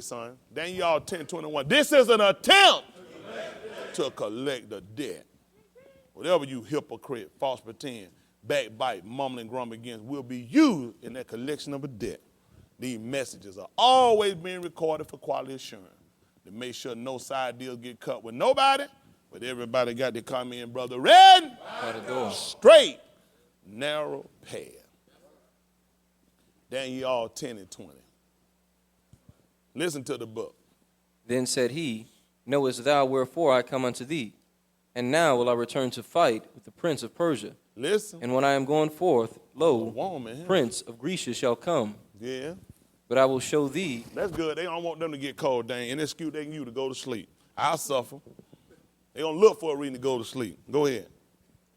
son. Daniel 10:21. This is an attempt to collect the debt. Whatever you hypocrite, false pretend, backbite, mumbling, grumbling against will be used in that collection of a debt. These messages are always being recorded for quality assurance to make sure no side deals get cut with nobody, but everybody got to come in, brother, red, straight, narrow path. Daniel 10:20. Listen to the book. Then said he, Knowest thou wherefore I come unto thee? And now will I return to fight with the prince of Persia. Listen. And when I am going forth, lo, prince of Grecia shall come. Yeah. But I will show thee. That's good. They don't want them to get cold, dang. Any excuse they can use to go to sleep. I'll suffer. They don't look for a reason to go to sleep. Go ahead.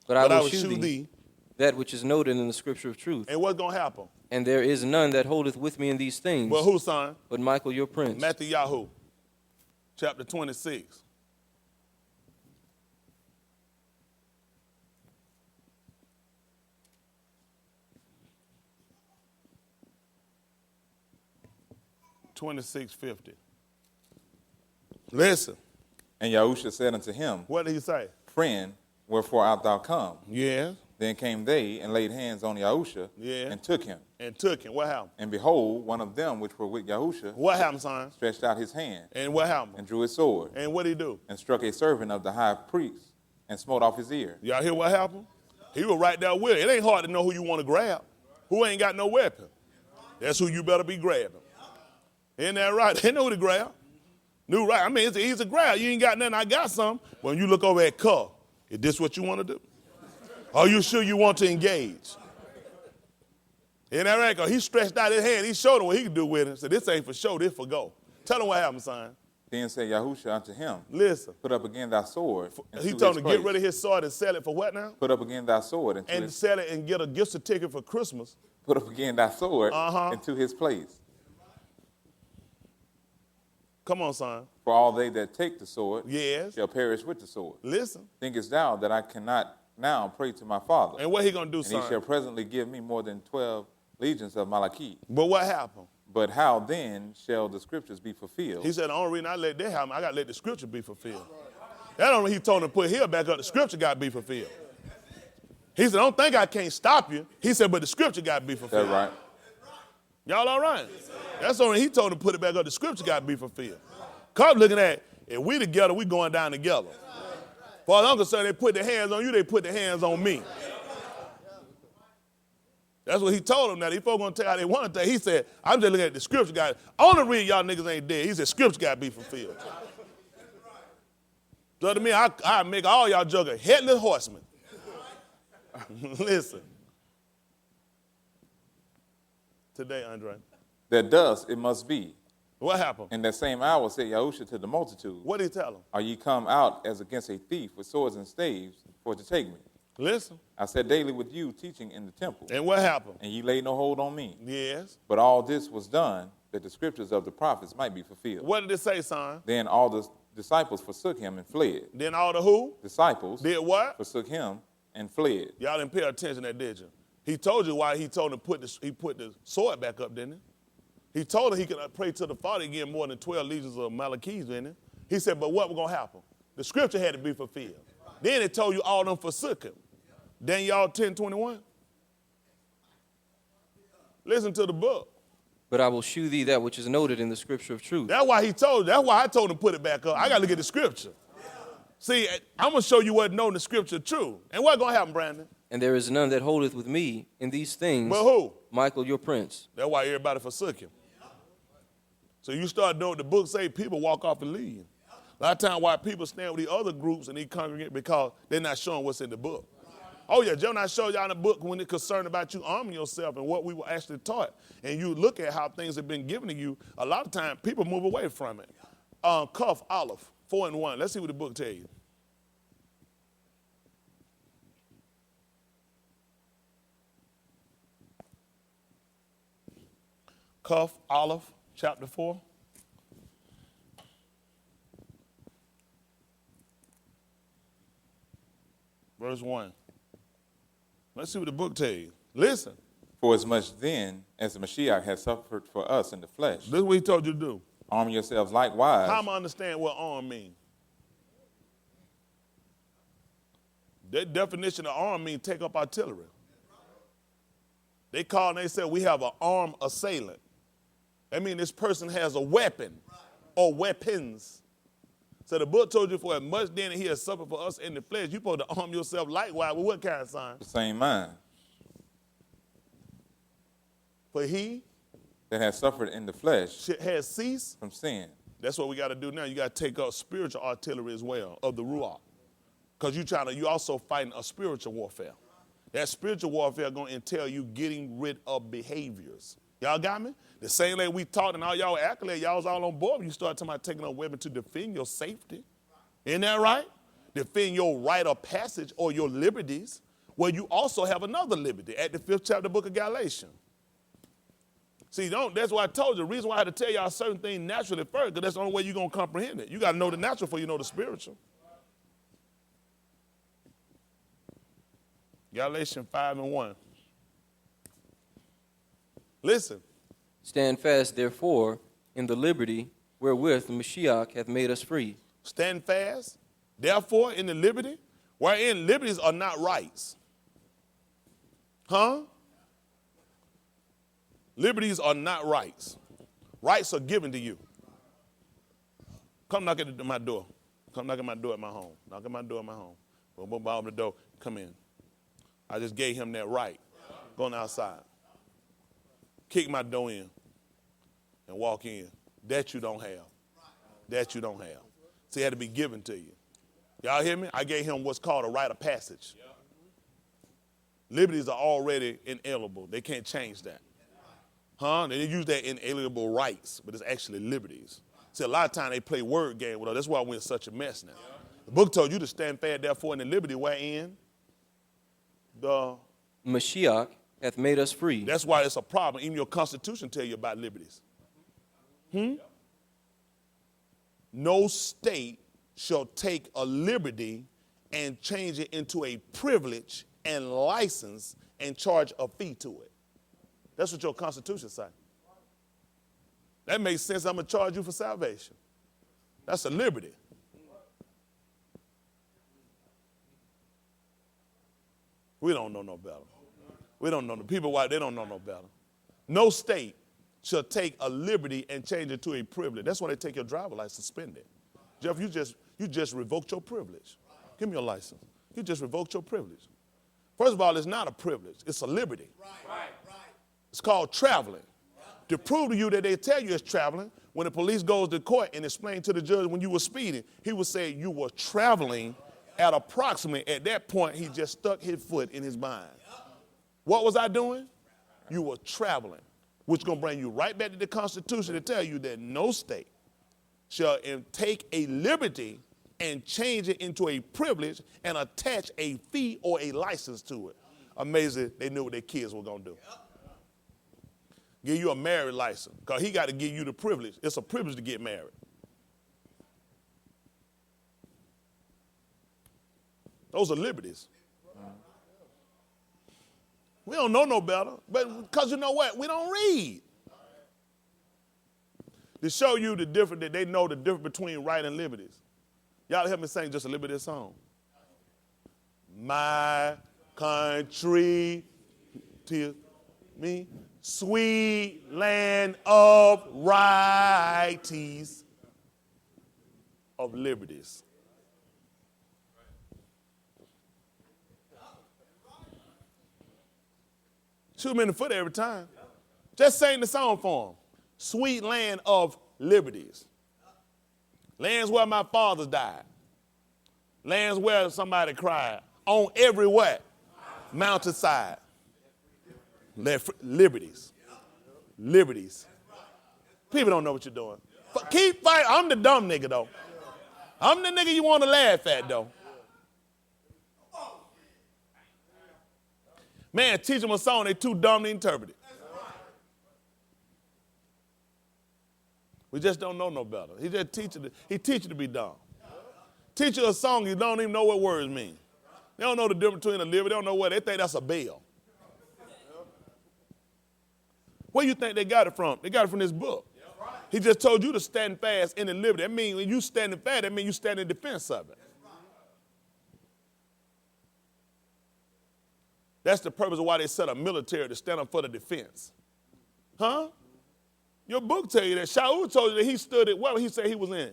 But I will shew thee that which is noted in the scripture of truth. And what's going to happen? And there is none that holdeth with me in these things. Well, who, son? But Michael, your prince. Matthew Yahoo, chapter 26. $26.50. Listen. And Yahusha said unto him, What did he say? Friend, wherefore art thou come? Yeah. Then came they and laid hands on Yahusha and took him. And took him. What happened? And behold, one of them which were with Yahusha what happened, son? Stretched out his hand. And what happened? And drew his sword. And what did he do? And struck a servant of the high priest and smote off his ear. Y'all hear what happened? He was right there with it. It ain't hard to know who you want to grab. Who ain't got no weapon? That's who you better be grabbing. Isn't that right? They know who to grab. Knew right. I mean, it's an easy grab. You ain't got nothing. I got some. When you look over at Cuff, is this what you want to do? Are you sure you want to engage? Isn't that right? Because he stretched out his hand. He showed him what he could do with it. So this ain't for show. This for go. Tell him what happened, son. Then said Yahusha unto him, Listen. Put up again thy sword. He told him to get rid of his sword and sell it for what now? Put up again thy sword. And sell it and get a gift certificate for Christmas. Put up again thy sword into his place. Come on, son. For all they that take the sword shall perish with the sword. Listen. Thinkest thou that I cannot now pray to my Father? And what he going to do, and son? And he shall presently give me more than 12 legions of Malachi. But what happened? But how then shall the scriptures be fulfilled? He said, the only reason I let that happen, I got to let the scripture be fulfilled. That only he told him to put here back up, the scripture got to be fulfilled. He said, don't think I can't stop you. He said, but the scripture got to be fulfilled. That's right. Y'all all right? That's only he told him to put it back up, the scripture got to be fulfilled. Cause looking at, if we together, we going down together. For I'm concerned, they put their hands on you, they put their hands on me. That's what he told them. Now, these folks going to tell how they want to tell. He said, I'm just looking at the scripture, guys. Only reason y'all niggas ain't dead. He said, scripture got to be fulfilled. So to me, I make all y'all jugger headless horsemen. Listen. Today, Andre. That thus it must be. What happened? In that same hour said Yahusha to the multitude. What did he tell them? Are ye come out as against a thief with swords and staves for to take me? Listen. I sat daily with you teaching in the temple. And what happened? And ye laid no hold on me. Yes. But all this was done that the scriptures of the prophets might be fulfilled. What did it say, son? Then all the disciples forsook him and fled. Then all the who? Disciples. Did what? Forsook him and fled. Y'all didn't pay attention to that, did you? He told you why he told him he put the sword back up, didn't he? He told him he could pray to the Father and get more than 12 legions of Malachis in it. He said, but what was going to happen? The scripture had to be fulfilled. Then it told you all of them forsook him. Daniel 10:21. Listen to the book. But I will shew thee that which is noted in the scripture of truth. That's why I told him to put it back up. I got to look at the scripture. See, I'm going to show you what knowing the scripture true. And what's going to happen, Brandon? And there is none that holdeth with me in these things. But who? Michael, your prince. That's why everybody forsook him. So you start doing what the book say, people walk off and leave. A lot of times why people stand with these other groups and they congregate because they're not showing what's in the book. Oh yeah, Joe not show y'all in the book when it's concerned about you arming yourself and what we were actually taught. And you look at how things have been given to you, a lot of times people move away from it. Cuff, Olive, 4-1. Let's see what the book tells you. Cuff, Olive, chapter 4. Verse 1. Let's see what the book tells you. Listen. For as much then as the Mashiach has suffered for us in the flesh. This is what he told you to do. Arm yourselves likewise. How am I understand what arm means? That definition of arm means take up artillery. They call and they say we have an armed assailant. That means this person has a weapon or weapons. So the book told you for as much then he has suffered for us in the flesh, you're supposed to arm yourself likewise with what kind of sign? The same mind For he that has suffered in the flesh has ceased from sin. That's what we got to do now. You got to take up spiritual artillery as well of the Ruach. Because you also fighting a spiritual warfare. That spiritual warfare going to entail you getting rid of behaviors. Y'all got me? The same way we taught and all y'all accolade, y'all was all on board when you start talking about taking a weapon to defend your safety. Isn't that right? Defend your right of passage or your liberties. Well, you also have another liberty at the 5th chapter of the book of Galatians. See, that's why I told you. The reason why I had to tell y'all certain things naturally first, because that's the only way you're going to comprehend it. You got to know the natural before you know the spiritual. Galatians 5:1. Listen. Stand fast, therefore, in the liberty wherewith the Mashiach hath made us free. Stand fast, therefore, in the liberty, wherein liberties are not rights. Huh? Liberties are not rights. Rights are given to you. Come knock at my door. Come knock at my door at my home. Knock at my door at my home. Boom, boom, boom, the door. Come in. I just gave him that right. Going outside. Kick my door in and walk in. That you don't have. That you don't have. See, it had to be given to you. Y'all hear me? I gave him what's called a right of passage. Liberties are already inalienable. They can't change that. Huh? They use that inalienable rights, but it's actually liberties. See, a lot of times they play word game with us. That's why we're in such a mess now. The book told you to stand fast, therefore, in the liberty wherein the Mashiach hath made us free. That's why it's a problem. Even your Constitution tell you about liberties. No state shall take a liberty and change it into a privilege and license and charge a fee to it. That's what your Constitution says. That makes sense. I'm going to charge you for salvation. That's a liberty. We don't know no better. We don't know. The people, why they don't know no better. No state shall take a liberty and change it to a privilege. That's why they take your driver's license, suspend it. Jeff, you just revoked your privilege. Give me your license. You just revoked your privilege. First of all, it's not a privilege. It's a liberty. Right. It's called traveling. To prove to you that they tell you it's traveling, when the police goes to court and explain to the judge when you were speeding, he would say you were traveling at approximately, at that point, he just stuck his foot in his mind. What was I doing? You were traveling, which is going to bring you right back to the Constitution to tell you that no state shall take a liberty and change it into a privilege and attach a fee or a license to it. Amazing, they knew what their kids were going to do. Give you a marriage license, because he got to give you the privilege. It's a privilege to get married. Those are liberties. We don't know no better, but because you know what? We don't read. To show you the difference, that they know the difference between right and liberties. Y'all help me sing just a little bit of this song. My country, to me, sweet land of righties, of liberties. Shoot him in the foot every time. Just sing the song for him. Sweet land of liberties. Lands where my fathers died. Lands where somebody cried. On every what? Mountainside. Liberties. Liberties. People don't know what you're doing. But keep fighting. I'm the dumb nigga, though. I'm the nigga you want to laugh at, though. Man, teach them a song, they too dumb to interpret it. We just don't know no better. He just teach you to be dumb. Teach you a song, you don't even know what words mean. They don't know the difference between a liberty, they don't know what, they think that's a bell. Where you think they got it from? They got it from this book. He just told you to stand fast in the liberty. That means when you standing fast, that means you stand in defense of it. That's the purpose of why they set a military to stand up for the defense. Huh? Your book tell you that. Shaul told you that he stood at what he said he was in?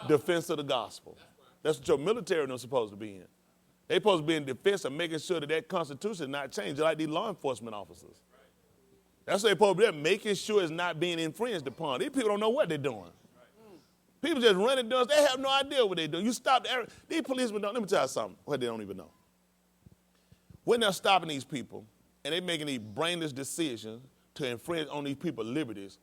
Defense of the gospel. That's what your military is supposed to be in. They're supposed to be in defense of making sure that that constitution is not changed, like these law enforcement officers. That's what they're supposed to be, making sure it's not being infringed upon. These people don't know what they're doing. People just running doors. They have no idea what they're doing. You stop these policemen don't. Let me tell you something. What they don't even know. When they're stopping these people and they're making these brainless decisions to infringe on these people's liberties,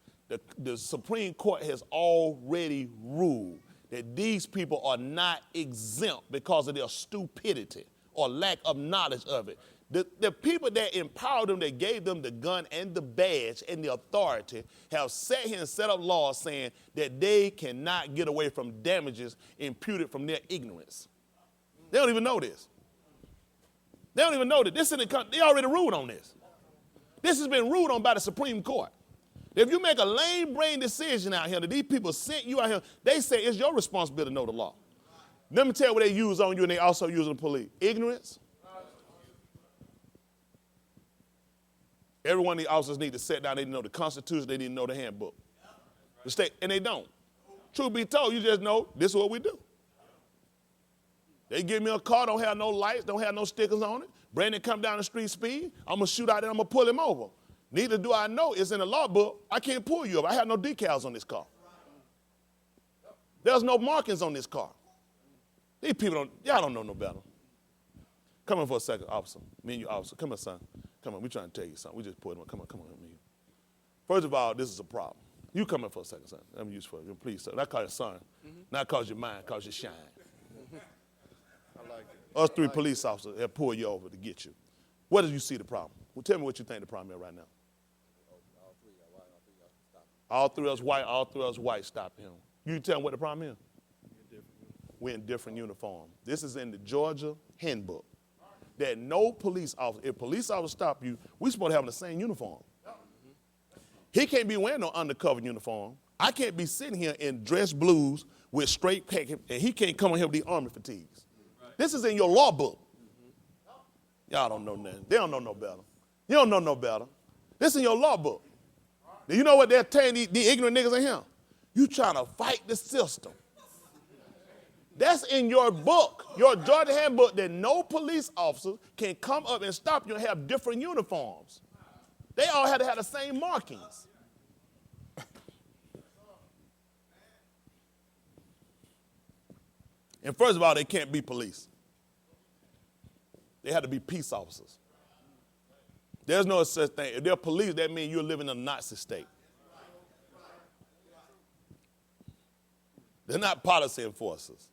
the Supreme Court has already ruled that these people are not exempt because of their stupidity or lack of knowledge of it. The people that empowered them, that gave them the gun and the badge and the authority, have sat here and set up laws saying that they cannot get away from damages imputed from their ignorance. They don't even know this. They don't even know that. They already ruled on this. This has been ruled on by the Supreme Court. If you make a lame brain decision out here that these people sent you out here, they say it's your responsibility to know the law. Let me tell you what they use on you and they also use on the police. Ignorance. Every one of the officers need to sit down. They need to know the Constitution. They need to know the handbook. And they don't. Truth be told, you just know this is what we do. They give me a car, don't have no lights, don't have no stickers on it. Brandon come down the street speed. I'm going to shoot out there, I'm going to pull him over. Neither do I know it's in the law book. I can't pull you over. I have no decals on this car. There's no markings on this car. These people y'all don't know no better. Come in for a second, officer. Me and you, officer. Come on, son. Come on, we're trying to tell you something. We just pulled him up. Come on, me. First of all, this is a problem. You come in for a second, son. Let me use for you. Please, sir. Not cause your son. Not cause your mind, cause your shine. Us three police officers have pulled you over to get you. What do you see the problem? Well, tell me what you think the problem is right now. All three of us white stopped him. You tell them what the problem is? We're in different uniforms. This is in the Georgia handbook. That no police officer, if police officers stop you, we're supposed to have the same uniform. He can't be wearing no undercover uniform. I can't be sitting here in dress blues with straight khaki, and he can't come in here with these army fatigues. This is in your law book. Y'all don't know nothing. They don't know no better. You don't know no better. This is in your law book. Do you know what they're telling the ignorant niggas in here? You trying to fight the system. That's in your book, your Georgia handbook, that no police officer can come up and stop you and have different uniforms. They all had to have the same markings. And first of all, they can't be police. They had to be peace officers. There's no such thing. If they're police, that means you're living in a Nazi state. They're not policy enforcers.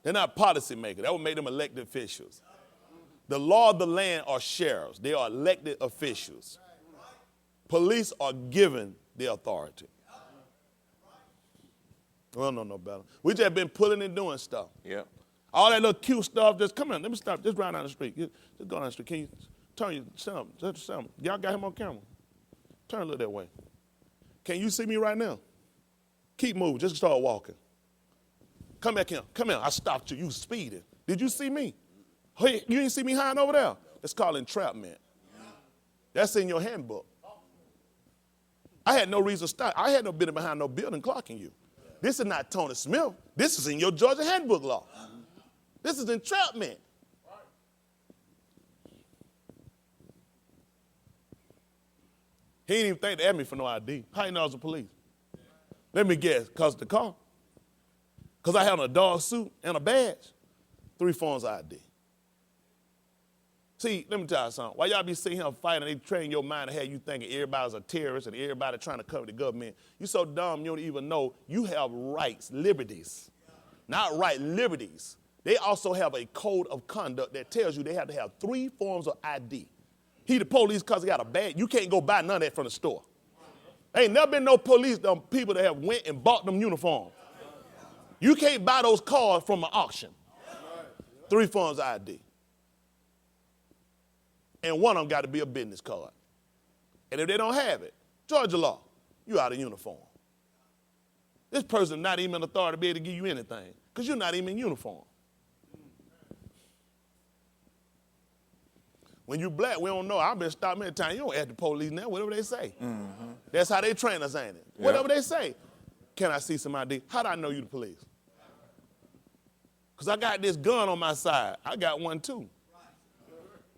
They're not policy makers. That would make them elected officials. The law of the land are sheriffs. They are elected officials. Police are given the authority. We don't know no better. We just been pulling and doing stuff. Yeah. All that little cute stuff, just come on, let me stop. Just ride down the street. Just go down the street. Can you turn your, stand up. Y'all got him on camera. Turn a little that way. Can you see me right now? Keep moving. Just start walking. Come back here. Come here. I stopped you. You speeding. Did you see me? Hey, you didn't see me hiding over there? That's called entrapment. That's in your handbook. I had no reason to stop. I had no business behind no building clocking you. This is not Tony Smith. This is in your Georgia handbook law. This is entrapment. He didn't even think to ask me for no ID. How you know I was the police? Let me guess, because of the car. Because I had on a dog suit and a badge. 3 forms of ID. See, let me tell you something. While y'all be sitting here fighting, they train your mind to have you thinking everybody's a terrorist and everybody trying to cover the government. You so dumb you don't even know you have rights, liberties. Not right, liberties. They also have a code of conduct that tells you they have to have 3 forms of ID. He the police because he got a badge. You can't go buy none of that from the store. Ain't never been no police, them people that have went and bought them uniforms. You can't buy those cars from an auction. 3 forms of ID. And one of them got to be a business card. And if they don't have it, Georgia law, you out of uniform. This person not even in authority to be able to give you anything because you're not even in uniform. When you black, we don't know. I've been stopped many times. You don't ask the police now, whatever they say. Mm-hmm. That's how they train us, ain't it? Yep. Whatever they say. Can I see some ID? How do I know you the police? Because I got this gun on my side. I got one too.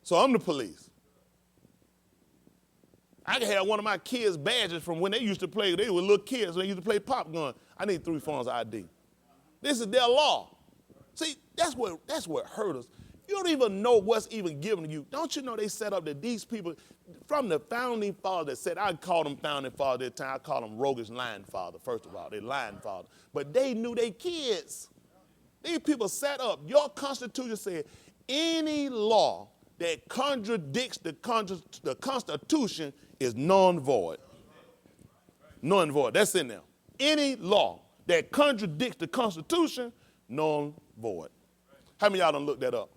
So I'm the police. I can have one of my kids' badges from when they used to play. They were little kids when they used to play pop gun. I need 3 forms of ID. This is their law. See, that's what hurt us. You don't even know what's even given to you. Don't you know they set up that these people, from the founding father that said, I call them founding father at the time, I call them roguish lying father, first of all. They lying father. But they knew their kids. These people set up. Your Constitution said any law that contradicts the Constitution is non-void. Non-void. That's in there. Any law that contradicts the Constitution, non-void. How many of y'all done looked that up?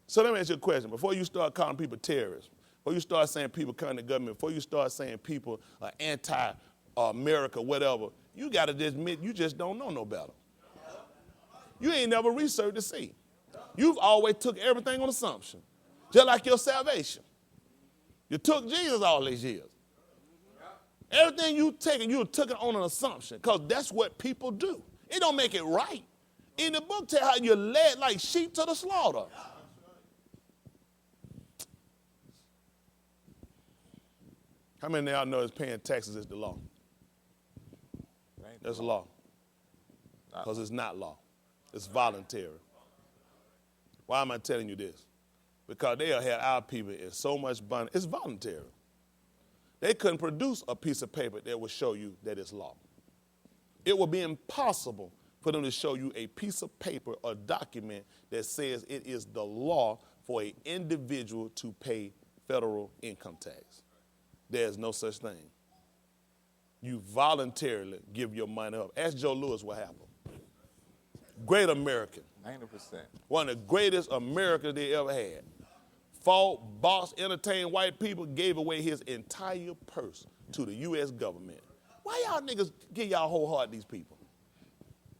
So let me ask you a question. Before you start calling people terrorists, before you start saying people coming to government, before you start saying people are anti-America, whatever, you got to admit you just don't know no better. You ain't never researched to see. You've always took everything on assumption, just like your salvation. You took Jesus all these years. Everything you took it on an assumption because that's what people do. It don't make it right. In the book, tell how you're led like sheep to the slaughter. How many of y'all know is paying taxes is the law? That's the law. Because it's not law. It's voluntary. Why am I telling you this? Because they'll have our people in so much bondage. It's voluntary. They couldn't produce a piece of paper that would show you that it's law. It would be impossible for them to show you a piece of paper or document that says it is the law for an individual to pay federal income tax. There's no such thing. You voluntarily give your money up. Ask Joe Louis what happened. Great American. 90%. One of the greatest Americans they ever had. Fought, bossed, entertained white people, gave away his entire purse to the U.S. government. Why y'all niggas give y'all whole heart these people?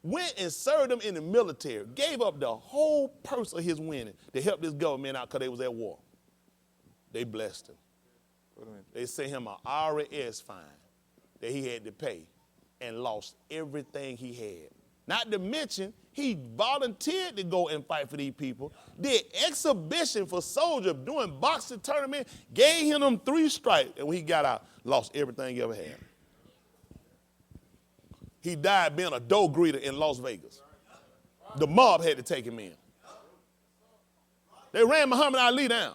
Went and served them in the military, gave up the whole purse of his winning to help this government out because they was at war. They blessed him. They sent him an IRS fine that he had to pay and lost everything he had. Not to mention, he volunteered to go and fight for these people, did exhibition for soldiers doing boxing tournament, gave him them 3 stripes, and when he got out, lost everything he ever had. He died being a dough greeter in Las Vegas. The mob had to take him in. They ran Muhammad Ali down.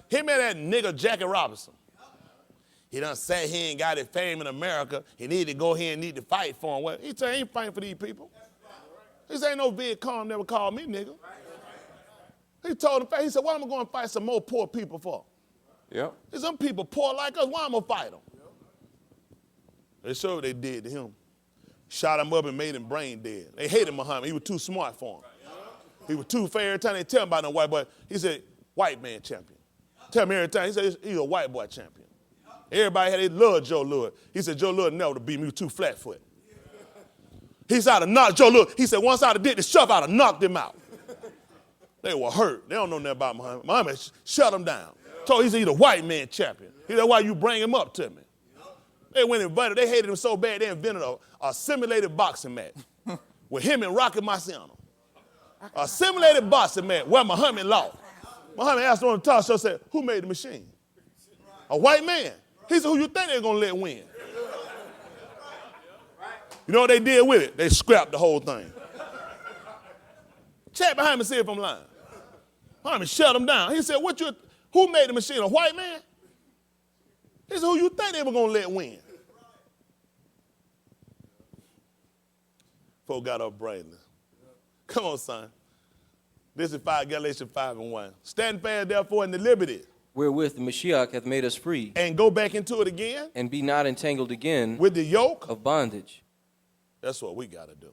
Him and that nigga Jackie Robinson. He done sat here and got his fame in America. He need to go here and need to fight for him. Well, he said, I ain't fighting for these people. He said, ain't no Viet Cong never called me nigga. He told him, he said, why am I going to fight some more poor people for? Yep. There's some people poor like us. Why am I going to fight them? They showed what they did to him. Shot him up and made him brain dead. They hated Muhammad. He was too smart for him. He was too fair. Every time they tell him about no white boy, he said, white man champion. Tell me every time. He said, he's a white boy champion. Everybody they loved Joe Louis. He said, Joe Louis never to beat me with 2 flat foot. He said, I'd have knocked Joe Louis. He said, once I'd have did the shove, I'd have knocked him out. They were hurt. They don't know nothing about Muhammad. Muhammad shut him down. Told he said, he's a white man champion. He said, why you bring him up to me? They went and invited. They hated him so bad, they invented a simulated boxing match with him and Rocky Marciano. A simulated boxing match where Muhammad lost. Muhammad asked on the talk show, said, who made the machine? A white man. He said, who you think they're going to let win? You know what they did with it? They scrapped the whole thing. Check behind me and see if I'm lying. Muhammad shut him down. He said, who made the machine? A white man? He said, who you think they were going to let win? Folk got up brainless. Come on, son. This is Galatians 5:1. Stand fast, therefore, in the liberty. Wherewith the Mashiach hath made us free. And go back into it again. And be not entangled again. With the yoke. Of bondage. That's what we got to do.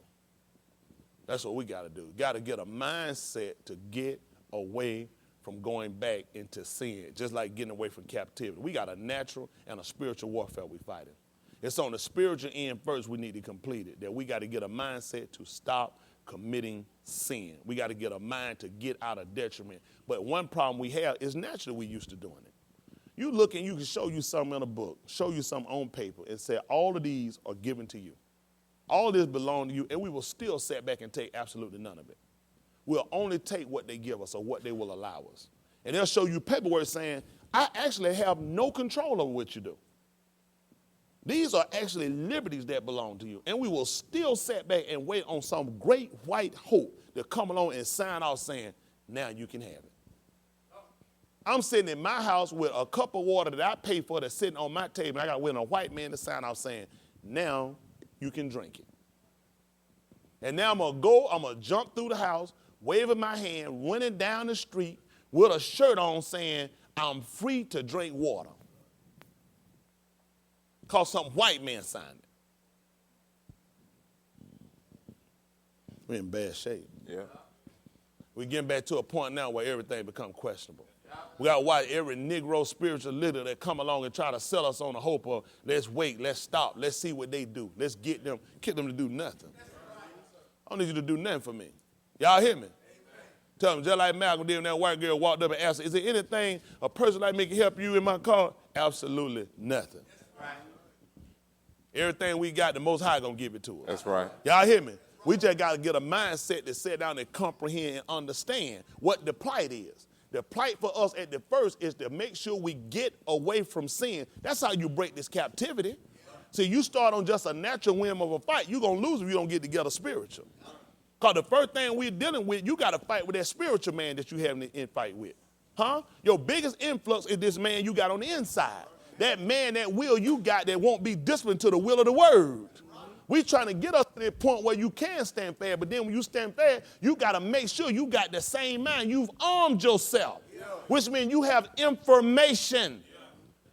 That's what we got to do. Got to get a mindset to get away from going back into sin, just like getting away from captivity. We got a natural and a spiritual warfare we fighting. It's on the spiritual end first we need to complete it, that we got to get a mindset to stop committing sin. We got to get a mind to get out of detriment. But one problem we have is naturally we used to doing it. You look and you can show you something in a book, show you something on paper, and say all of these are given to you. All of this belong to you, and we will still sit back and take absolutely none of it. We'll only take what they give us or what they will allow us. And they'll show you paperwork saying, I actually have no control over what you do. These are actually liberties that belong to you. And we will still sit back and wait on some great white hope to come along and sign off saying, now you can have it. I'm sitting in my house with a cup of water that I pay for that's sitting on my table. I got to wait on a white man to sign off saying, now you can drink it. And now I'm going to jump through the house, waving my hand, running down the street with a shirt on saying, I'm free to drink water. Because some white man signed it. We're in bad shape. Yeah. We're getting back to a point now where everything becomes questionable. We got to watch every Negro spiritual leader that come along and try to sell us on the hope of let's wait, let's stop, let's see what they do. Let's get them to do nothing. I don't need you to do nothing for me. Y'all hear me? Tell them, just like Malcolm did when that white girl walked up and asked, is there anything a person like me can help you in my car? Absolutely nothing. Everything we got, the Most High gonna give it to us. That's right. Y'all hear me? We just got to get a mindset to sit down and comprehend and understand what the plight is. The plight for us at the first is to make sure we get away from sin. That's how you break this captivity. See, you start on just a natural whim of a fight, you're going to lose if you don't get together spiritual. Because the first thing we're dealing with, you got to fight with that spiritual man that you having in fight with. Huh? Your biggest influx is this man you got on the inside. That man, that will you got that won't be disciplined to the will of the word. We trying to get us to the point where you can stand fast, but then when you stand fast, you got to make sure you got the same mind. You've armed yourself, which means you have information.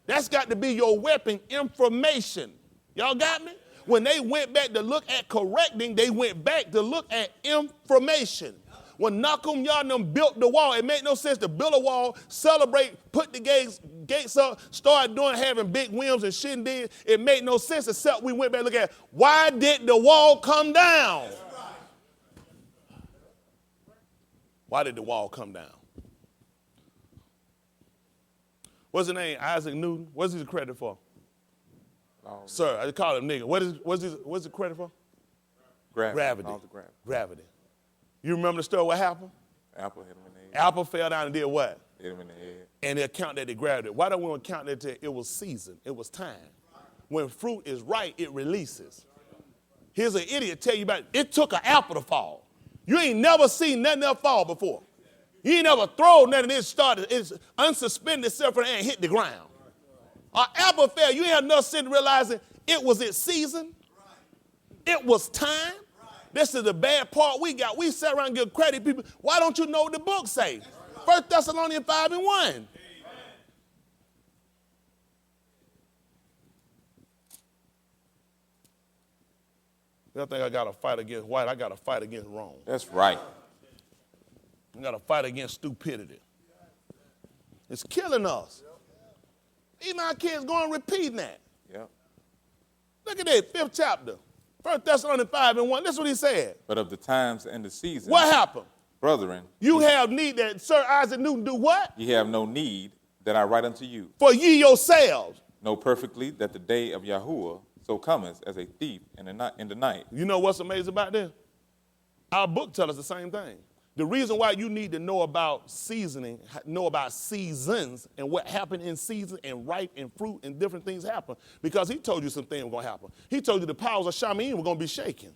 That's got to be your weapon, information. Y'all got me? When they went back to look at correcting, they went back to look at information. When Nakum Yadnam built the wall, it made no sense to build a wall, celebrate, put the gates up, start having big whims and shindigs. It made no sense except we went back and look at why did the wall come down? Why did the wall come down? What's his name? Isaac Newton. What's his credit for? Sir, I call him nigga. What's the credit for? Gravity. Gravity. You remember the story, what happened? Apple hit him in the head. Apple fell down and did what? Hit him in the head. And they account that they grabbed it. Why don't we count that it was season? It was time. When fruit is ripe, it releases. Here's an idiot tell you about it. It took an apple to fall. You ain't never seen nothing else fall before. You ain't never thrown nothing. It started. It's unsuspended itself from the air and hit the ground. An apple fell. You ain't have enough sense realizing it was its season. It was time. This is the bad part we got. We sit around and give credit people. Why don't you know what the book say? 1 Thessalonians 5:1. I think I got to fight against white. I got to fight against wrong. That's right. I got to fight against stupidity. It's killing us. Even our kids going repeating that. Yep. Look at that, 5th chapter. 1 Thessalonians 5:1. That's what he said. But of the times and the seasons. What happened? Brethren. You have need that Sir Isaac Newton do what? Ye have no need that I write unto you. For ye yourselves. Know perfectly that the day of Yahuwah so cometh as a thief in the night. You know what's amazing about this? Our book tells us the same thing. The reason why you need to know about seasoning, know about seasons and what happened in season and ripe and fruit and different things happen, because he told you some things were going to happen. He told you the powers of Shaman were going to be shaken.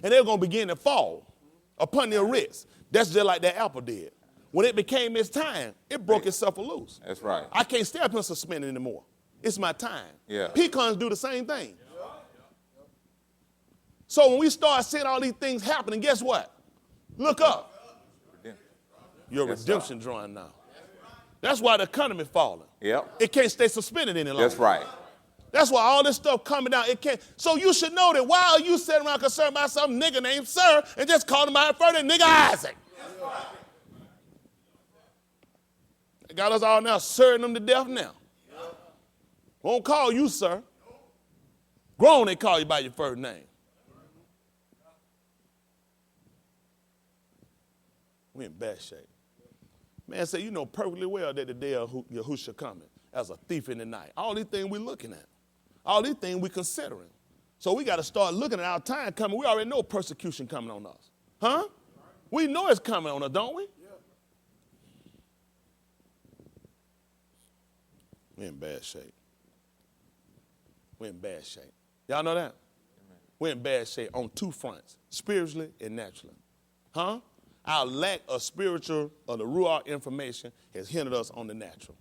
And they were going to begin to fall upon their wrists. That's just like that apple did. When it became its time, it broke itself loose. That's right. I can't stay up here suspended anymore. It's my time. Yeah. Pecans do the same thing. So when we start seeing all these things happening, guess what? Look up. Your redemption drawing now. That's why the economy falling. Yep. It can't stay suspended any longer. That's right. That's why all this stuff coming down, it can't. So you should know that why are you sitting around concerned about some nigga named Sir and just call him out further nigga Isaac? Got us all now serving them to death now. Won't call you, sir. Grown, they call you by your first name. We in bad shape. Man said, you know perfectly well that the day of Yahushua coming as a thief in the night. All these things we're looking at. All these things we're considering. So we got to start looking at our time coming. We already know persecution coming on us. Huh? We know it's coming on us, don't we? We're in bad shape. We're in bad shape. Y'all know that? Amen. We're in bad shape on two fronts, spiritually and naturally. Huh? Our lack of spiritual or the Ruach information has hindered us on the natural.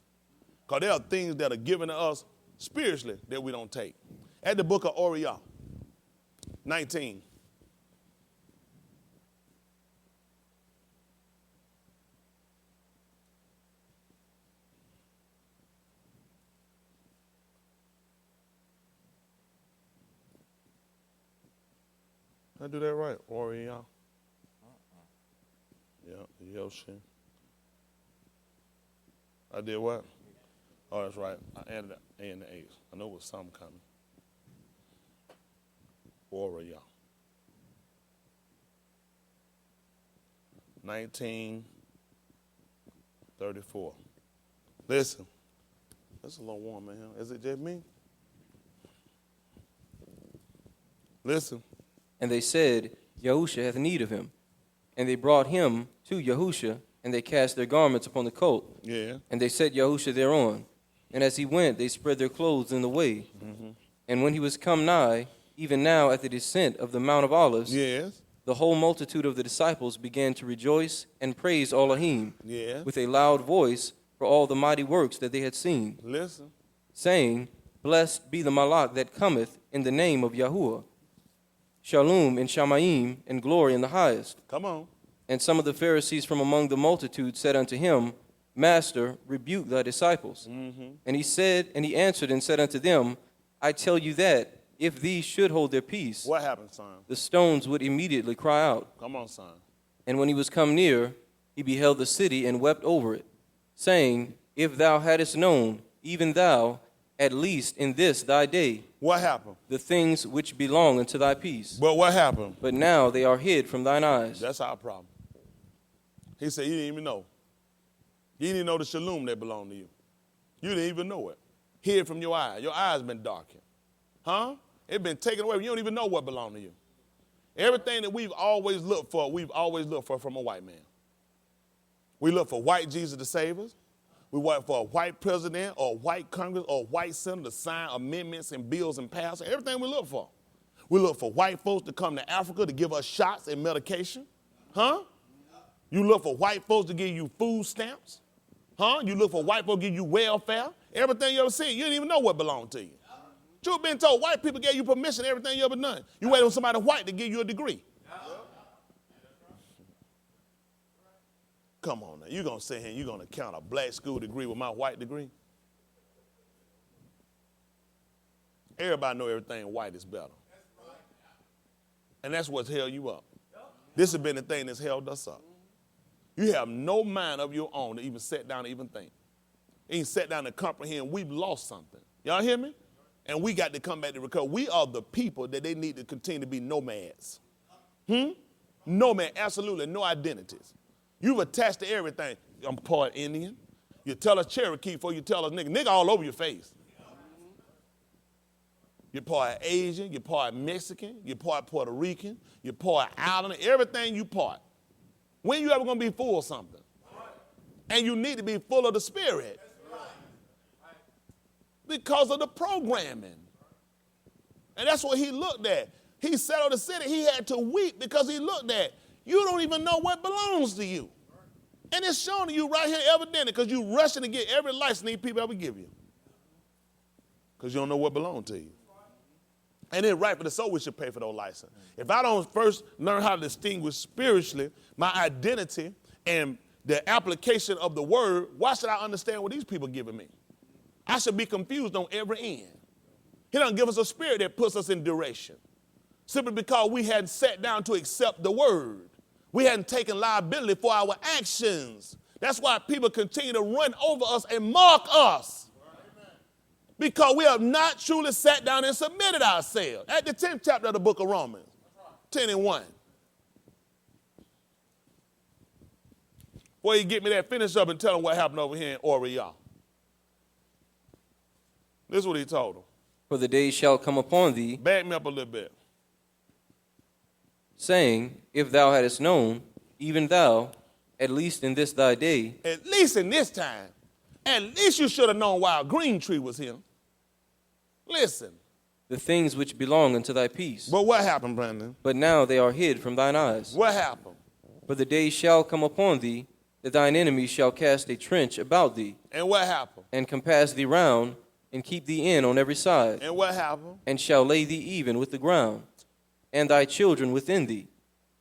Because there are things that are given to us spiritually that we don't take. At the book of Oriah, 19. Did I do that right? Oriah. Yeah, Yoshi. I did what? Oh, that's right. I added the A and the A's. I know it was something coming. Oriah. 1934. Listen. It's a little warm in here. Is it just me? Listen. And they said, Yahushua hath need of him. And they brought him to Yahushua, and they cast their garments upon the colt. Yeah. And they set Yahushua thereon. And as he went, they spread their clothes in the way. Mm-hmm. And when he was come nigh, even now at the descent of the Mount of Olives, yes, the whole multitude of the disciples began to rejoice and praise Elohim with a loud voice for all the mighty works that they had seen. Listen. Saying, Blessed be the Malach that cometh in the name of Yahuwah. Shalom and Shamayim and glory in the highest. Come on. And some of the Pharisees from among the multitude said unto him, Master, rebuke thy disciples. Mm-hmm. And he answered and said unto them, I tell you that if these should hold their peace, what happened, son? The stones would immediately cry out. Come on, son. And when he was come near, he beheld the city and wept over it, saying, If thou hadst known, even thou, at least in this thy day, what happened? The things which belong unto thy peace. But what happened? But now they are hid from thine eyes. That's our problem. He said, you didn't even know. You didn't even know the shalom that belonged to you. You didn't even know it. Hid from your eyes. Your eyes been darkened. Huh? It's been taken away. You don't even know what belonged to you. Everything that we've always looked for from a white man. We look for white Jesus to save us. We wait for a white president or a white Congress or a white senator to sign amendments and bills and pass. Everything we look for. We look for white folks to come to Africa to give us shots and medication. Huh? You look for white folks to give you food stamps. Huh? You look for white folks to give you welfare. Everything you ever seen, you didn't even know what belonged to you. You've been told white people gave you permission, everything you ever done. You wait on somebody white to give you a degree. Come on now, you're going to sit here and you're going to count a black school degree with my white degree? Everybody know everything white is better. And that's what's held you up. This has been the thing that's held us up. You have no mind of your own to even sit down and even think. Ain't sit down and comprehend we've lost something. Y'all hear me? And we got to come back to recover. We are the people that they need to continue to be nomads. Nomad, absolutely, no identities. You've attached to everything. I'm part Indian. You tell us Cherokee before you tell us nigga. Nigga all over your face. You're part Asian. You're part Mexican. You're part Puerto Rican. You're part Islander. Everything you part. When you ever going to be full of something? And you need to be full of the Spirit. Because of the programming. And that's what he looked at. He settled the city. He had to weep because he looked at, you don't even know what belongs to you. And it's shown to you right here evidently because you're rushing to get every license these people ever give you. Because you don't know what belongs to you. And then rightfully so, we should pay for those licenses. If I don't first learn how to distinguish spiritually my identity and the application of the word, why should I understand what these people are giving me? I should be confused on every end. He doesn't give us a spirit that puts us in duration. Simply because we hadn't sat down to accept the word. We hadn't taken liability for our actions. That's why people continue to run over us and mock us. Because we have not truly sat down and submitted ourselves. At the 10th chapter of the book of Romans, 10:1. Before you get me that, finish up and tell them what happened over here in Oriel. This is what he told them. For the days shall come upon thee, Back me up a little bit. saying, if thou hadst known, even thou, at least in this thy day, At least in this time, at least you should have known why a green tree was here. Listen. the things which belong unto thy peace. But what happened, Brandon? But now they are hid from thine eyes. What happened? For the days shall come upon thee, that thine enemies shall cast a trench about thee, And what happened? and compass thee round, and keep thee in on every side, And what happened? and shall lay thee even with the ground, and thy children within thee.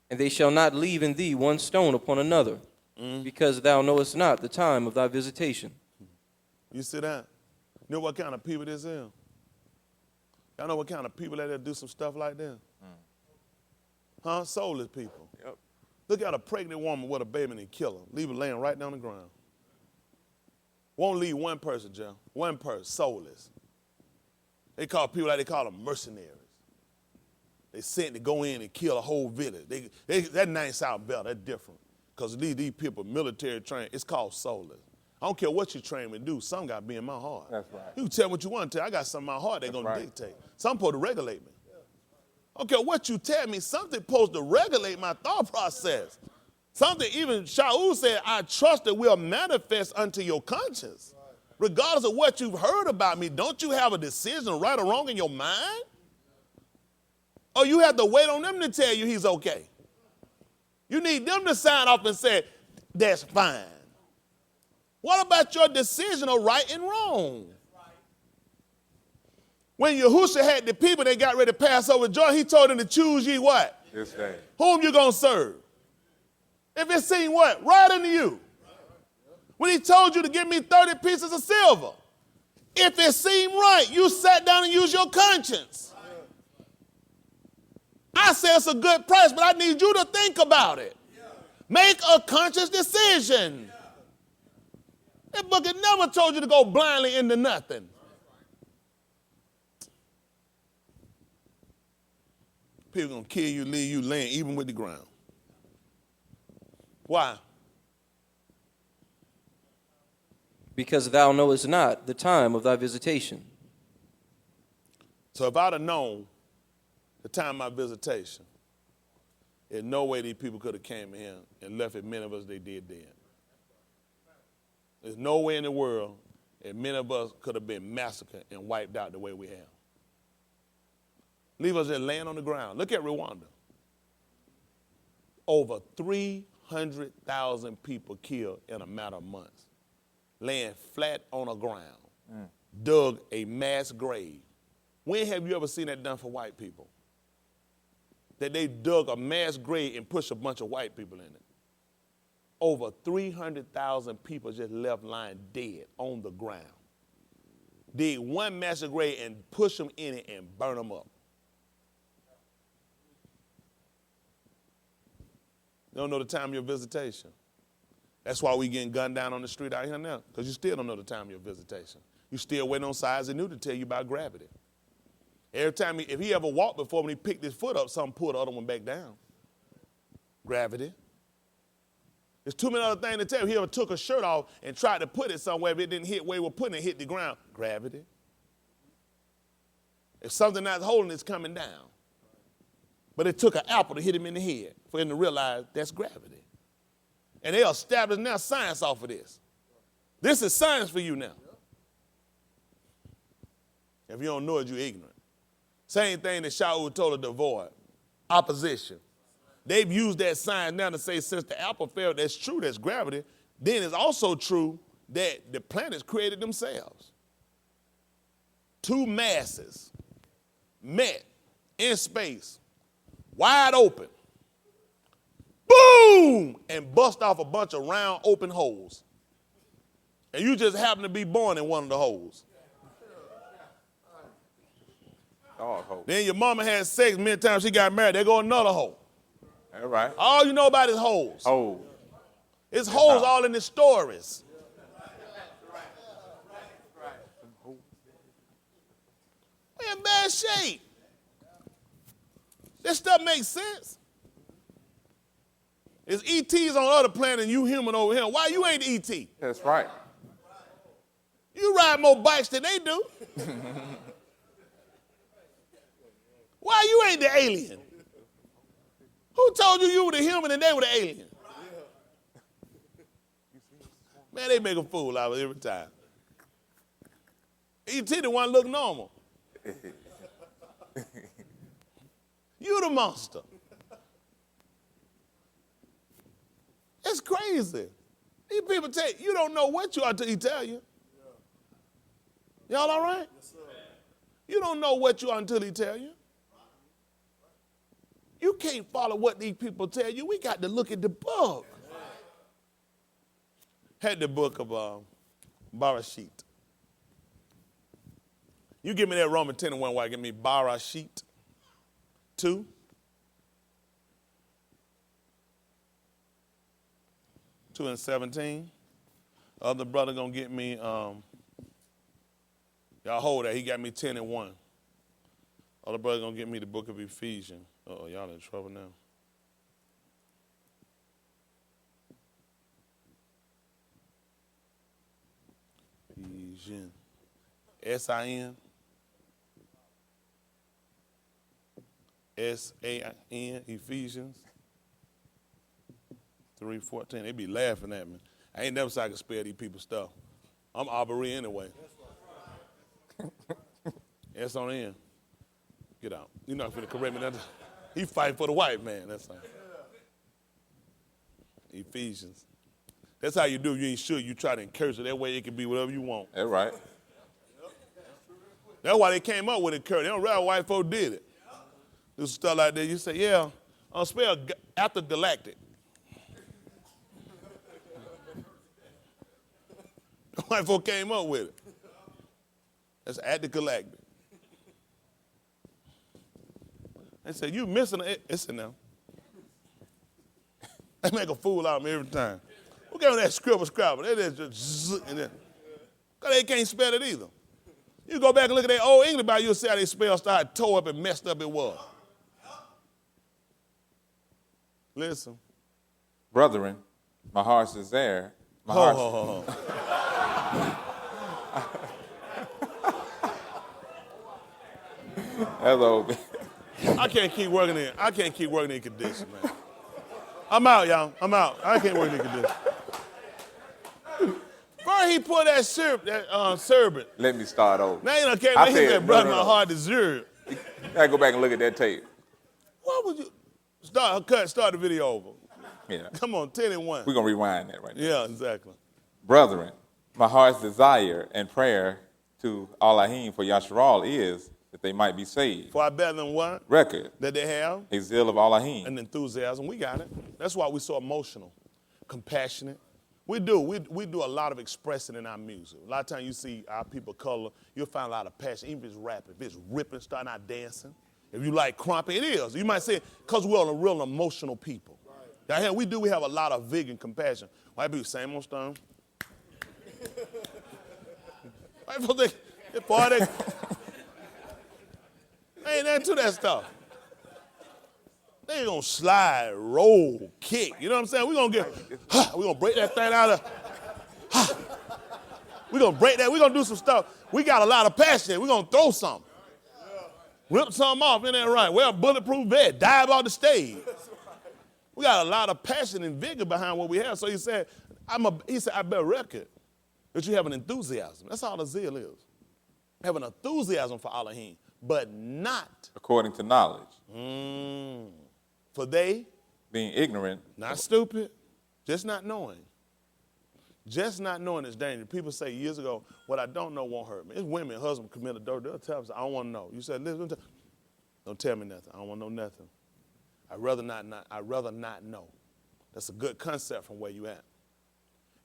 And they shall not leave in thee one stone upon another, because thou knowest not the time of thy visitation. You see that? You know what kind of people this is? Y'all know what kind of people that do some stuff like that? Huh? Soulless people. Yep. Look at a pregnant woman with a baby and they kill her. Leave her laying right down the ground. Won't leave one person, Joe. One person, soulless. They call people like they call them mercenaries. They sent to go in and kill a whole village. That name sounds better. That's different. Because these people, military trained, it's called soulless. I don't care what you train me to do. Some got to be in my heart. That's right. You can tell me what you want to tell. I got something in my heart they're going to right. dictate. Some supposed to regulate me. I don't care what you tell me. Something supposed to regulate my thought process. Something even Shaul said, I trust that will manifest unto your conscience. Regardless of what you've heard about me, don't you have a decision right or wrong in your mind? Or you have to wait on them to tell you he's okay. You need them to sign off and say, that's fine. What about your decision of right and wrong? When Yahushua had the people that got ready to pass over Jordan, he told them to choose ye what? This day. Whom you going to serve? If it seemed what? Right unto you. When he told you to give me 30 pieces of silver, if it seemed right, you sat down and used your conscience. I say it's a good price, but I need you to think about it. Make a conscious decision. That book had never told you to go blindly into nothing. People going to kill you, leave you laying even with the ground. Why? Because thou knowest not the time of thy visitation. So if I'd have known the time of my visitation, there's no way these people could have came in here and left as many of us they did then. There's no way in the world that many of us could have been massacred and wiped out the way we have. Leave us there laying on the ground. Look at Rwanda. Over 300,000 people killed in a matter of months. Laying flat on the ground. Dug a mass grave. When have you ever seen that done for white people? That they dug a mass grave and pushed a bunch of white people in it. Over 300,000 people just left lying dead on the ground. Dig one mass grave and push them in it and burn them up. You don't know the time of your visitation. That's why we getting gunned down on the street out here now, because you still don't know the time of your visitation. You still waiting on signs and new to tell you about gravity. Every time, if he ever walked before, when he picked his foot up, something pulled the other one back down. Gravity. There's too many other things to tell you. He ever took a shirt off and tried to put it somewhere, if it didn't hit where he was putting it, hit the ground. Gravity. If something not holding, it's coming down. But it took an apple to hit him in the head for him to realize that's gravity. And they establish now science off of this. This is science for you now. If you don't know it, you're ignorant. Same thing that Shaul told her to avoid. Opposition. They've used that science now to say since the apple fell, that's true, that's gravity. Then it's also true that the planets created themselves. Two masses met in space, wide open. Boom! And bust off a bunch of round open holes. And you just happen to be born in one of the holes. Dog hole. Then your mama had sex many times she got married. They go another hole. All right. All you know about is holes. Oh. It's holes all in the stories. We're in bad shape. This stuff makes sense. It's ETs on other planets and you human over here. Why you ain't ET? That's right. You ride more bikes than they do. Why you ain't the alien? Who told you were the human and they were the alien? Man, they make a fool out of it every time. ET the one look normal. You the monster. It's crazy. These people tell you don't know what you are until he tell you. Y'all all right? Yes, sir. You don't know what you are until he tell you. You can't follow what these people tell you. We got to look at the book. Had the book of Barashit. You give me that Romans 10 and 1 while give me Barashit 2. And 17. Other brother gonna get me, y'all hold that, he got me 10 and 1. Other brother gonna get me the book of Ephesians. Uh-oh, y'all in trouble now. Ephesians. S-I-N. S-A-N, Ephesians. 3:14. They be laughing at me. I ain't never said I could spell these people's stuff. I'm Aubrey anyway. S on the end. Get out. You're not finna correct me. He fighting for the white man. That's all. Ephesians. That's how you do. You ain't sure. You try to encourage it. That way it can be whatever you want. That's right. That's why they came up with it, Kurt. They don't realize white folk did it. Do stuff like that. You say, yeah, I'll spell after galactic. White folk came up with it. That's at the galactic. They said, you missing it. It's in there. They make a fool out of me every time. Who gave them that scribble scrabble? They just and then. Because they can't spell it either. You go back and look at their old English Bible, you'll see how they spell started tore up and messed up it was. Listen. Brethren, my heart's desire. Ho. Hello. I can't keep working in condition, man. I'm out, y'all. I'm out. I can't work in condition. First he put that syrup, sherbet. Let me start over. Now you know, can't I make said, that brother no. my heart deserve. I go back and look at that tape. Why would you start the video over? Yeah. Come on, 10 and 1. We're going to rewind that right now. Yeah, exactly. Brethren, my heart's desire and prayer to Elohim for Yasharal is that they might be saved. For I better than what? Record. That they have. A zeal of Elohim. And enthusiasm. We got it. That's why we're so emotional, compassionate. We do a lot of expressing in our music. A lot of times you see our people color, you'll find a lot of passion, even if it's rapping, if it's ripping, starting out dancing. If you like crumping, it is. You might say, because we're a real emotional people. Right. Now, we have a lot of vigor and compassion. White people, same old stuff. White people think, ain't nothing to that stuff. They ain't gonna slide, roll, kick. You know what I'm saying? We're gonna break that thing out of. We're gonna break that. We're gonna do some stuff. We got a lot of passion. We're gonna throw something. Rip something off, isn't that right? Wear a bulletproof vest, dive off the stage. We got a lot of passion and vigor behind what we have. So he said, I bear record that you have an enthusiasm. That's all the zeal is. Have an enthusiasm for Elohim, but not according to knowledge. For they being ignorant. Not stupid, just not knowing. Just not knowing is dangerous. People say years ago, what I don't know won't hurt me. It's women, husband commit adultery. They'll tell us, I don't want to know. You said, listen, don't tell me nothing. I don't want to know nothing. I'd rather not know. That's a good concept from where you at.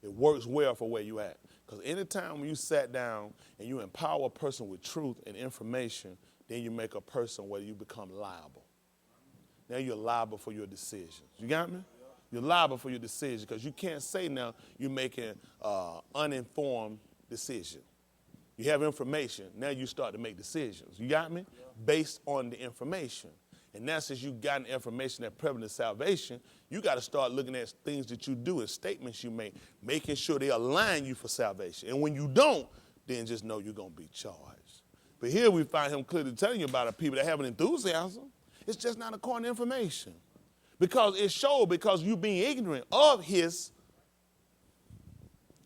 It works well for where you at. Because anytime when you sat down and you empower a person with truth and information, then you make a person where you become liable. Now you're liable for your decisions. You got me? You're liable for your decision because you can't say now you're making uninformed decision. You have information. Now you start to make decisions. You got me? Yeah. Based on the information. And now since you've gotten information that prevalent salvation, you got to start looking at things that you do and statements you make, making sure they align you for salvation. And when you don't, then just know you're going to be charged. But here we find him clearly telling you about a people that have an enthusiasm. It's just not according to information. Because it showed because you being ignorant of his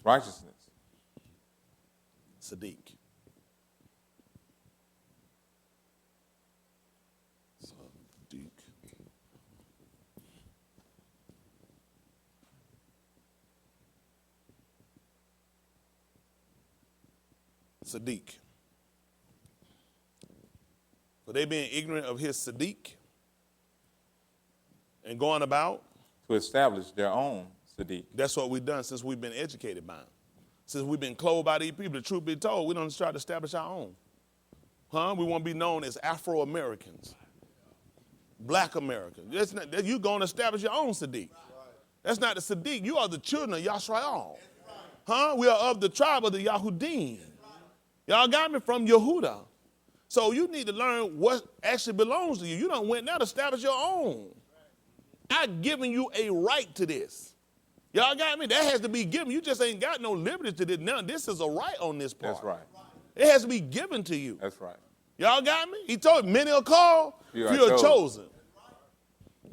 righteousness. Sadiq. Sadiq. So they being ignorant of his Sadiq and going about to establish their own Sadiq. That's what we've done since we've been educated by him. Since we've been clothed by these people, the truth be told, we don't try to establish our own. We want to be known as Afro-Americans, Black Americans. You're going to establish your own Sadiq. That's not the Sadiq. You are the children of Yashrael. We are of the tribe of the Yahudim. Y'all got me from Yehuda. So you need to learn what actually belongs to you. You done went now to establish your own. I've given you a right to this. Y'all got me? That has to be given. You just ain't got no liberty to this. Now, this is a right on this part. That's right. It has to be given to you. That's right. Y'all got me? He told you, many are called, few are chosen.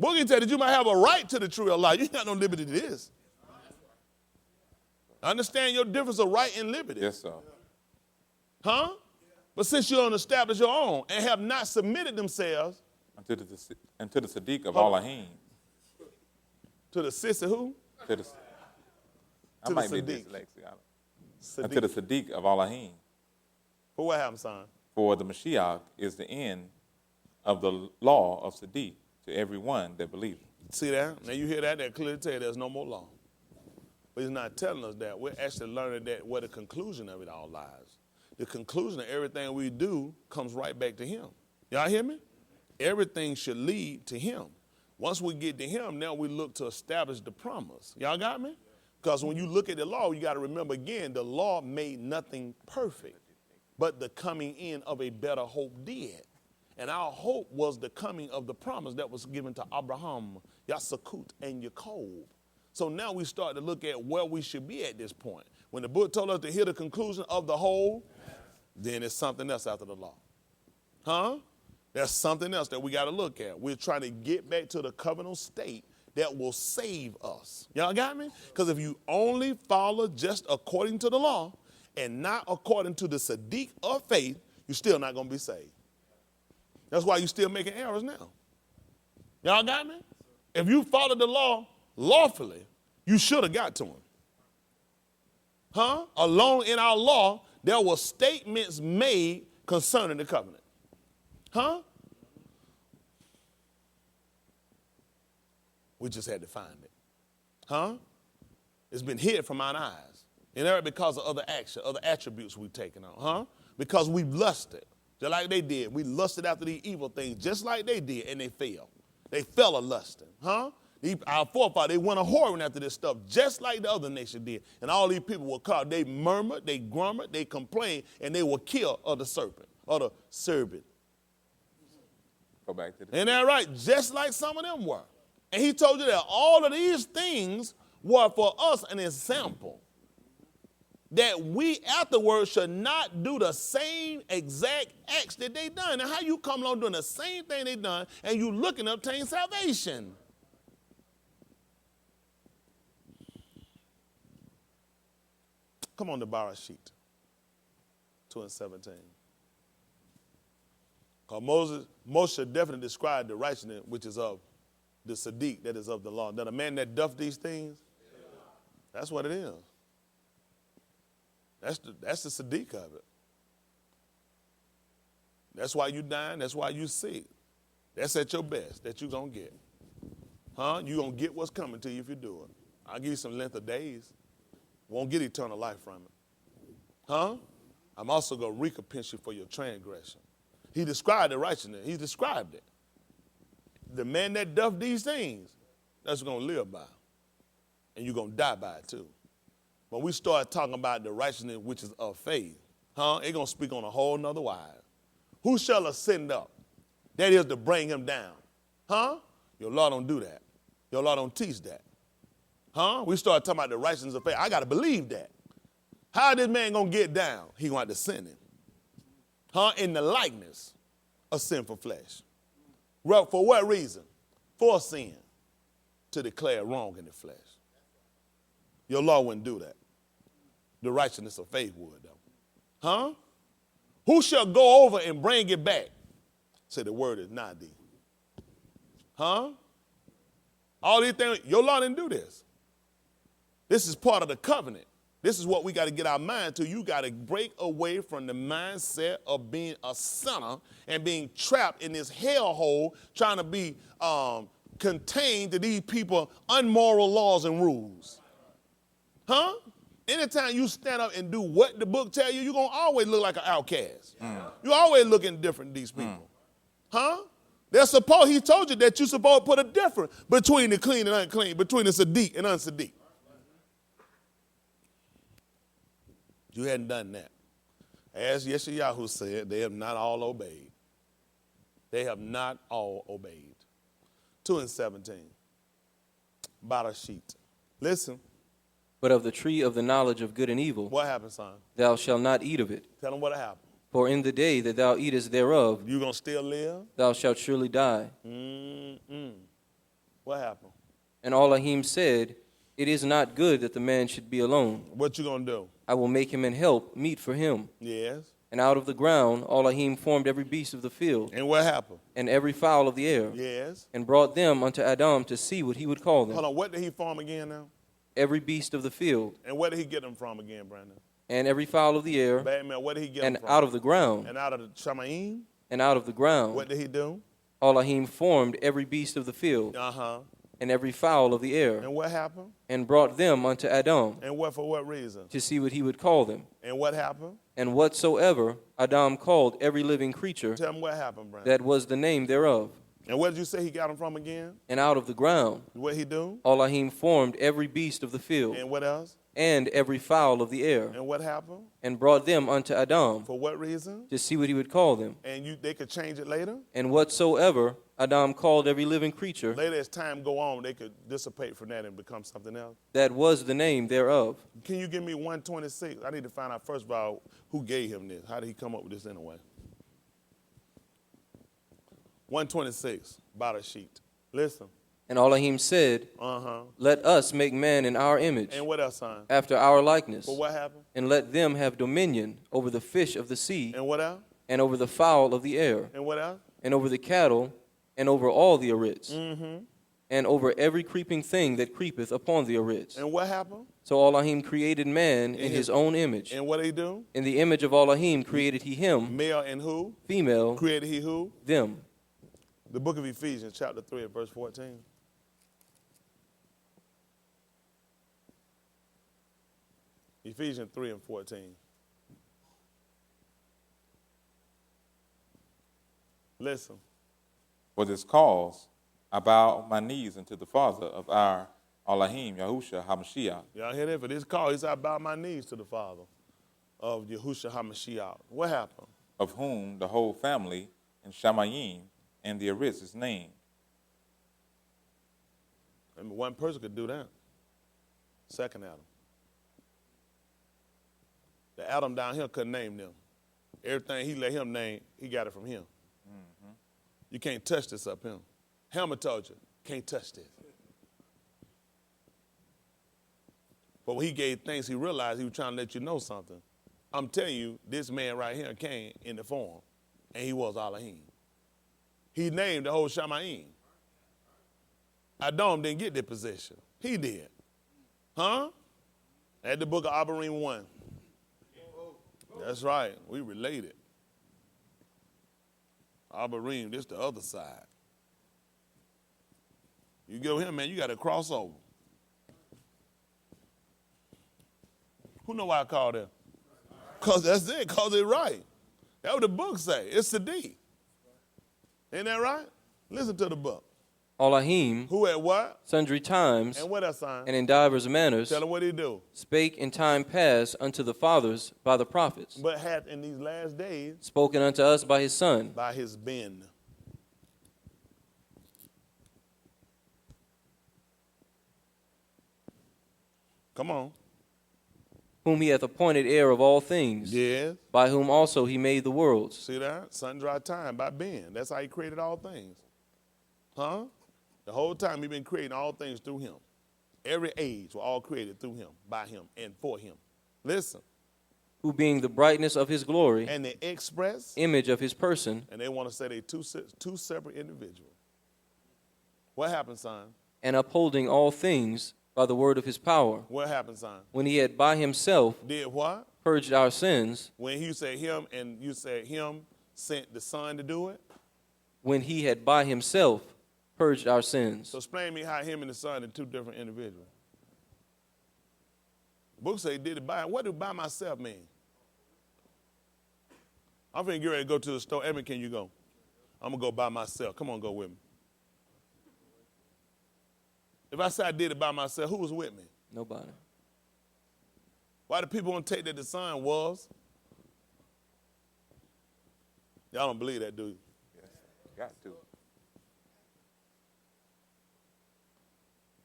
Boogie said that you might have a right to the tree of life. You ain't got no liberty to this. Understand your difference of right and liberty. Yes, sir. But since you don't establish your own and have not submitted themselves unto the Sadiq of Elohim. To the sister who? I might be dyslexic. Unto the Sadiq of Elohim. For what happened, son? For the Mashiach is the end of the law of Sadiq to everyone that believes. See that? Now you hear that? That clearly tell you there's no more law. But he's not telling us that. We're actually learning that where the conclusion of it all lies. The conclusion of everything we do comes right back to him. Y'all hear me? Everything should lead to him. Once we get to him, now we look to establish the promise. Y'all got me? Because when you look at the law, you got to remember again, the law made nothing perfect, but the coming in of a better hope did. And our hope was the coming of the promise that was given to Abraham, Yasakut, and Yaakov. So now we start to look at where we should be at this point. When the book told us to hear the conclusion of the whole, then it's something else after the law. There's something else that we got to look at. We're trying to get back to the covenant state that will save us. Y'all got me? Because if you only follow just according to the law and not according to the Sadiq of faith, you're still not going to be saved. That's why you're still making errors now. Y'all got me? If you follow the law lawfully, you should have got to him. Along in our law, there were statements made concerning the covenant. We just had to find it. It's been hid from our eyes. And that's because of other action, other attributes we've taken on. Because we've lusted, just like they did. We lusted after these evil things, just like they did, and they fell. They fell a lusting. Our forefathers, they went a whoring after this stuff, just like the other nation did. And all these people were caught. They murmured, they grumbled, they complained, and they were killed of the serpent, or the serpent. Go back to the Ain't that right? Just like some of them were. And he told you that all of these things were for us an example that we afterwards should not do the same exact acts that they done. And how you come along doing the same thing they done and you looking to obtain salvation? Come on to Barashit 2:17. Because Moshe definitely described the righteousness which is of the Sadiq, that is of the law. That a man that doth these things, that's what it is. That's the Sadiq of it. That's why you dying. That's why you sick. That's at your best that you're going to get. You're going to get what's coming to you if you do it. I'll give you some length of days. Won't get eternal life from it. I'm also going to recompense you for your transgression. He described the righteousness. He described it. The man that doth these things, that's going to live by. And you're going to die by it too. When we start talking about the righteousness which is of faith, it's going to speak on a whole nother wise. Who shall ascend up? That is to bring him down. Your law don't do that. Your law don't teach that. We start talking about the righteousness of faith. I got to believe that. How this man going to get down? He going to have to send him. In the likeness of sinful flesh. Well, for what reason? For sin. To declare wrong in the flesh. Your law wouldn't do that. The righteousness of faith would, though. Who shall go over and bring it back? Say the word is not thee. All these things, your law didn't do this. This is part of the covenant. This is what we got to get our mind to. You got to break away from the mindset of being a sinner and being trapped in this hellhole, trying to be contained to these people unmoral laws and rules. Anytime you stand up and do what the book tell you, you're going to always look like an outcast. You're always looking different than these people. He told you that you're supposed to put a difference between the clean and unclean, between the Sadiq and unsadiq. You hadn't done that. As Yeshayahu said, they have not all obeyed. They have not all obeyed. 2:17. About a sheet. Listen. But of the tree of the knowledge of good and evil, what happened, son? Thou shalt not eat of it. Tell them what happened. For in the day that thou eatest thereof, you going to still live? Thou shalt surely die. What happened? And Elohim said, It is not good that the man should be alone. What you going to do? I will make him an help meet for him. Yes. And out of the ground Elohim formed every beast of the field. And what happened? And every fowl of the air. Yes. And brought them unto Adam to see what he would call them. Hold on, what did he form again now? Every beast of the field. And where did he get them from again, Brandon? And every fowl of the air. Batman, where did he get them from? And out of the ground. And out of the Shamaim? And out of the ground. What did he do? Elohim formed every beast of the field. And every fowl of the air. And what happened? And brought them unto Adam. And what for what reason? To see what he would call them. And what happened? And whatsoever Adam called every living creature. Tell him what happened, Brandon. That was the name thereof. And where did you say he got them from again? And out of the ground. What he do? Elohim formed every beast of the field. And what else? And every fowl of the air. And what happened? And brought them unto Adam. For what reason? To see what he would call them. And they could change it later? And whatsoever Adam called every living creature. Later as time go on, they could dissipate from that and become something else? That was the name thereof. Can you give me 126? I need to find out first of all who gave him this. How did he come up with this anyway? 126, about a sheet. Listen. And Elohim said, Let us make man in our image. And what else, son? After our likeness. But what happened? And let them have dominion over the fish of the sea. And what else? And over the fowl of the air. And what else? And over the cattle. And over all the arits. And over every creeping thing that creepeth upon the arits. And what happened? So Elohim created man in his own image. And what did he do? In the image of Elohim created he him. Male and who? Female. Created he who? Them. The book of Ephesians, chapter 3, and verse 14. Ephesians 3 and 14. Listen. For this cause, I bow my knees unto the Father of our Elohim, Yahushua HaMashiach. Y'all hear that? For this cause, he said, I bow my knees to the Father of Yahushua HaMashiach. What happened? Of whom the whole family in Shamayim and the Aritz is named. I mean, one person could do that. Second Adam. The Adam down here couldn't name them. Everything he let him name, he got it from him. You can't touch this up him. Helmer told you, can't touch this. But when he gave thanks, he realized he was trying to let you know something. I'm telling you, this man right here came in the form, and he was Elohim. He named the whole Shamayim. Adam didn't get that position. He did. At the book of Abarim 1. That's right. We related. Abarim, this the other side. You go here, man, you got to cross over. Who know why I called that? Because that's it, because it's right. That's what the book say. It's Sadiq. Ain't that right? Listen to the book. Elohim, Who at what? sundry times, And what that sign? and in divers manners, Tell him what he do. spake in time past unto the fathers by the prophets, But hath in these last days spoken unto us by his Son, by his ben. Come on. whom he hath appointed heir of all things, Yes. by whom also he made the worlds. See that? Sundry time by Ben. That's how he created all things. Huh? The whole time he been creating all things through him. Every age were all created through him, by him, and for him. Listen. Who being the brightness of his glory, And the express, image of his person, and they want to say they two separate individuals. What happened, son? and upholding all things by the word of his power, What happened, son? when he had by himself Did what? purged our sins, When you say him and you said him sent the son to do it? when he had by himself purged our sins. So explain to me how him and the son are two different individuals. The book say he did it by him. What do by myself mean? I'm finna get ready to go to the store. Evan, can you go? I'm gonna go by myself. Come on, go with me. If I say I did it by myself, who was with me? Nobody. Why do people want to take that the son was? Y'all don't believe that, do you? Yes, got to.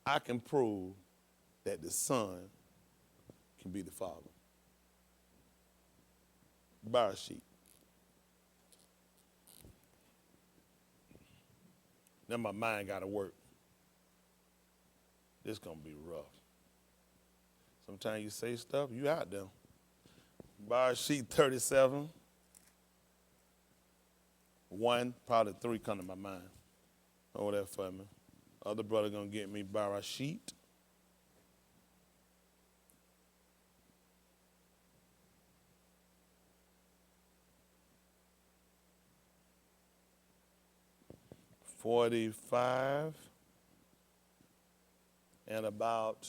I can prove that the son can be the father. Bar sheet. Then my mind got to work. This gonna be rough. Sometimes you say stuff, you out there. Bar sheet 37. 1, probably 3 come to my mind. Hold that for me. Other brother gonna get me bar sheet. $45 and about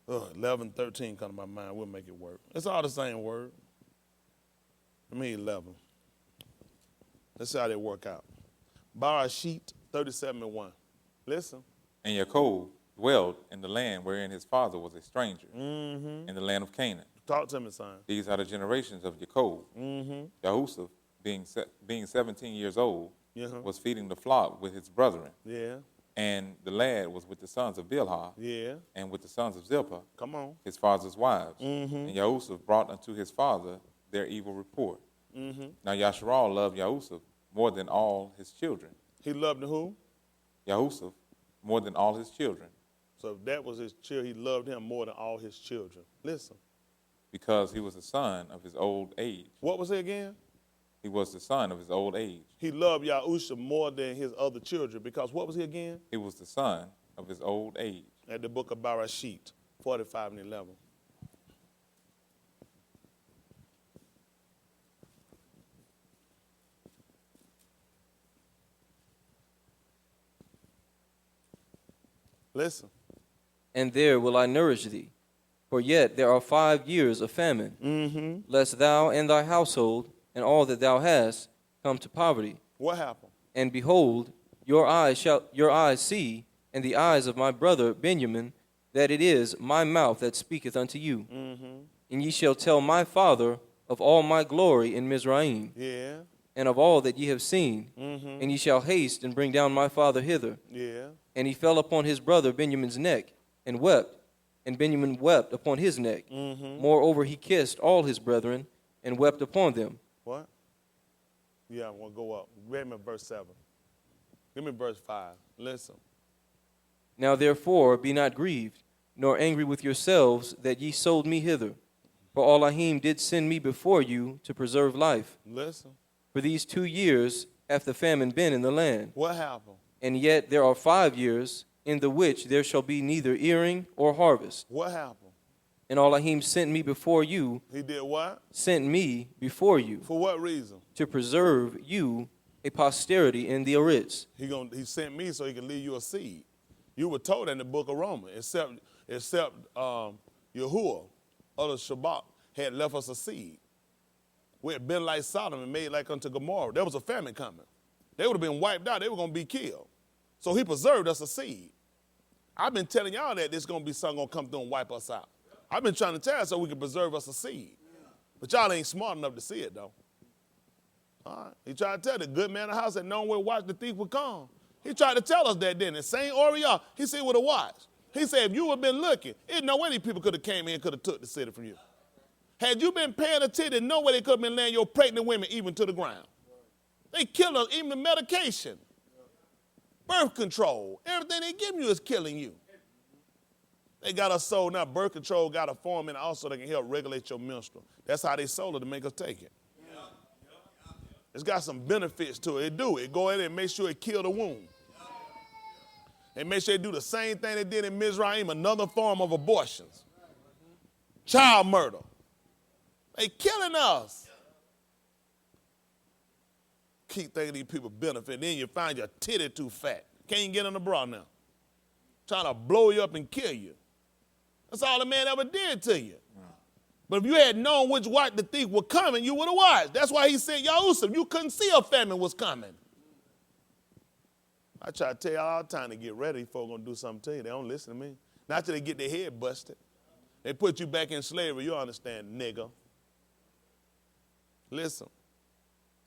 11, 13 come to my mind. We'll make it work. It's all the same word. Let me 11. Let's see how they work out. Bar sheet 37:1. Listen. And Yaakov dwelled in the land wherein his father was a stranger, in the land of Canaan. Talk to me, son. These are the generations of Yaakov. Yahusuf, being 17 years old, was feeding the flock with his brethren. Yeah. And the lad was with the sons of Bilhah, Yeah. and with the sons of Zilpah, Come on. his father's wives. And Yahusuf brought unto his father their evil report. Now Yasharal loved Yahusuf more than all his children. He loved who? Yahusuf more than all his children, So if that was his child, he loved him more than all his children. Listen. because he was the son of his old age. What was it again? He was the son of his old age. He loved Yahusha more than his other children because what was he again? He was the son of his old age. At the book of Barashit, 45 and 11. Listen. And there will I nourish thee. For yet there are 5 years of famine, lest thou and thy household and all that thou hast come to poverty. What happened? And behold, your eyes see, and the eyes of my brother Benjamin, that it is my mouth that speaketh unto you. And ye shall tell my father of all my glory in Mizraim, Yeah. and of all that ye have seen. And ye shall haste and bring down my father hither. Yeah. And he fell upon his brother Benjamin's neck, and wept. And Benjamin wept upon his neck. Moreover, he kissed all his brethren, and wept upon them. What? Yeah, we'll go up. Read me verse 7. Give me verse 5. Listen. Now therefore be not grieved, nor angry with yourselves that ye sold me hither. For Elohim did send me before you to preserve life. Listen. For these 2 years hath the famine been in the land. What happened? And yet there are 5 years in the which there shall be neither earing or harvest. What happened? And Elohim sent me before you, He did what? sent me before you, For what reason? to preserve you a posterity in the Aritz. He sent me so he could leave you a seed. You were told in the book of Romans, except Yahuwah or the Shabbat had left us a seed. We had been like Sodom and made like unto Gomorrah. There was a famine coming. They would have been wiped out. They were going to be killed. So he preserved us a seed. I've been telling y'all that there's going to be something going to come through and wipe us out. I've been trying to tell you so we can preserve us a seed. But y'all ain't smart enough to see it, though. All right. He tried to tell the good man of the house that no one will watch the thief would come. He tried to tell us that, didn't he? Same Oriel, he said with a watch. He said if you had been looking, there's no way these people could have came in and could have took the city from you. Had you been paying attention, no way they could have been laying your pregnant women even to the ground. They kill us, even the medication. Birth control, everything they give you is killing you. They got us sold now. Birth control got a form and also they can help regulate your menstrual. That's how they sold it to make us take it. It's got some benefits to it. It do. It go in and make sure it kill the womb. And make sure they do the same thing they did in Mizraim, another form of abortions. Child murder. They killing us. Keep thinking these people benefit. Then you find your titty too fat. Can't even get in the bra now. Trying to blow you up and kill you. That's all the man ever did to you. But if you had known which watch the thief was coming, you would have watched. That's why he said, Yahushua, you couldn't see a famine was coming. I try to tell you all the time to get ready. These folks going to do something to you. They don't listen to me. Not till they get their head busted. They put you back in slavery. You understand, nigga. Listen.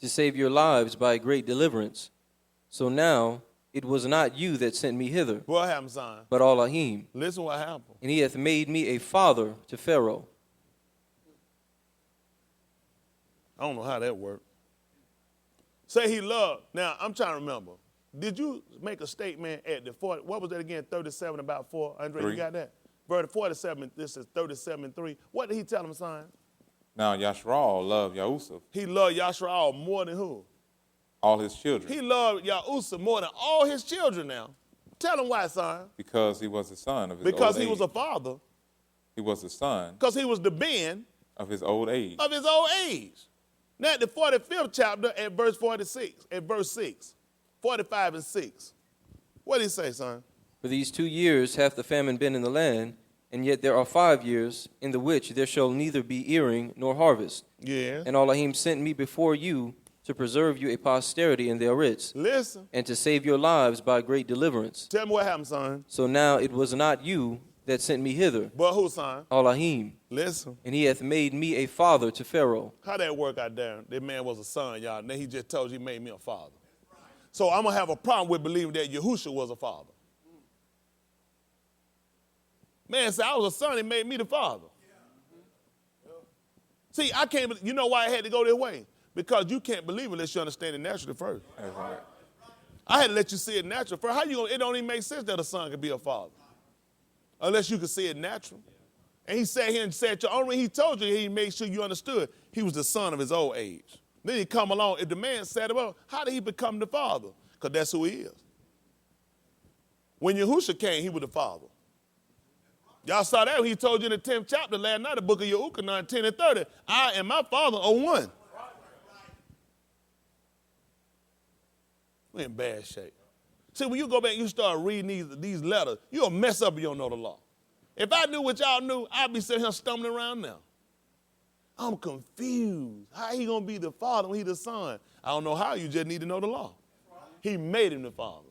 To save your lives by great deliverance. So now it was not you that sent me hither, What happened, son? but Elohim. Listen what happened. And he hath made me a father to Pharaoh. I don't know how that worked. Say he loved. Now, I'm trying to remember. Did you make a statement at the 40? What was that again? 37 about 4? Andre, you got that? Verse 47, this is 37:3. What did he tell him, son? Now Yashral loved Yahushua, He loved Yashral more than who? all his children, He loved Yahushua more than all his children now. Tell him why, son. because he was the son of his Because old he age. was a father. He was the son Because he was the Ben of his old age. of his old age. Now, at the 45th chapter, at verse 46, at verse 6, 45 and 6. What did he say, son? For these 2 years hath the famine been in the land, and yet there are 5 years in the which there shall neither be earing nor harvest. Yeah. And Elohim sent me before you to preserve you a posterity in their writs, Listen. and to save your lives by great deliverance. Tell me what happened, son. So now it was not you that sent me hither, But who, son? Elohim. Listen. And he hath made me a father to Pharaoh. How that work out there? That man was a son, y'all. And then he just told you he made me a father. So I'm going to have a problem with believing that Yahushua was a father. Man said, I was a son, he made me the father. See, I can't, you know why I had to go this way? Because you can't believe unless you understand it naturally first. That's right. I had to let you see it natural first. How you gonna, it don't even make sense that a son could be a father. Unless you could see it natural. And he sat here and said, the only reason he told you, he made sure you understood he was the son of his old age. Then he come along, if the man said, well, how did he become the father? Because that's who he is. When Yahushua came, he was the father. Y'all saw that when he told you in the 10th chapter last night, the book of Yahushua, 10 and 30, I and my father are one. We're in bad shape. See, when you go back and you start reading these letters, you'll mess up if you don't know the law. If I knew what y'all knew, I'd be sitting here stumbling around now. I'm confused. How he going to be the father when he's the son? I don't know how. You just need to know the law. He made him the father.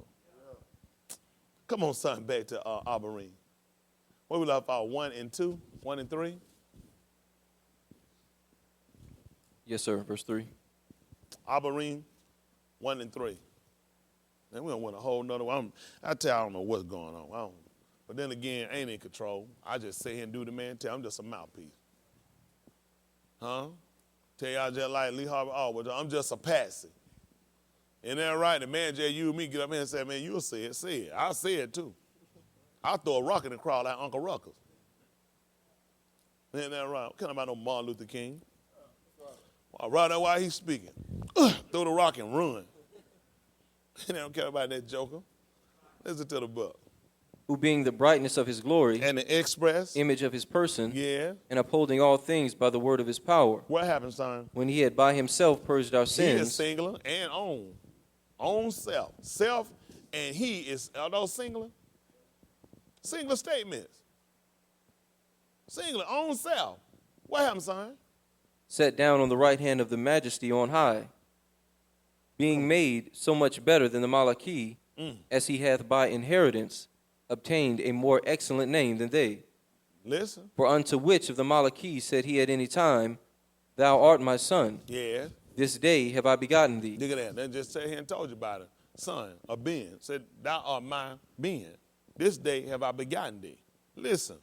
Come on, son, back to Abarim. Where we left out 1 and 2, 1 and 3? Yes, sir. Verse 3. Abarim 1 and 3. Then we don't want a whole nother one. I tell you, I don't know what's going on. But then again, I ain't in control. I just sit here and do the man tell. I'm just a mouthpiece. Huh? Tell y'all just like Lee Harvey Alwood, I'm just a patsy. Isn't that right? The man just you and me get up here and say, man, you'll say it. Say it. I'll say it too. I'll throw a rock in the crowd like Uncle Ruckus. Isn't that right? Can't about no Martin Luther King. Right now while he's speaking, throw the rock and run. They don't care about that joker. Listen to the book. Who being the brightness of his glory, And the express. image of his person, Yeah. and upholding all things by the word of his power, What happened, son? when he had by himself purged our He is sins, singular and own. Own self. Self and he is, are those singular? Singular statements. Singular, own self. What happened, son? sat down on the right hand of the majesty on high, being made so much better than the Malachi, as he hath by inheritance obtained a more excellent name than they. Listen. For unto which of the Malachi said he at any time, Thou art my son, Yeah. this day have I begotten thee? Look at that. They just sat here and told you about it. Son, a being. Said, thou art my being. This day have I begotten thee. Listen.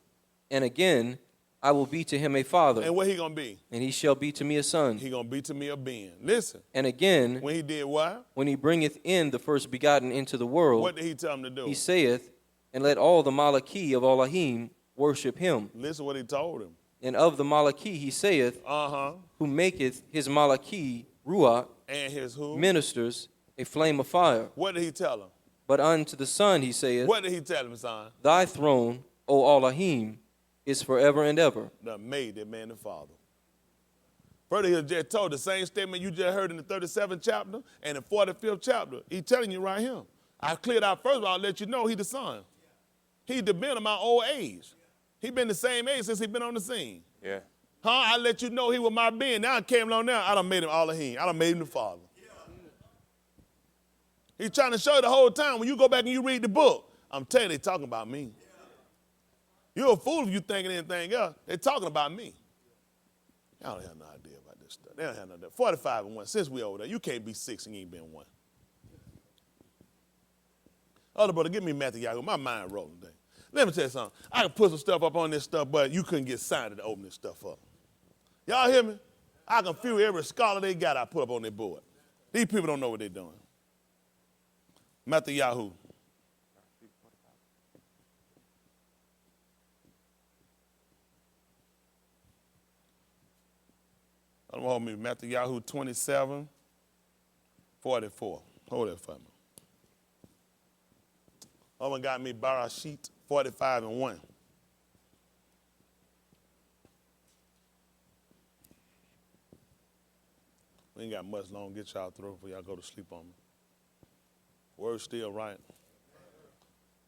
And again, I will be to him a father, And what he going to be? and he shall be to me a son. He going to be to me a being. Listen. And again, When he did what? when he bringeth in the first begotten into the world, What did he tell him to do? he saith, And let all the Malachi of Elohim worship him. Listen what he told him. And of the Malachi he saith, Uh-huh. Who maketh his Malachi, Ruach, And his who? ministers, a flame of fire. What did he tell him? But unto the Son he saith, What did he tell him, son? Thy throne, O Elohim, is forever and ever. Done made that man the father. Further, he just told the same statement you just heard in the 37th chapter and the 45th chapter. He's telling you right here. I cleared out first of all, I'll let you know he the son. He the been of my old age. He been the same age since he been on the scene. Yeah. I let you know he was my being. Now I came along now, I done made him Elohim. I done made him the father. He's trying to show you the whole time. When you go back and you read the book, I'm telling you, they talking about me. You're a fool if you thinking anything else. They're talking about me. Y'all don't have no idea about this stuff. They don't have no idea. 45 and 1. Since we over there, you can't be 6 and you ain't been 1. Other brother, give me Matthew Yahoo. My mind rolling today. Let me tell you something. I can put some stuff up on this stuff, but you couldn't get signed to open this stuff up. Y'all hear me? I can feel every scholar they got I put up on their board. These people don't know what they're doing. Matthew Yahoo. I'm hold me Matthew Yahoo 27, 44. Hold that for me. Someone got me Barashit 45 and 1. We ain't got much long. Get y'all through before y'all go to sleep on me. Word still right.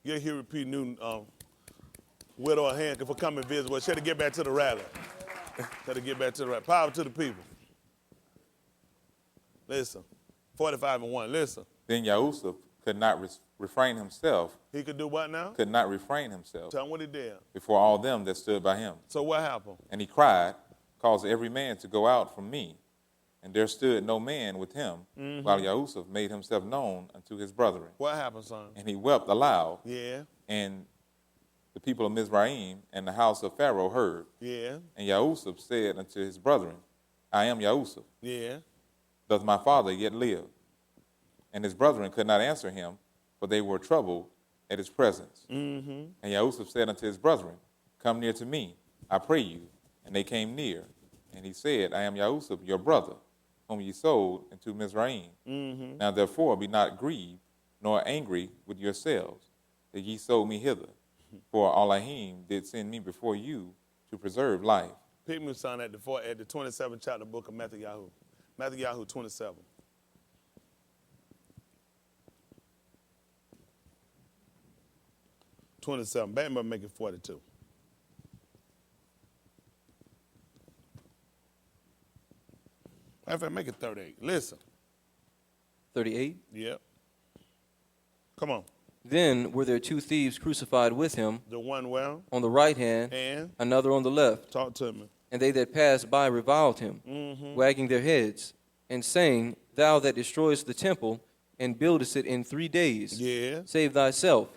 Get here, repeat new widow or hand for coming visit. Well, she had to get back to the rally. Had to get back to the rally. Power to the people. Listen. 45 and 1. Listen. Then Yahusuf could not refrain himself. He could do what now? Could not refrain himself Tell him what he did. before all them that stood by him. So what happened? And he cried, Cause every man to go out from me. And there stood no man with him, while Yahusuf made himself known unto his brethren. What happened, son? And he wept aloud. Yeah. And the people of Mizraim and the house of Pharaoh heard. Yeah. And Yahusuf said unto his brethren, I am Yahusuf. Yeah. Doth my father yet live? And his brethren could not answer him, for they were troubled at his presence. And Yahusuf said unto his brethren, Come near to me, I pray you. And they came near. And he said, I am Yahusuf, your brother, whom ye sold into Mizraim. Now therefore be not grieved, nor angry with yourselves, that ye sold me hither. For Elohim did send me before you to preserve life. Pick me, son, at the 27th chapter book of Matthew Yahoo. Matthew Yahoo 27. Back up, make it 42. Matter of fact, make it 38. Listen. 38. Yep. Come on. Then were there 2 thieves crucified with him, The one well on the right hand, and another on the left. talk to me. And they that passed by reviled him, wagging their heads, and saying, Thou that destroyest the temple, and buildest it in 3 days, Yeah. save thyself.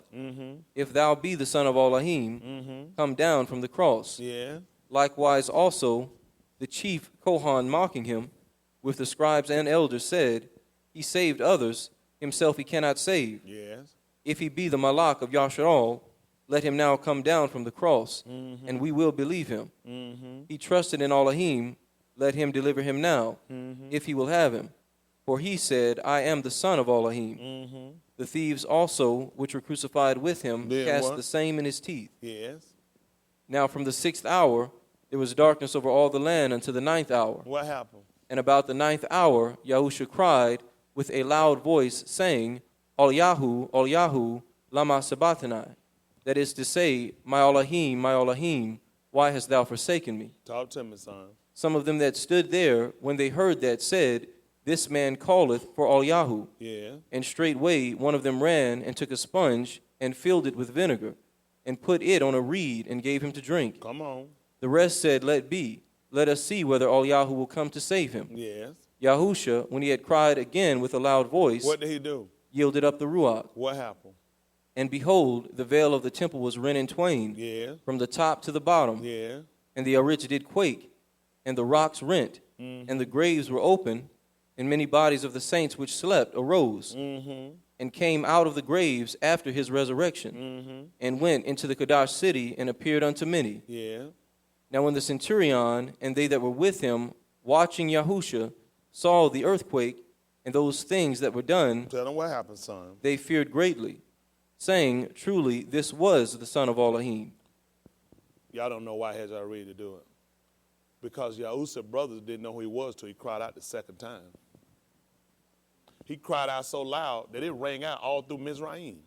If thou be the son of Elohim, come down from the cross. Yeah. Likewise also the chief Kohan mocking him, with the scribes and elders said, He saved others, himself he cannot save. Yes. If he be the Malach of Yasharal, let him now come down from the cross, and we will believe him. He trusted in Elohim, let him deliver him now, if he will have him. For he said, I am the son of Elohim. The thieves also, which were crucified with him, Did cast what? the same in his teeth. Yes. Now from the 6th hour there was darkness over all the land unto the 9th hour. What happened? And about the 9th hour Yahusha cried with a loud voice, saying, Eliyahu, lama sabachthani. That is to say, my Elohim, why hast thou forsaken me? Talk to me, son. Some of them that stood there, when they heard that, said, This man calleth for Eliyahu. Yeah. And straightway one of them ran and took a sponge and filled it with vinegar, and put it on a reed and gave him to drink. Come on. The rest said, Let be. Let us see whether Eliyahu will come to save him. Yes. Yahusha, when he had cried again with a loud voice, What did he do? yielded up the ruach. What happened? And behold, the veil of the temple was rent in twain, Yeah. from the top to the bottom. Yeah. And the arich did quake, and the rocks rent, and the graves were open, and many bodies of the saints which slept arose, and came out of the graves after his resurrection, and went into the Kadash city, and appeared unto many. Yeah. Now when the centurion and they that were with him, watching Yahusha, saw the earthquake and those things that were done, Tell them what happened, son. they feared greatly, saying, Truly, this was the son of Elohim. Y'all don't know why Hajj ready to do it. Because Yahusha's brothers didn't know who he was till he cried out the second time. He cried out so loud that it rang out all through Mizraim.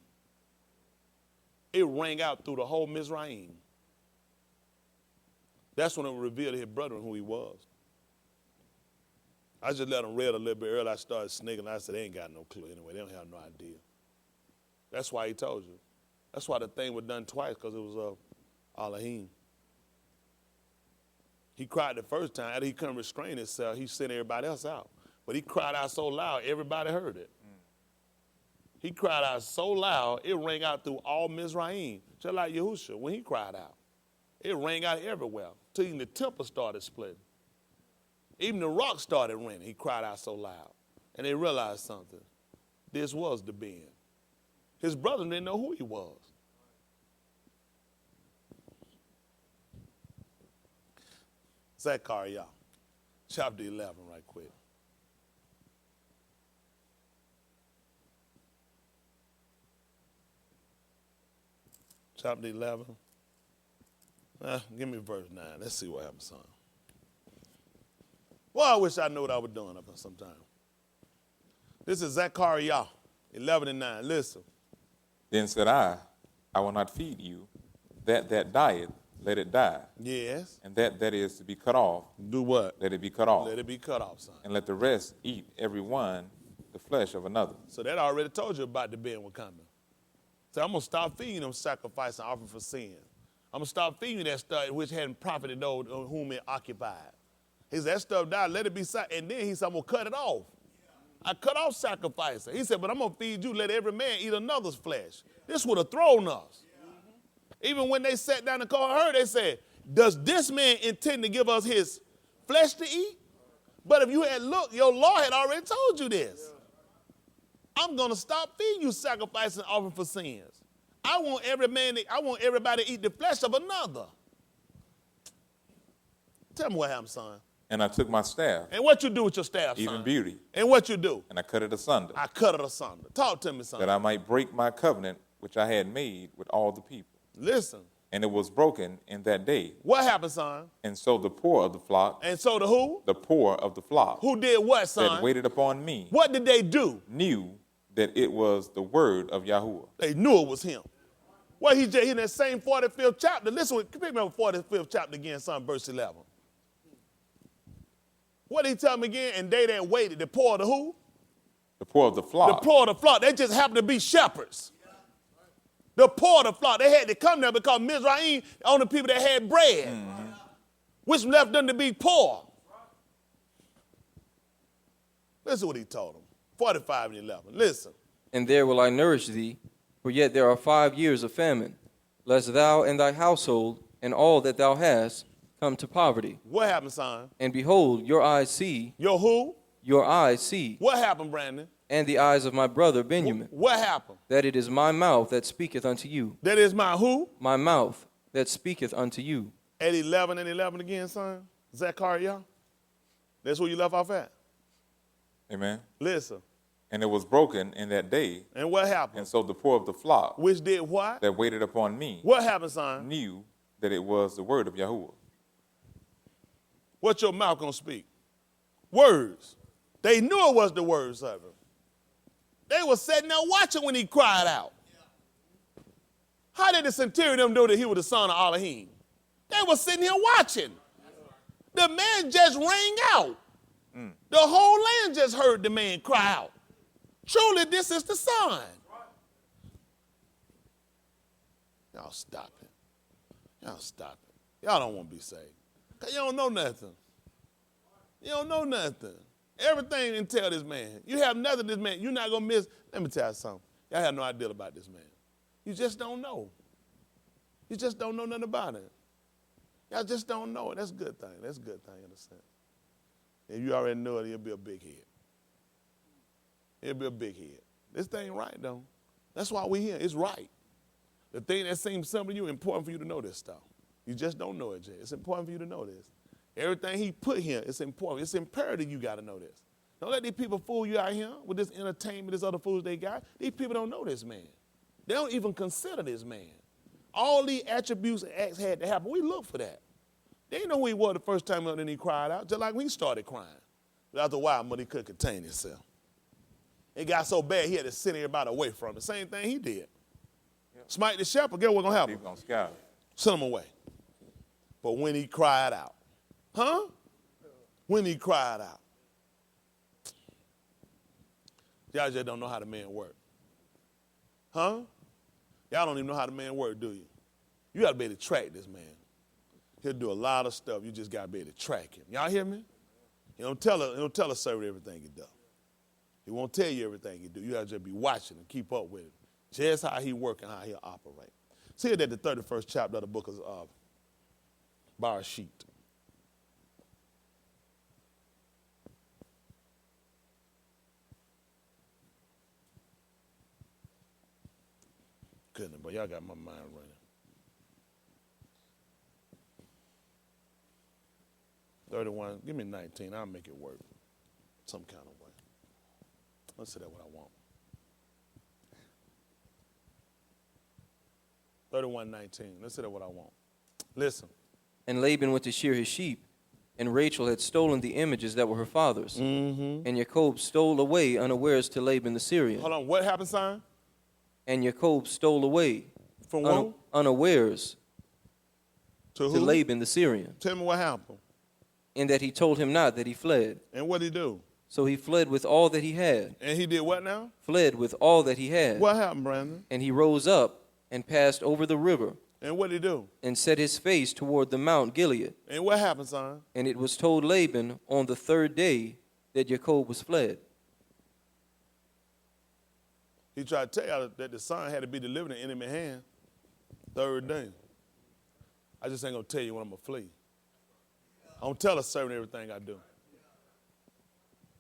It rang out through the whole Mizraim. That's when it revealed to his brethren who he was. I just let them read a little bit earlier. I started sneaking. I said, they ain't got no clue anyway. They don't have no idea. That's why he told you. That's why the thing was done twice, because it was Elohim. He cried the first time. After he couldn't restrain himself, he sent everybody else out. But he cried out so loud, everybody heard it. He cried out so loud, it rang out through all Mizraim, just like Yahusha when he cried out. It rang out everywhere, till even the temple started splitting. Even the rock started raining. He cried out so loud. And they realized something. This was the Ben. His brother didn't know who he was. Zechariah, chapter 11, right quick. Chapter 11. Give me verse 9. Let's see what happens, son. Well, I wish I knew what I was doing up there sometime. This is Zechariah 11 and 9. Listen. Then said I will not feed you. That dieth, let it die. Yes. And that is to be cut off, Do what? let it be cut off. Let it be cut off, son. And let the rest eat every one the flesh of another. So that already told you about the Ben was coming. So I'm going to stop feeding them sacrifice and offering for sin. I'm going to stop feeding you that stuff which hadn't profited those whom it occupied. He said, that stuff died, let it be sacrificed. And then he said, I'm going to cut it off. I cut off sacrifice. He said, but I'm going to feed you, let every man eat another's flesh. This would have thrown us. Even when they sat down and called her, they said, does this man intend to give us his flesh to eat? But if you had looked, your law had already told you this. I'm going to stop feeding you sacrifice and offering for sins. I want everybody to eat the flesh of another. Tell me what happened, son. And I took my staff, And what you do with your staff, even son? beauty, And what you do? and I cut it asunder, I cut it asunder. Talk to me, son. that I might break my covenant which I had made with all the people. Listen. And it was broken in that day. What happened, son? And so the poor of the flock, And so the who? the poor of the flock, Who did what, son? that waited upon me, What did they do? knew that it was the word of Yahuwah. They knew it was him. Well, he just in that same 45th chapter. Listen, pick me up 45th chapter again, son, verse 11. What did he tell me again? And they that waited, the poor of the who? The poor of the The flock, poor of the flock. They just happened to be shepherds. The poor of the flock. They had to come there because Mizraim, the only people that had bread, which left them to be poor. Listen what he told them. 45 and 11. Listen. And there will I nourish thee, for yet there are 5 years of famine, lest thou and thy household and all that thou hast come to poverty. What happened, son? And behold, your eyes see, Your who? your eyes see, What happened, Brandon? and the eyes of my brother Benjamin, What happened? that it is my mouth that speaketh unto you, That is my who? my mouth that speaketh unto you. At 11 and 11 again, son. Zechariah. That's where you left off at. amen. Listen. And it was broken in that day. And what happened? And so the poor of the flock Which did what? that waited upon me What happened, son? knew that it was the word of Yahuwah. What's your mouth going to speak? Words. They knew it was the words of him. They were sitting there watching when he cried out. How did the centurion know that he was the son of Elohim? They were sitting here watching. The man just rang out. The whole land just heard the man cry out. Truly, this is the son. Y'all stop it. Y'all stop it. Y'all don't want to be saved. Because you don't know nothing. You don't know nothing. Everything and tell this man. You have nothing this man. You're not going to miss. Let me tell you something. Y'all have no idea about this man. You just don't know. You just don't know nothing about it. Y'all just don't know it. That's a good thing. That's a good thing in a sense. If you already know it, he'll be a big head. He'll be a big head. This thing right, though. That's why we're here. It's right. The thing that seems simple to you, important for you to know this stuff. You just don't know it, Jay. It's important for you to know this. Everything he put here, it's important. It's imperative you got to know this. Don't let these people fool you out here with this entertainment, this other fools they got. These people don't know this man. They don't even consider this man. All these attributes and acts had to happen. We look for that. They didn't know who he was the first time and then he cried out, just like when he started crying. But after a while, but he couldn't contain himself. It got so bad he had to send everybody away from him. The same thing he did. Smite the shepherd, guess what's going to happen? He's going to scout. Send him away. But when he cried out, when he cried out, y'all just don't know how the man worked. Y'all don't even know how the man worked, do you? You got to be able to track this man. He'll do a lot of stuff. You just got to be able to track him. Y'all hear me? He don't tell a servant everything he does. He won't tell you everything he do. You got to just be watching and keep up with him. Just how he work and how he'll operate. See it at the 31st chapter of the book of W.I.C. Goodness, but y'all got my mind running. 31, give me 19. I'll make it work some kind of way. Let's see that what I want. 31:19. Let's see that what I want. Listen. And Laban went to shear his sheep, and Rachel had stolen the images that were her father's. Mm-hmm. And Jacob stole away unawares to Laban the Syrian. Hold on, what happened, son? And Jacob stole away From who? unawares To to Laban the Syrian. Tell me what happened. In that he told him not that he fled. And what did he do? So he fled with all that he had. And he did what now? Fled with all that he had. What happened, Brandon? And he rose up and passed over the river. And what did he do? And set his face toward the Mount Gilead. And what happened, son? And it was told Laban on the third day that Jacob was fled. He tried to tell you that the son had to be delivered in enemy hand. Third day. I just ain't going to tell you when I'm going to flee. I don't tell a servant everything I do.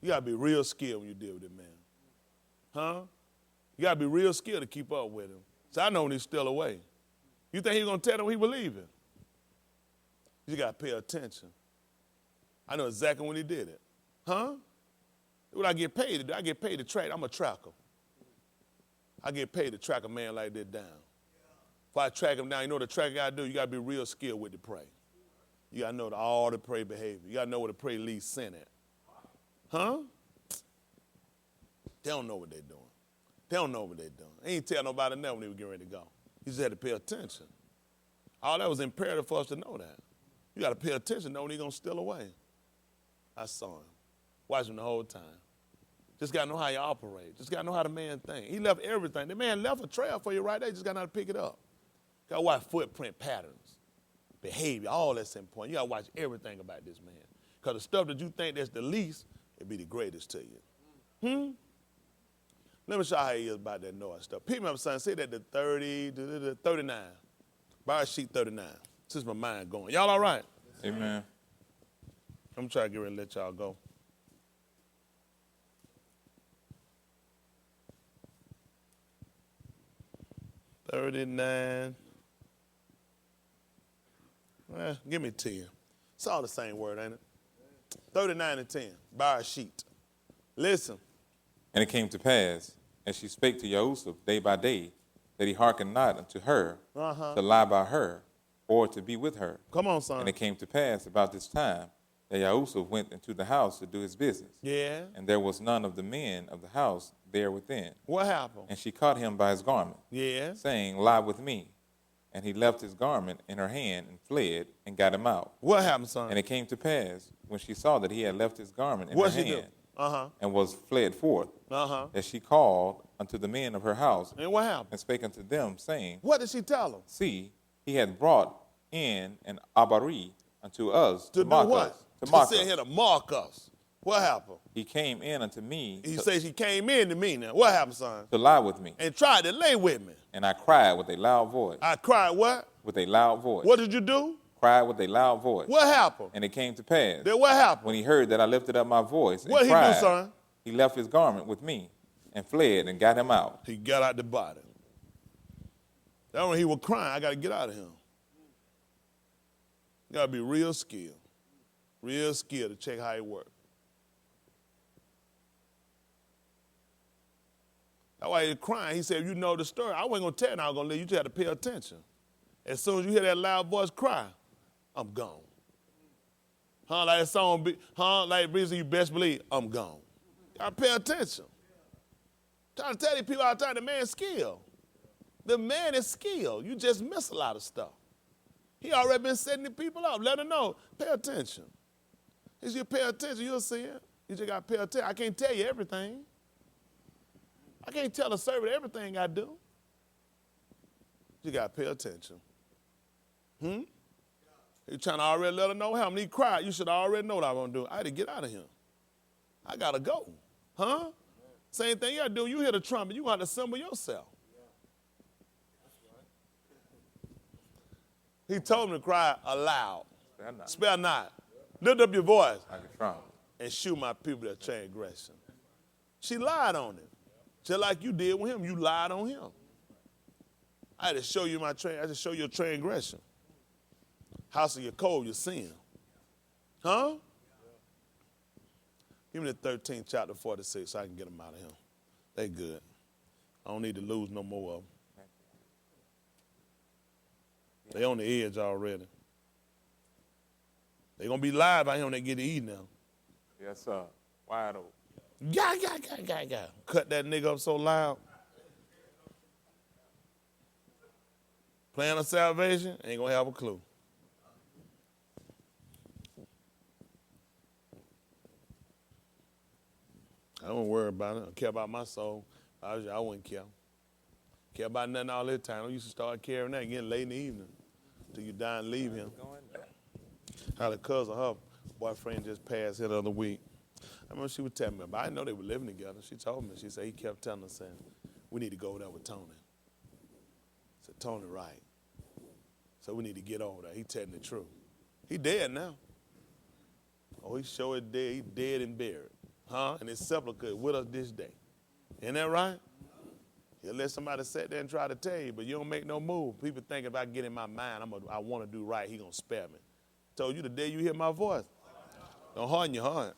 You got to be real skilled when you deal with this man. You got to be real skilled to keep up with him. So I know when he's still away. You think he's going to tell them he believe it? You got to pay attention. I know exactly when he did it. What I get paid to do? I get paid to track. I'm a tracker. I get paid to track a man like that down. If I track him down, you know what the tracker got to do? You got to be real skilled with the prey. You got to know all the prey behavior. You got to know where the prey leads sin at. They don't know what they're doing. They don't know what they're doing. They ain't tell nobody that when they were getting ready to go. You just had to pay attention. All that was imperative for us to know that. You got to pay attention, know when he's going to steal away. I saw him. Watched him the whole time. Just got to know how you operate. Just got to know how the man think. He left everything. The man left a trail for you right there. You just got to know how to pick it up. Got to watch footprint patterns, behavior, all that's important. You got to watch everything about this man. Because the stuff that you think that's the least, it'll be the greatest to you. Let me show you how he is about that noise stuff. Pick me up, son. Say that to 39. W.I.C. 39. Since my mind going. Y'all all right? Amen. I'm trying to get ready to let y'all go. $39. Well, give me 10. It's all the same word, ain't it? 39 and 10. W.I.C. Listen. And it came to pass, as she spake to Yahusuf day by day, that he hearkened not unto her to lie by her or to be with her. Come on, son. And it came to pass about this time that Yahusuf went into the house to do his business. Yeah. And there was none of the men of the house there within. What happened? And she caught him by his garment, Yeah. saying, Lie with me. And he left his garment in her hand and fled and got him out. What happened, son? And it came to pass, when she saw that he had left his garment in her What she do? hand and was fled forth, that she called unto the men of her house And what happened? and spake unto them, saying, What did she tell them? See, he hath brought in an abari unto us To to do mock what? us. To mock She said us. here to mark us. What happened? He came in unto me He to, said she came in to me now. What happened, son? to lie with me. And tried to lay with me. And I cried with a loud voice. I cried what? With a loud voice. What did you do? Cried with a loud voice. What happened? And it came to pass, Then what happened? when he heard that I lifted up my voice and What he do, cried, son? he left his garment with me and fled and got him out. He got out the body. That when he was crying, I got to get out of him. You got to be real skilled. Real skilled to check how it works. That's why he was crying. He said, if you know the story, I wasn't going to tell you I was going to leave. You just had to pay attention. As soon as you hear that loud voice cry, I'm gone. Like that song, like reason you best believe, I'm gone. You got to pay attention. Trying to tell these people all the time, the man's skilled. The man is skilled. You just miss a lot of stuff. He already been setting the people up. Let them know. Pay attention. If you pay attention, you'll see it. You just got to pay attention. I can't tell you everything. I can't tell a servant everything I do. You got to pay attention. You're trying to already let her know how many cried. You should already know what I'm going to do. I had to get out of here. I got to go. Same thing you got to do. You hear the trumpet, you got to assemble yourself. He told him to cry aloud. Spare not. Lift up your voice. Like a trumpet. And shoot my people that transgression. She lied on him. Just like you did with him, you lied on him. I had to show you I had to show you a transgression. House of your code, your sin. Give me the 13th chapter 46 so I can get them out of here. They good. I don't need to lose no more of them. They on the edge already. They gonna be live out here when they get to eat now. Yes, sir. Wide open. Got. Cut that nigga up so loud. Plan of salvation, ain't gonna have a clue. I don't worry about it. I don't care about my soul. I wouldn't care. Care about nothing all that time. I used to start caring that, getting late in the evening till you die and leave him. How the cousin, her boyfriend just passed here the other week. I remember she would tell me about it. I didn't know they were living together. She told me. She said he kept telling us, saying, we need to go over there with Tony. I said, Tony, right. So we need to get over there. He telling the truth. He dead now. Oh, he sure is dead. He dead and buried. And his sepulcher is with us this day. Isn't that right? He'll let somebody sit there and try to tell you, but you don't make no move. People think if I get in my mind, I want to do right, he going to spare me. Told you the day you hear my voice, don't harden your heart.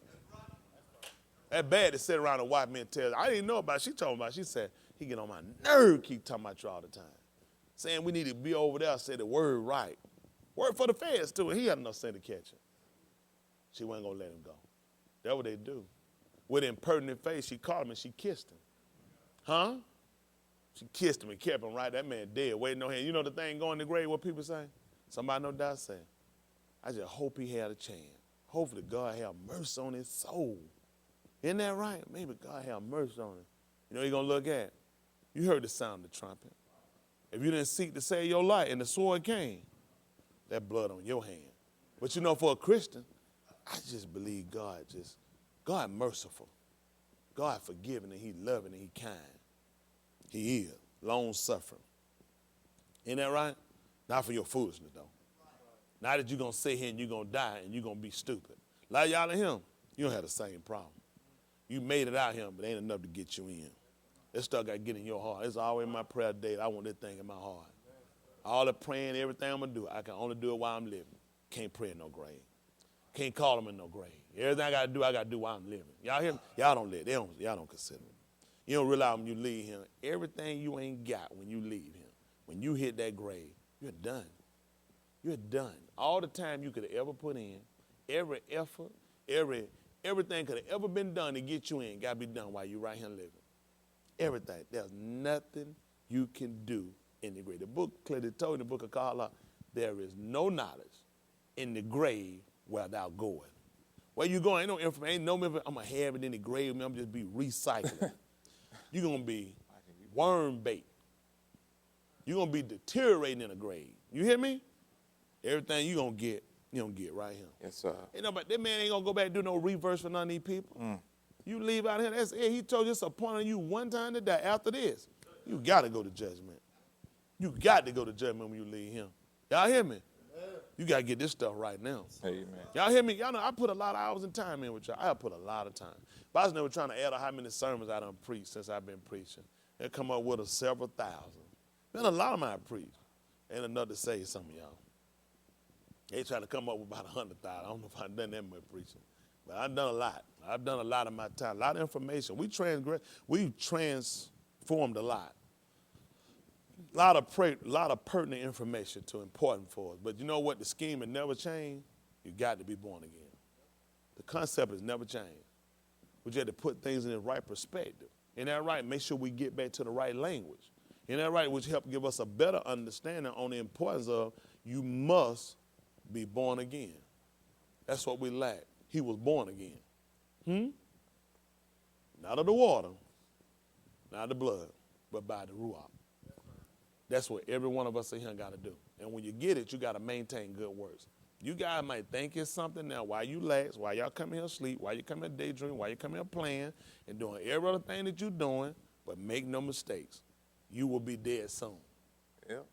That bad to sit around and watch me and tell. I didn't know about it. She told me about it. She said, he get on my nerve, keep talking about you all the time. Saying we need to be over there, say the word right. Word for the feds, too. He had enough sense to catch it. She wasn't going to let him go. That's what they do. With an impertinent face, she called him and she kissed him. She kissed him and kept him right. That man dead, waiting on him. You know the thing going to the grave, what people say? Somebody know that say, I just hope he had a chance. Hopefully God have mercy on his soul. Isn't that right? Maybe God have mercy on him. You know you're going to look at? You heard the sound of the trumpet. If you didn't seek to save your life and the sword came, that blood on your hand. But you know, for a Christian, I just believe God merciful. God forgiving and he loving and he kind. He is long-suffering. Isn't that right? Not for your foolishness, though. Not that you're going to sit here and you're going to die and you're going to be stupid. Like y'all and him, you don't have the same problem. You made it out here, but ain't enough to get you in. That stuff got to get in your heart. It's always my prayer day. I want that thing in my heart. All the praying, everything I'm going to do, I can only do it while I'm living. Can't pray in no grave. Can't call them in no grave. Everything I got to do while I'm living. Y'all hear me? Y'all don't live. Y'all don't consider it. You don't realize when you leave him, everything you ain't got when you leave him, when you hit that grave, you're done. You're done. All the time you could have ever put in, every effort, everything could have ever been done to get you in, got to be done while you're right here living. Everything. There's nothing you can do in the grave. The book clearly told in the book of Kala, there is no knowledge in the grave where thou goest. Where you going? Ain't no information. Ain't no information. I'm going to have it in the grave. I'm just be recycling. You're going to be worm bait. You're going to be deteriorating in the grave. You hear me? Everything you're going to get right here. Yes, sir. You know, but that man ain't going to go back and do no reverse for none of these people. You leave out here, that's it. He told you it's appointed you one time to die. After this, you got to go to judgment. You got to go to judgment when you leave him. Y'all hear me? You got to get this stuff right now. Amen. Y'all hear me? Y'all know I put a lot of hours and time in with y'all. I put a lot of time. But I was never trying to add up how many sermons I done preached since I've been preaching. They come up with several thousand. Been a lot of them I preached. Ain't enough to say some of y'all. They try to come up with about 100,000. I don't know if I've done that much preaching. But I've done a lot. I've done a lot of my time, a lot of information. We transformed a lot. A lot of pertinent information to important for us. But you know what? The scheme has never changed. You got to be born again. The concept has never changed. We just had to put things in the right perspective. Isn't that right? Make sure we get back to the right language. Isn't that right? Which help give us a better understanding on the importance of you must be born again. That's what we lack. He was born again. Not of the water, not of the blood, but by the Ruach. That's what every one of us in here got to do. And when you get it, you got to maintain good works. You guys might think it's something now while you lax, while y'all come here asleep, while you come here daydream, while you come here playing and doing every other thing that you're doing, but make no mistakes. You will be dead soon. Yep.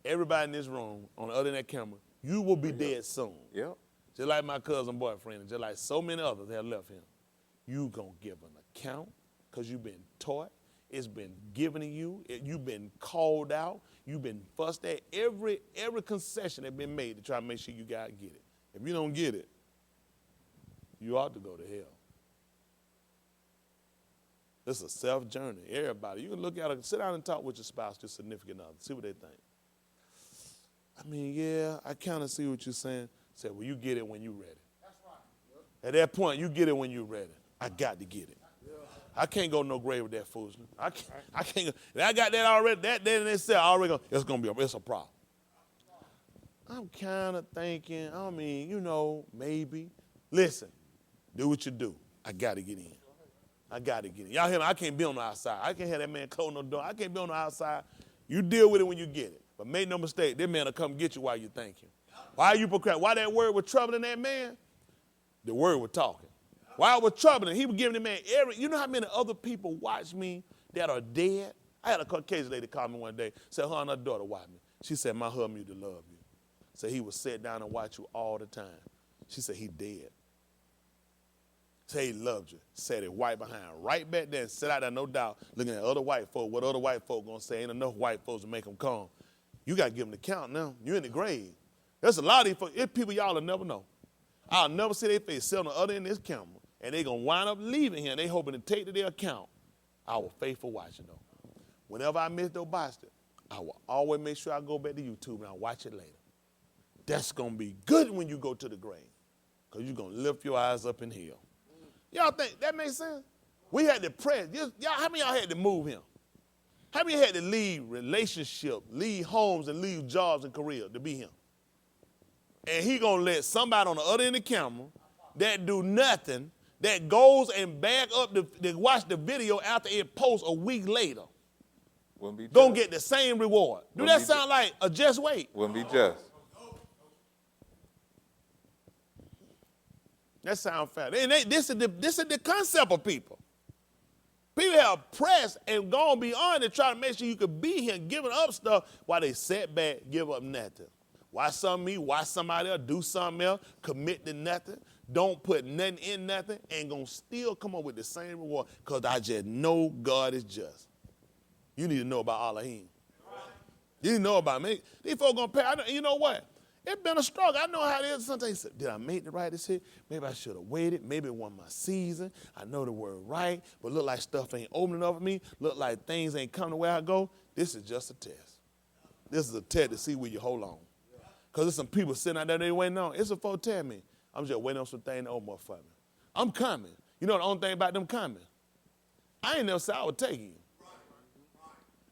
Everybody in this room, on the other end of that camera, you will be dead soon. Yep. Just like my cousin boyfriend, and just like so many others that have left him. You going to give an account because you've been taught. It's been given to you. You've been called out. You've been fussed at. Every concession that's been made to try to make sure you got to get it. If you don't get it, you ought to go to hell. This is a self-journey. Everybody, you can look at it, sit down and talk with your spouse, your significant other, see what they think. I mean, yeah, I kind of see what you're saying. Say, well, you get it when you're ready. That's right. At that point, you get it when you're ready. I got to get it. I can't go no grave with that foolishness. I can't go. I got that already. That in itself, I already go, it's a problem. I'm kind of thinking, I mean, you know, maybe. Listen, do what you do. I got to get in. I got to get in. Y'all hear me? I can't be on the outside. I can't have that man close no door. I can't be on the outside. You deal with it when you get it. But make no mistake, that man will come get you while you're thinking. Why you procrastinating? Why that word was troubling that man? The word was talking. Why it was troubling, he was giving the man you know how many other people watch me that are dead? I had a Caucasian lady call me one day, said her and her daughter watch me. She said, my husband used to love you. Said he would sit down and watch you all the time. She said, he dead. Said he loved you. Said it white behind, right back there and sit out there, no doubt, looking at other white folk. What other white folk going to say? Ain't enough white folks to make them come. You got to give them the count now. You're in the grave. There's a lot of these folks. It's people y'all will never know. I'll never see their face sitting on the other end of this camera. And they're going to wind up leaving here, and they hoping to take to their account our faithful watching, though. Whenever I miss W.I.C, I will always make sure I go back to YouTube and I'll watch it later. That's going to be good when you go to the grave, because you're going to lift your eyes up in hell. Y'all think that makes sense? We had to pray. Y'all, how many of y'all had to move him? How many had to leave relationships, leave homes, and leave jobs and career to be him? And he going to let somebody on the other end of the camera that do nothing, that goes and back up to watch the video after it posts a week later, gonna get the same reward. Do that sound like a just wait? Wouldn't be just. That sounds fair. And this is the concept of people. People have pressed and gone beyond to try to make sure you could be here and giving up stuff while they sit back, give up nothing. Watch somebody else, do something else, commit to nothing. Don't put nothing in nothing, and gonna still come up with the same reward, because I just know God is just. You need to know about Elohim. You need to know about me. These folks gonna pay. You know what? It's been a struggle. I know how it is. Sometimes you say, did I make the right decision? Maybe I should have waited. Maybe it wasn't my season. I know the word right, but look like stuff ain't opening up for me. Look like things ain't coming the way I go. This is just a test. This is a test to see where you hold on. Because there's some people sitting out there they waiting on. It's a folks tell me, I'm just waiting on some things to open up for me. I'm coming. You know the only thing about them coming? I ain't never said I would take you.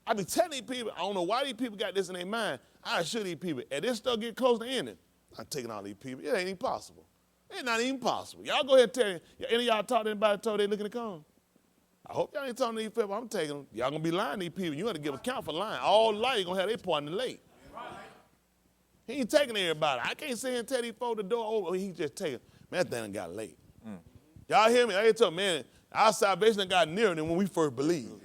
I be telling these people, I don't know why these people got this in their mind. I assure these people, if this stuff get close to ending, I'm taking all these people. It ain't even possible. It's not even possible. Y'all go ahead and tell me. Any of y'all talk to anybody told they looking to come? I hope y'all ain't talking to these people. I'm taking them. Y'all going to be lying to these people. You got to give account for lying. All life, you going to have their part in the lake. He ain't taking everybody. I can't sit here and tell these folks the door over. He just taking. Man, that thing done got late. Y'all hear me? I tell man, our salvation done got nearer than when we first believed.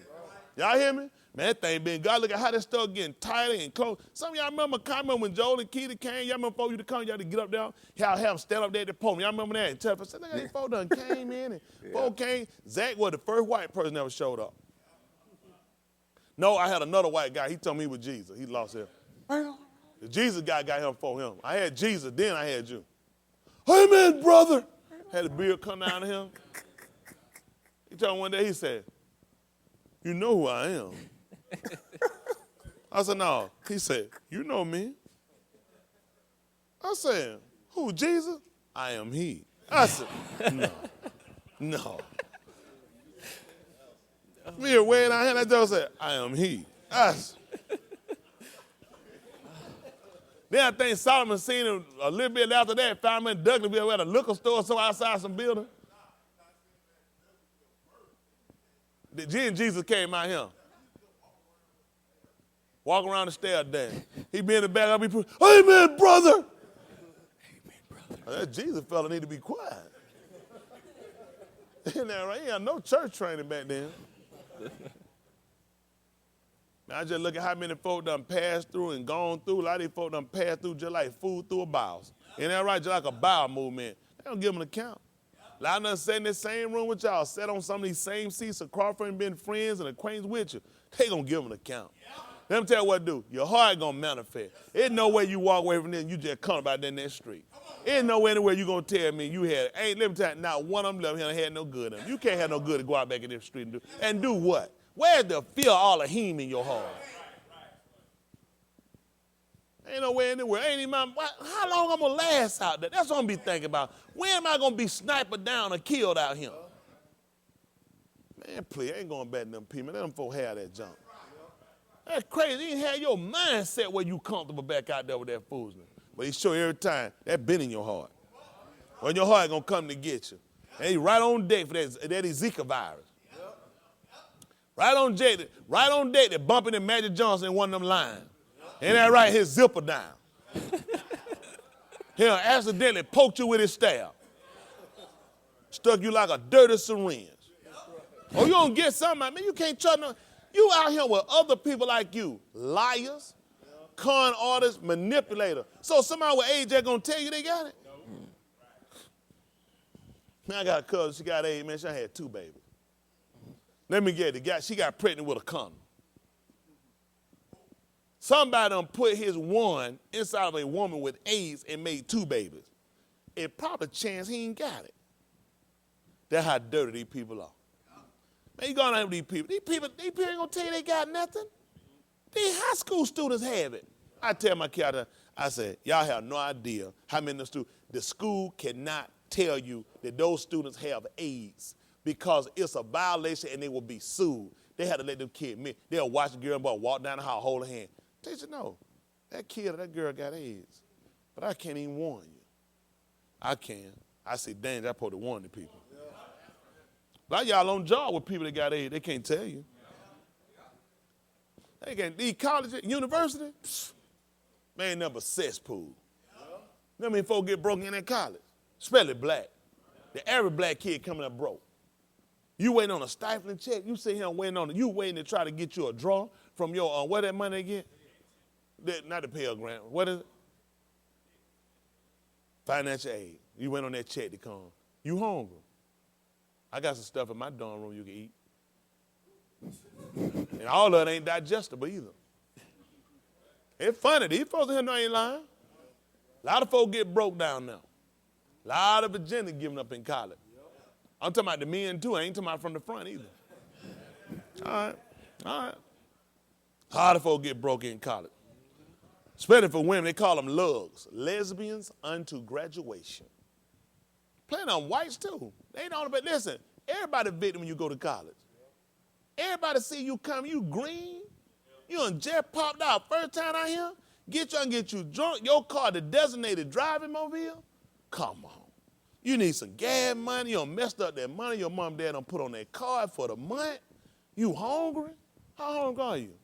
Y'all hear me? Man, that thing been God. Look at how that stuff getting tighter and close. Some of y'all remember when Joel and Keita came. Y'all remember before you to come, you had to get up there. Y'all have them stand up there at the podium. Y'all remember that? And tell us, look at these folks done came in and folks came. Zach was the first white person that ever showed up. No, I had another white guy. He told me he was Jesus. He lost him. The Jesus guy got him for him. I had Jesus, then I had you. Amen, brother. Had the beard come down to him. He told me one day, he said, you know who I am. I said, no. He said, you know me. I said, who, Jesus? I am he. I said, no. Me way down here, that dog said, I am he. I said, then I think Solomon seen him a little bit after that, found him in Douglasville at a liquor store so outside some building. Then Jesus came out here. Walking around the stairs there. He be in the back, I'll be preaching, amen, brother. Amen, brother. That Jesus fella need to be quiet. Isn't that right? He had no church training back then. I just look at how many folk done passed through and gone through. A lot of these folk done passed through just like food through a bowel. Ain't that right? Just like a bowel movement. They don't give them an account. A lot of them sat in the same room with y'all, sat on some of these same seats of Crawford and been friends and acquainted with you. They gonna give them an account. Let me tell you what to do. Your heart gonna manifest. There's no way you walk away from this and you just come about in that street. There's no anywhere you gonna tell me you had, let me tell you, not one of them left here had no good in them. You can't have no good to go out back in this street and do what? Where's the fear of all of him in your heart? Ain't nowhere anywhere. Ain't even, how long I'm going to last out there? That's what I'm going to be thinking about. When am I going to be sniped down or killed out here? Man, please, I ain't going back to them people. Let them folks have that junk. That's crazy. You ain't have your mindset where you comfortable back out there with that foolishness. But he show you every time, that been in your heart. When your heart going to come to get you. And he right on deck for that Ezekiel virus. Right on deck, they're bumping in Magic Johnson in one of them lines. Ain't that right? His zipper down. He'll accidentally poked you with his staff. Stuck you like a dirty syringe. Oh, you don't get something out, man. You can't trust no. You out here with other people like you. Liars, con artists, manipulators. So somebody with age they're going to tell you they got it? Man, I got a cousin. She got AIDS, man. She had 2 babies. Let me get it. She got pregnant with a condom. Somebody done put his one inside of a woman with AIDS and made 2 babies. It's probably a chance he ain't got it. That's how dirty these people are. Man, you going out with these people. These people ain't going to tell you they got nothing. These high school students have it. I tell my kid, I said, y'all have no idea how many of the students. The school cannot tell you that those students have AIDS, because it's a violation and they will be sued. They had to let them kids, they'll watch the girl and boy walk down the hall, hold her hand. Teacher, no, that kid or that girl got AIDS, but I can't even warn you. I can. I say, dang, I supposed to warn the people. A lot of y'all on job with people that got AIDS, they can't tell you. They can't, these colleges, university, man, number cesspool. You know how many folks get broke in college? Especially black. The average black kid coming up broke. You waiting on a stifling check. You sit here waiting on it. You waiting to try to get you a draw from your, where that money get? Not the Pell Grant. What is it? Financial aid. You wait on that check to come. You hungry. I got some stuff in my dorm room you can eat. And all of it ain't digestible either. It's funny. These folks here know ain't lying. A lot of folks get broke down now. A lot of virginity given up in college. I'm talking about the men too. I ain't talking about from the front either. All right. A lot of folks get broke in college. Especially for women, they call them lugs. Lesbians unto graduation. Plenty on whites too. They ain't all, but listen, everybody victim when you go to college. Everybody see you come, you green. You done just popped out first time out here? Get you drunk, your car the designated driving mobile? Come on. You need some gas money, you done messed up that money your mom and dad done put on that card for the month. You hungry? How hungry are you?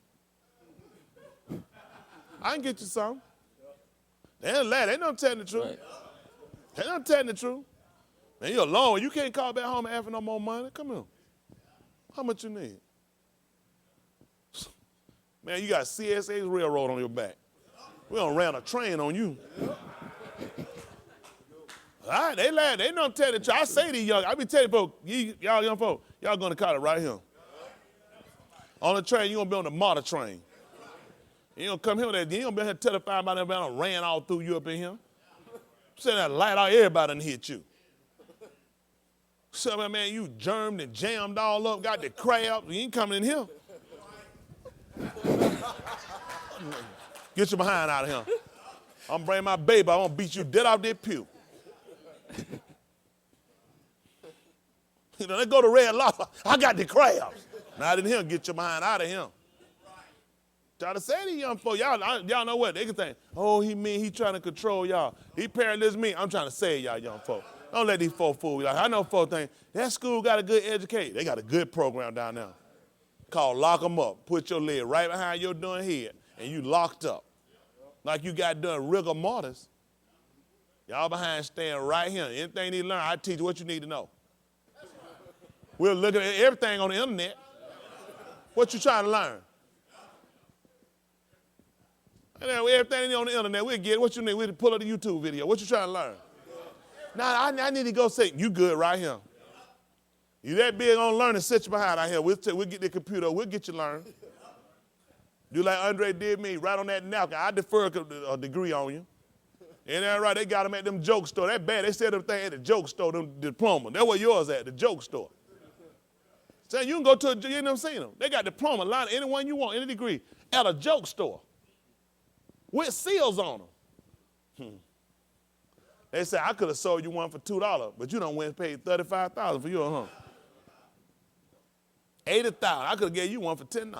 I can get you some. They don't lie, they don't tell the truth. Right. They don't tell the truth. Man, you're alone. You can't call back home and ask for no more money. Come here. How much you need? Man, you got CSA's railroad on your back. We done ran a train on you. All right, they lie. They don't tell the truth. I say to young, I be telling folks, y'all young folks, y'all going to college right here. On the train, you going to be on the MARTA train. You don't come here with that. You don't be here testifying about everybody done ran all through you up in here. Send that light out, everybody done hit you. So, man, you germed and jammed all up, got the crabs. You ain't coming in here. Get your behind out of here. I'm bringing my baby. I'm going to beat you dead off that pew. You know, they go to Red Lobster. I got the crabs. Not in here. Get your behind out of here. Try to say to young folks, y'all know what? They can think, oh, he trying to control y'all. He parentless me. I'm trying to save y'all young folks. Don't let these folks fool you. I know folks think, that school got a good education. They got a good program down there called Lock 'em Up. Put your leg right behind your darn head, and you locked up. Like you got done rigor mortis. Y'all behind staying right here. Anything you need to learn, I teach you what you need to know. We're looking at everything on the internet. What you trying to learn? And then everything on the internet, we'll get what you need. We'll pull up the YouTube video. What you trying to learn? Now, I need to go say, you good right here. You that big on learning, sit you behind out here. We'll get the computer. We'll get you learn. Do like Andre did me, right on that napkin. I defer a degree on you. Ain't that right? They got them at them joke store. That bad. They said them thing at the joke store, them diploma. That's where yours at, the joke store. So you can go to you ain't never seen them. They got diploma, line anyone you want, any degree, at a joke store with seals on them. They said, I could have sold you one for $2, but you done went and paid $35,000 for yours, huh? $80,000. I could have gave you one for $10.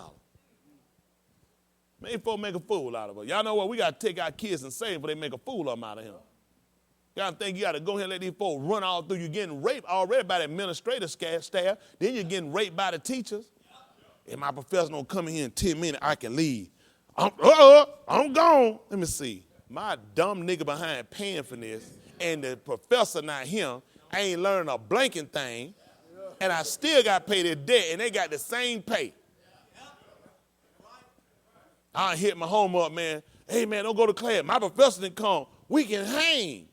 Man, folks make a fool out of us. Y'all know what? We got to take our kids and save them before they make a fool of them out of him. Y'all think you got to go here and let these folks run all through. You getting raped already by the administrative staff. Then you're getting raped by the teachers. If my professor don't come in here in 10 minutes, I can leave. I'm gone. Let me see. My dumb nigga behind paying for this, and the professor not him, I ain't learning a blanking thing, and I still got to pay their debt, and they got the same pay. I hit my homework, man. Hey, man, don't go to class. My professor didn't come. We can hang.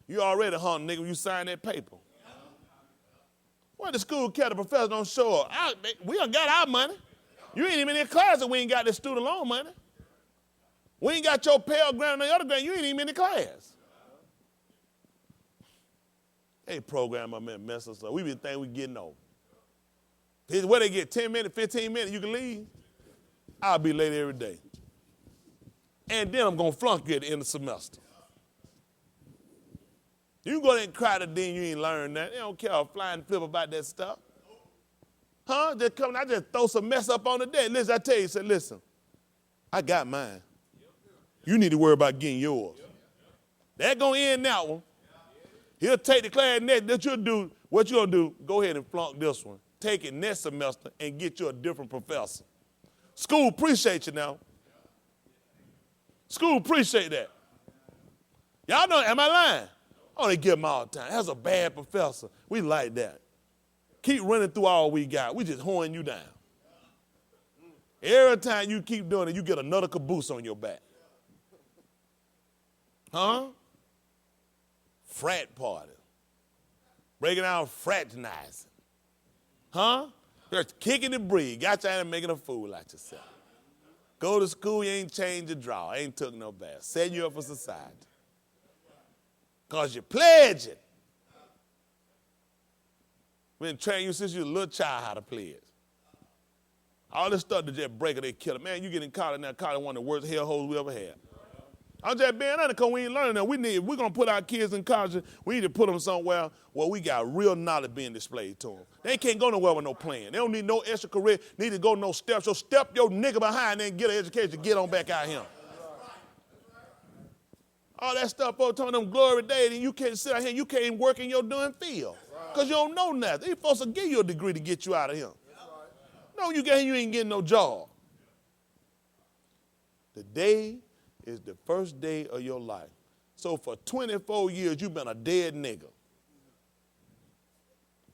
You already hung, nigga, when you signed that paper. Well, the school care the professor don't show up. We done got our money. You ain't even in class if we ain't got the student loan money. We ain't got your Pell Grant or the other grant. You ain't even in the class. They program up and mess us up. We been thinking we getting old. Where they get 10 minutes, 15 minutes, you can leave. I'll be late every day. And then I'm going to flunk you at the end of the semester. You can go there and cry to then you ain't learned that. They don't care a flying flip about that stuff. Huh? Just come, I just throw some mess up on the day. Listen, I tell you, say, listen, I got mine. You need to worry about getting yours. That going to end that one. He'll take the class next. That you'll do, what you'll do, go ahead and flunk this one. Take it next semester and get you a different professor. School appreciate you now. School appreciate that. Y'all know, am I lying? Oh, they give them all the time. That's a bad professor. We like that. Keep running through all we got. We just hoeing you down. Every time you keep doing it, you get another caboose on your back. Huh? Frat party. Breaking out fraternizing. Huh? Just kicking the breed. Got you out and making a fool out yourself. Go to school, you ain't changed your draw. Ain't took no bath. Setting you up for society. Because you pledged it. We been training you since you was a little child how to pledge. All this stuff to just break it, they kill it. Man, you get in college now, college one of the worst hellholes we ever had. I'm just being honest because we ain't learning that. We're going to put our kids in college. We need to put them somewhere where we got real knowledge being displayed to them. They can't go nowhere with no plan. They don't need no extra career. Need to go no steps. So step your nigga behind and get an education. Get on back out here. All that stuff folks telling them glory days, and you can't sit out here and you can't work in your damn field because you don't know nothing. They're supposed to give you a degree to get you out of here. No, you ain't getting no job. Today is the first day of your life. So for 24 years, you've been a dead nigga.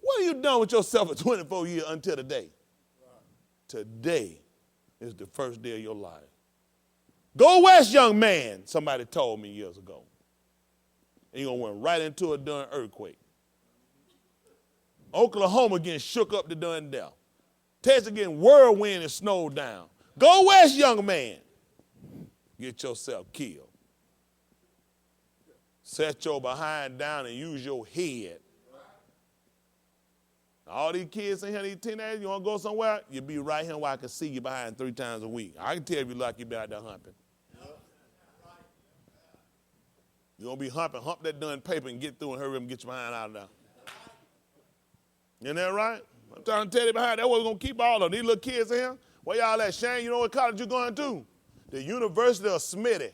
What have you done with yourself for 24 years until today? Today is the first day of your life. Go west, young man, somebody told me years ago. And you're going to went right into a darn earthquake. Oklahoma getting shook up to done death. Texas getting whirlwind and snowed down. Go west, young man. Get yourself killed. Set your behind down and use your head. All these kids in here, these teenagers, you want to go somewhere? You be right here where I can see you behind 3 times a week. I can tell if you like you be out there humping. You going to be humping, hump that done paper and get through and hurry up and get your behind out of there. Isn't that right? I'm trying to tell you behind that. We're going to keep all of them. These little kids in here, where y'all at? Shane, you know what college you going to? The University of Smitty.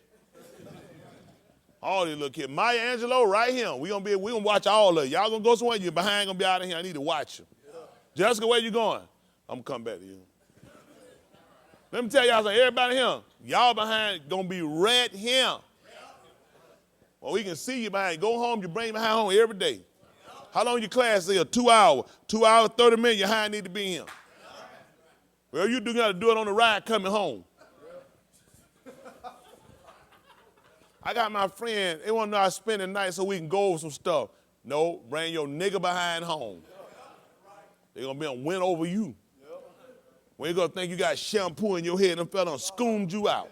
All these little kids. Maya Angelou right here. We gonna watch all of you. Y'all gonna go somewhere, you're behind, gonna be out of here. I need to watch you. Yeah. Jessica, where you going? I'm gonna come back to you. Let me tell y'all something. Everybody here, y'all behind gonna be right here. Well, we can see you behind. Go home, you bring you behind home every day. How long your class is? 2 hours. 2 hours, 30 minutes, your behind need to be here. Well, you gotta do it on the ride coming home. I got my friend, they want to know I spend the night so we can go over some stuff. No, bring your nigga behind home. They're going to be on win over you. When you going to think you got shampoo in your head and them fella done scoomed you out.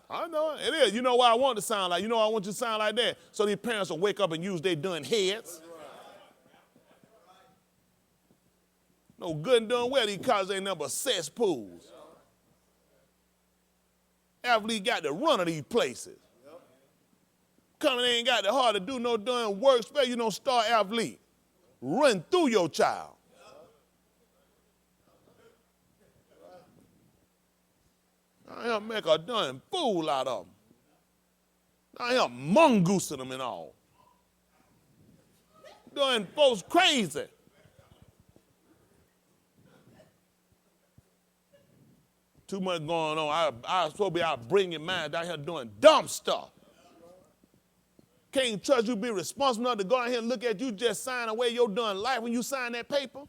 I know it is. You know why I want to sound like? You know why I want you to sound like that? So these parents will wake up and use their done heads. No good and done well, these colleges ain't nothing but cesspools. Athlete got to run of these places. Coming ain't got the heart to do no darn work, especially you don't start athlete. Run through your child. I help make a darn fool out of them. I help mongoosing them and all. Doing folks crazy. Too much going on. I was supposed to be out bringing mind down here doing dumb stuff. Can't trust you be responsible enough to go out here and look at you just sign away your done life when you sign that paper.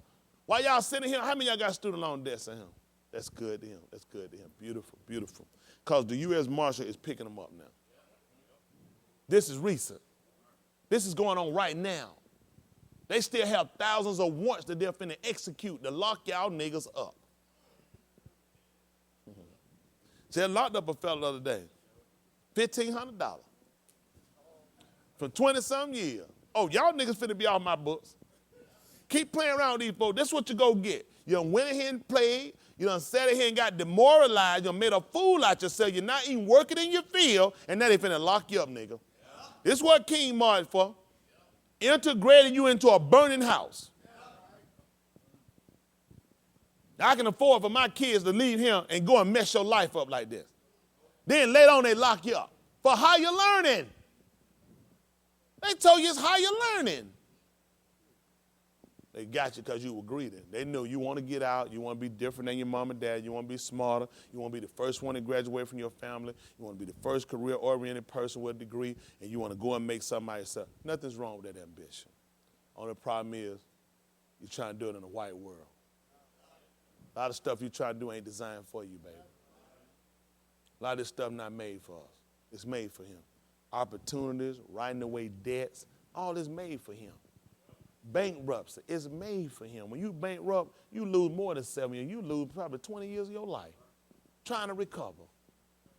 While y'all sitting here, how many of y'all got student loan debts in him? That's good to him. That's good to him. Beautiful, beautiful. Because the U.S. Marshal is picking them up now. This is recent. This is going on right now. They still have thousands of warrants that they're finna execute to lock y'all niggas up. See, I locked up a fella the other day, $1,500 for 20-some years. Oh, y'all niggas finna be off my books. Keep playing around with these folks. That's what you go get. You done went ahead and played. You done sat here and got demoralized. You done made a fool out yourself. You're not even working in your field, and now they finna lock you up, nigga. This is what King marched for. Integrating you into a burning house. I can afford for my kids to leave here and go and mess your life up like this. Then later on they lock you up for how you're learning. They told you it's how you're learning. They got you because you were greedy. They knew you want to get out. You want to be different than your mom and dad. You want to be smarter. You want to be the first one to graduate from your family. You want to be the first career-oriented person with a degree, and you want to go and make something out of yourself. Nothing's wrong with that ambition. Only problem is you're trying to do it in a white world. A lot of stuff you try to do ain't designed for you, baby. A lot of this stuff not made for us. It's made for him. Opportunities, writing away debts, all this made for him. Bankruptcy is made for him. When you bankrupt, you lose more than 7 years. You lose probably 20 years of your life trying to recover.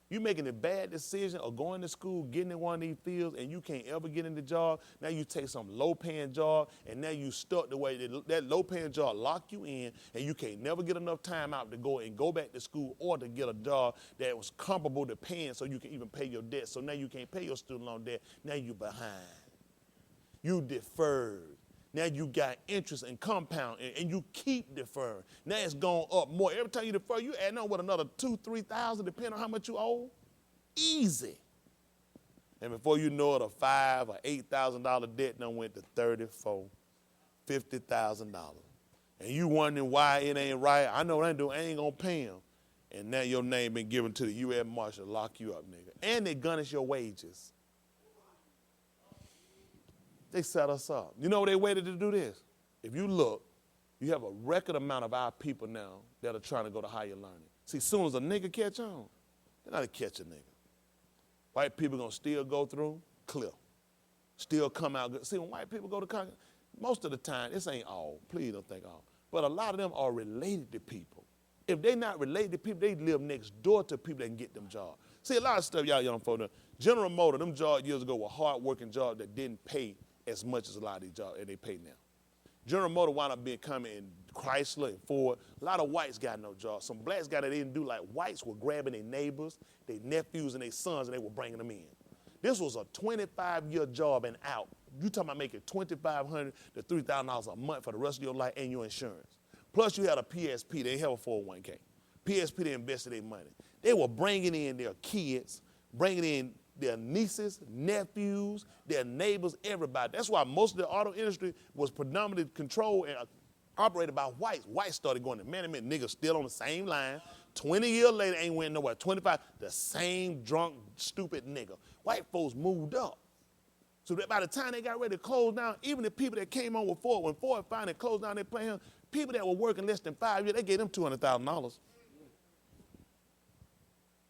You making a bad decision or going to school, getting in one of these fields, and you can't ever get in the job. Now you take some low-paying job, and now you stuck the way that low-paying job lock you in, and you can't never get enough time out to go back to school or to get a job that was comparable to paying so you can even pay your debt. So now you can't pay your student loan debt. Now you behind. You deferred. Now you got interest and compound, and you keep deferring. Now it's going up more. Every time you defer, you add on with another $2,000, $3,000, depending on how much you owe. Easy. And before you know it, a $5,000 or $8,000 debt done went to $34,000, $50,000. And you wondering why it ain't right. I know what I ain't gonna pay him. And now your name been given to the U.S. Marshal to lock you up, nigga. And they garnish your wages. They set us up. You know they waited to do this? If you look, you have a record amount of our people now that are trying to go to higher learning. See, as soon as a nigga catch on, they're not to catch a nigga. White people gonna still go through, clear. Still come out good. See, when white people go to college, most of the time, this ain't all, please don't think all, but a lot of them are related to people. If they not related to people, they live next door to people that can get them jobs. See, a lot of stuff y'all young folk know. General Motors, them jobs years ago were hard-working jobs that didn't pay as much as a lot of these jobs that they pay now. General Motors wound up becoming in Chrysler and Ford. A lot of whites got no jobs. Some blacks got it, they didn't do like whites were grabbing their neighbors, their nephews, and their sons, and they were bringing them in. This was a 25-year job and out. You talking about making $2,500 to $3,000 a month for the rest of your life and your insurance. Plus you had a PSP, they didn't have a 401k. PSP, they invested their money. They were bringing in their kids, bringing in their nieces, nephews, their neighbors, everybody. That's why most of the auto industry was predominantly controlled and operated by whites. Whites started going to man, niggas still on the same line. 20 years later, ain't went nowhere. 25, the same drunk, stupid nigga. White folks moved up. So that by the time they got ready to close down, even the people that came on with Ford, when Ford finally closed down their plant, people that were working less than 5 years, they gave them $200,000.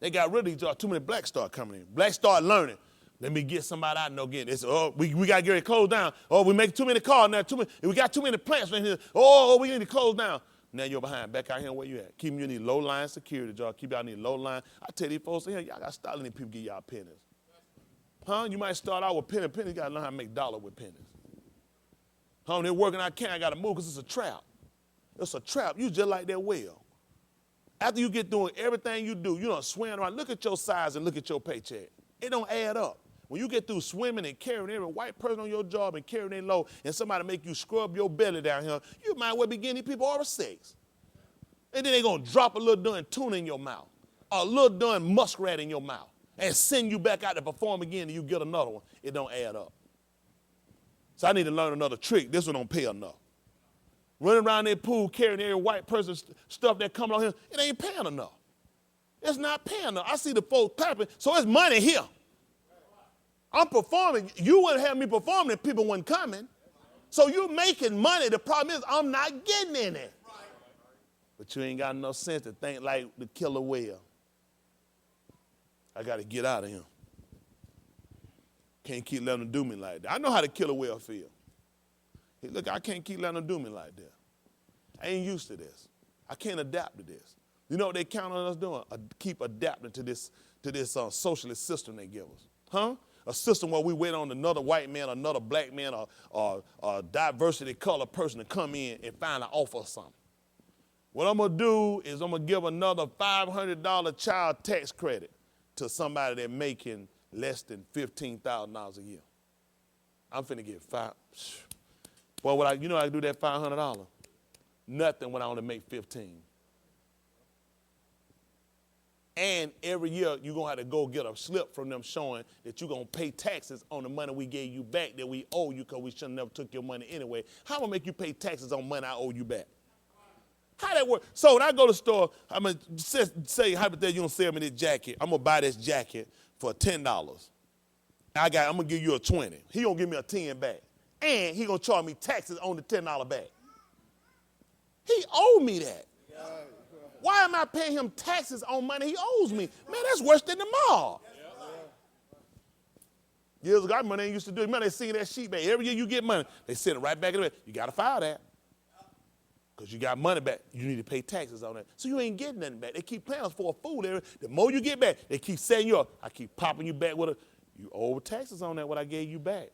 They got rid of these jobs. Too many blacks started coming in. Blacks started learning. Let me get somebody I know again. They said, oh, we got to get ready to close down. Oh, we make too many cars now. We got too many plants right here. Oh, we need to close down. Now you're behind. Back out here where you at. Keep you need low-line security job. Keep y'all need low-line. I tell these folks, here, y'all got to start letting people give y'all pennies. Huh? You might start out with pennies. Pennies got to learn how to make dollars with pennies. Huh? They're working, I got to move because it's a trap. It's a trap. You just like that whale. After you get doing everything you do, you don't swim around. Look at your size and look at your paycheck. It don't add up. When you get through swimming and carrying every white person on your job and carrying their load and somebody make you scrub your belly down here, you might well be getting people over 6. And then they're going to drop a little done tuna in your mouth, or a little done muskrat in your mouth, and send you back out to perform again and you get another one. It don't add up. So I need to learn another trick. This one don't pay enough. Running around that pool carrying every white person's stuff that comes on here, it ain't paying enough. It's not paying enough. I see the folks clapping, so it's money here. I'm performing. You wouldn't have me performing if people weren't coming. So you're making money. The problem is I'm not getting in it. But you ain't got enough sense to think like the killer whale. I got to get out of here. Can't keep letting them do me like that. I know how the killer whale feel. Hey, look, I can't keep letting them do me like that. I ain't used to this. I can't adapt to this. You know what they count on us doing? Keep adapting to this socialist system they give us. Huh? A system where we wait on another white man, another black man, or diversity color person to come in and finally offer us something. What I'm going to do is I'm going to give another $500 child tax credit to somebody that's making less than $15,000 a year. I'm finna get five. Boy, you know I do that $500? Nothing when I only make 15. And every year you're going to have to go get a slip from them showing that you're going to pay taxes on the money we gave you back that we owe you because we should have never took your money anyway. How am I make you pay taxes on money I owe you back? How that work? So when I go to the store, I'm going to say, hypothetically, you don't sell me this jacket. I'm going to buy this jacket for $10. I'm going to give you a 20. He going to give me a 10 back. And he going to charge me taxes on the $10 back. He owed me that. Why am I paying him taxes on money he owes me? Man, that's worse than the mob. Years ago, money they used to do. Remember they sing that sheet, man. Every year you get money, they send it right back in the way. You got to file that. Because you got money back. You need to pay taxes on that. So you ain't getting nothing back. They keep playing us for a fool. The more you get back, they keep setting you up. I keep popping you back with you owe taxes on that, what I gave you back.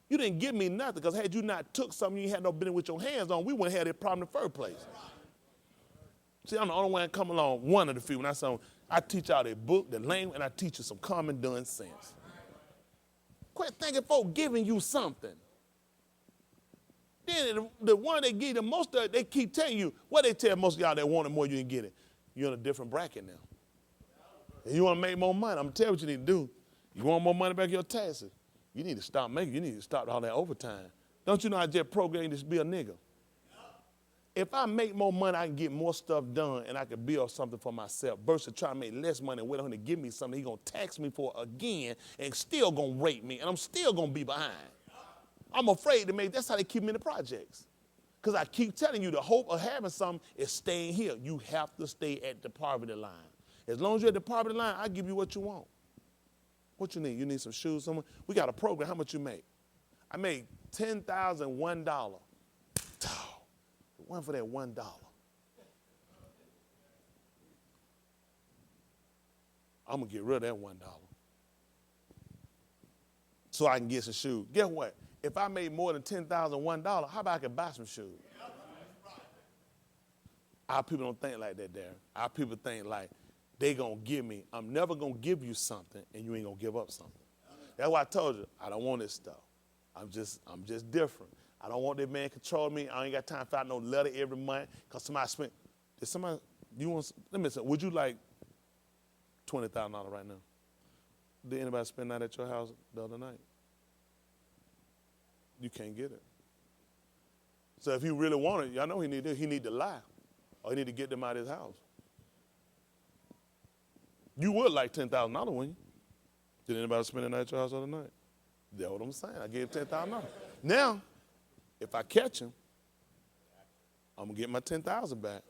You didn't give me nothing, because had you not took something you had no business with your hands on, we wouldn't have that problem in the first place. See, I'm the only one that come along, one of the few. When I teach out a book, the language, and I teach you some common done sense. Quit thinking folk giving you something. Then the one they give the most of, they keep telling you, what they tell most of y'all that want it more, you ain't get it. You're in a different bracket now. And you want to make more money, I'm going to tell you what you need to do. You want more money back your taxes, you need to stop making, you need to stop all that overtime. Don't you know I just programmed you to be a nigga? If I make more money, I can get more stuff done and I can build something for myself versus trying to make less money and wait on him to give me something he's going to tax me for again and still going to rape me and I'm still going to be behind. I'm afraid to make, that's how they keep me in the projects. Because I keep telling you the hope of having something is staying here. You have to stay at the poverty line. As long as you're at the poverty line, I give you what you want. What you need? You need some shoes, someone? We got a program. How much you make? I made $10,001. One for that $1. I'm going to get rid of that $1 so I can get some shoes. Guess what? If I made more than $10,001, how about I could buy some shoes? Our people don't think like that, Darren. Our people think like they going to give me. I'm never going to give you something and you ain't going to give up something. That's why I told you, I don't want this stuff. I'm just different. I don't want that man controlling me. I ain't got time to find no letter every month because somebody spent. Did somebody, let me say, would you like $20,000 right now? Did anybody spend that at your house the other night? You can't get it. So if he really wanted it, y'all know he need to lie or he need to get them out of his house. You would like $10,000, wouldn't you? Did anybody spend the night at your house the other night? That's what I'm saying. I gave $10,000. Now, if I catch him, I'm going to get my $10,000 back,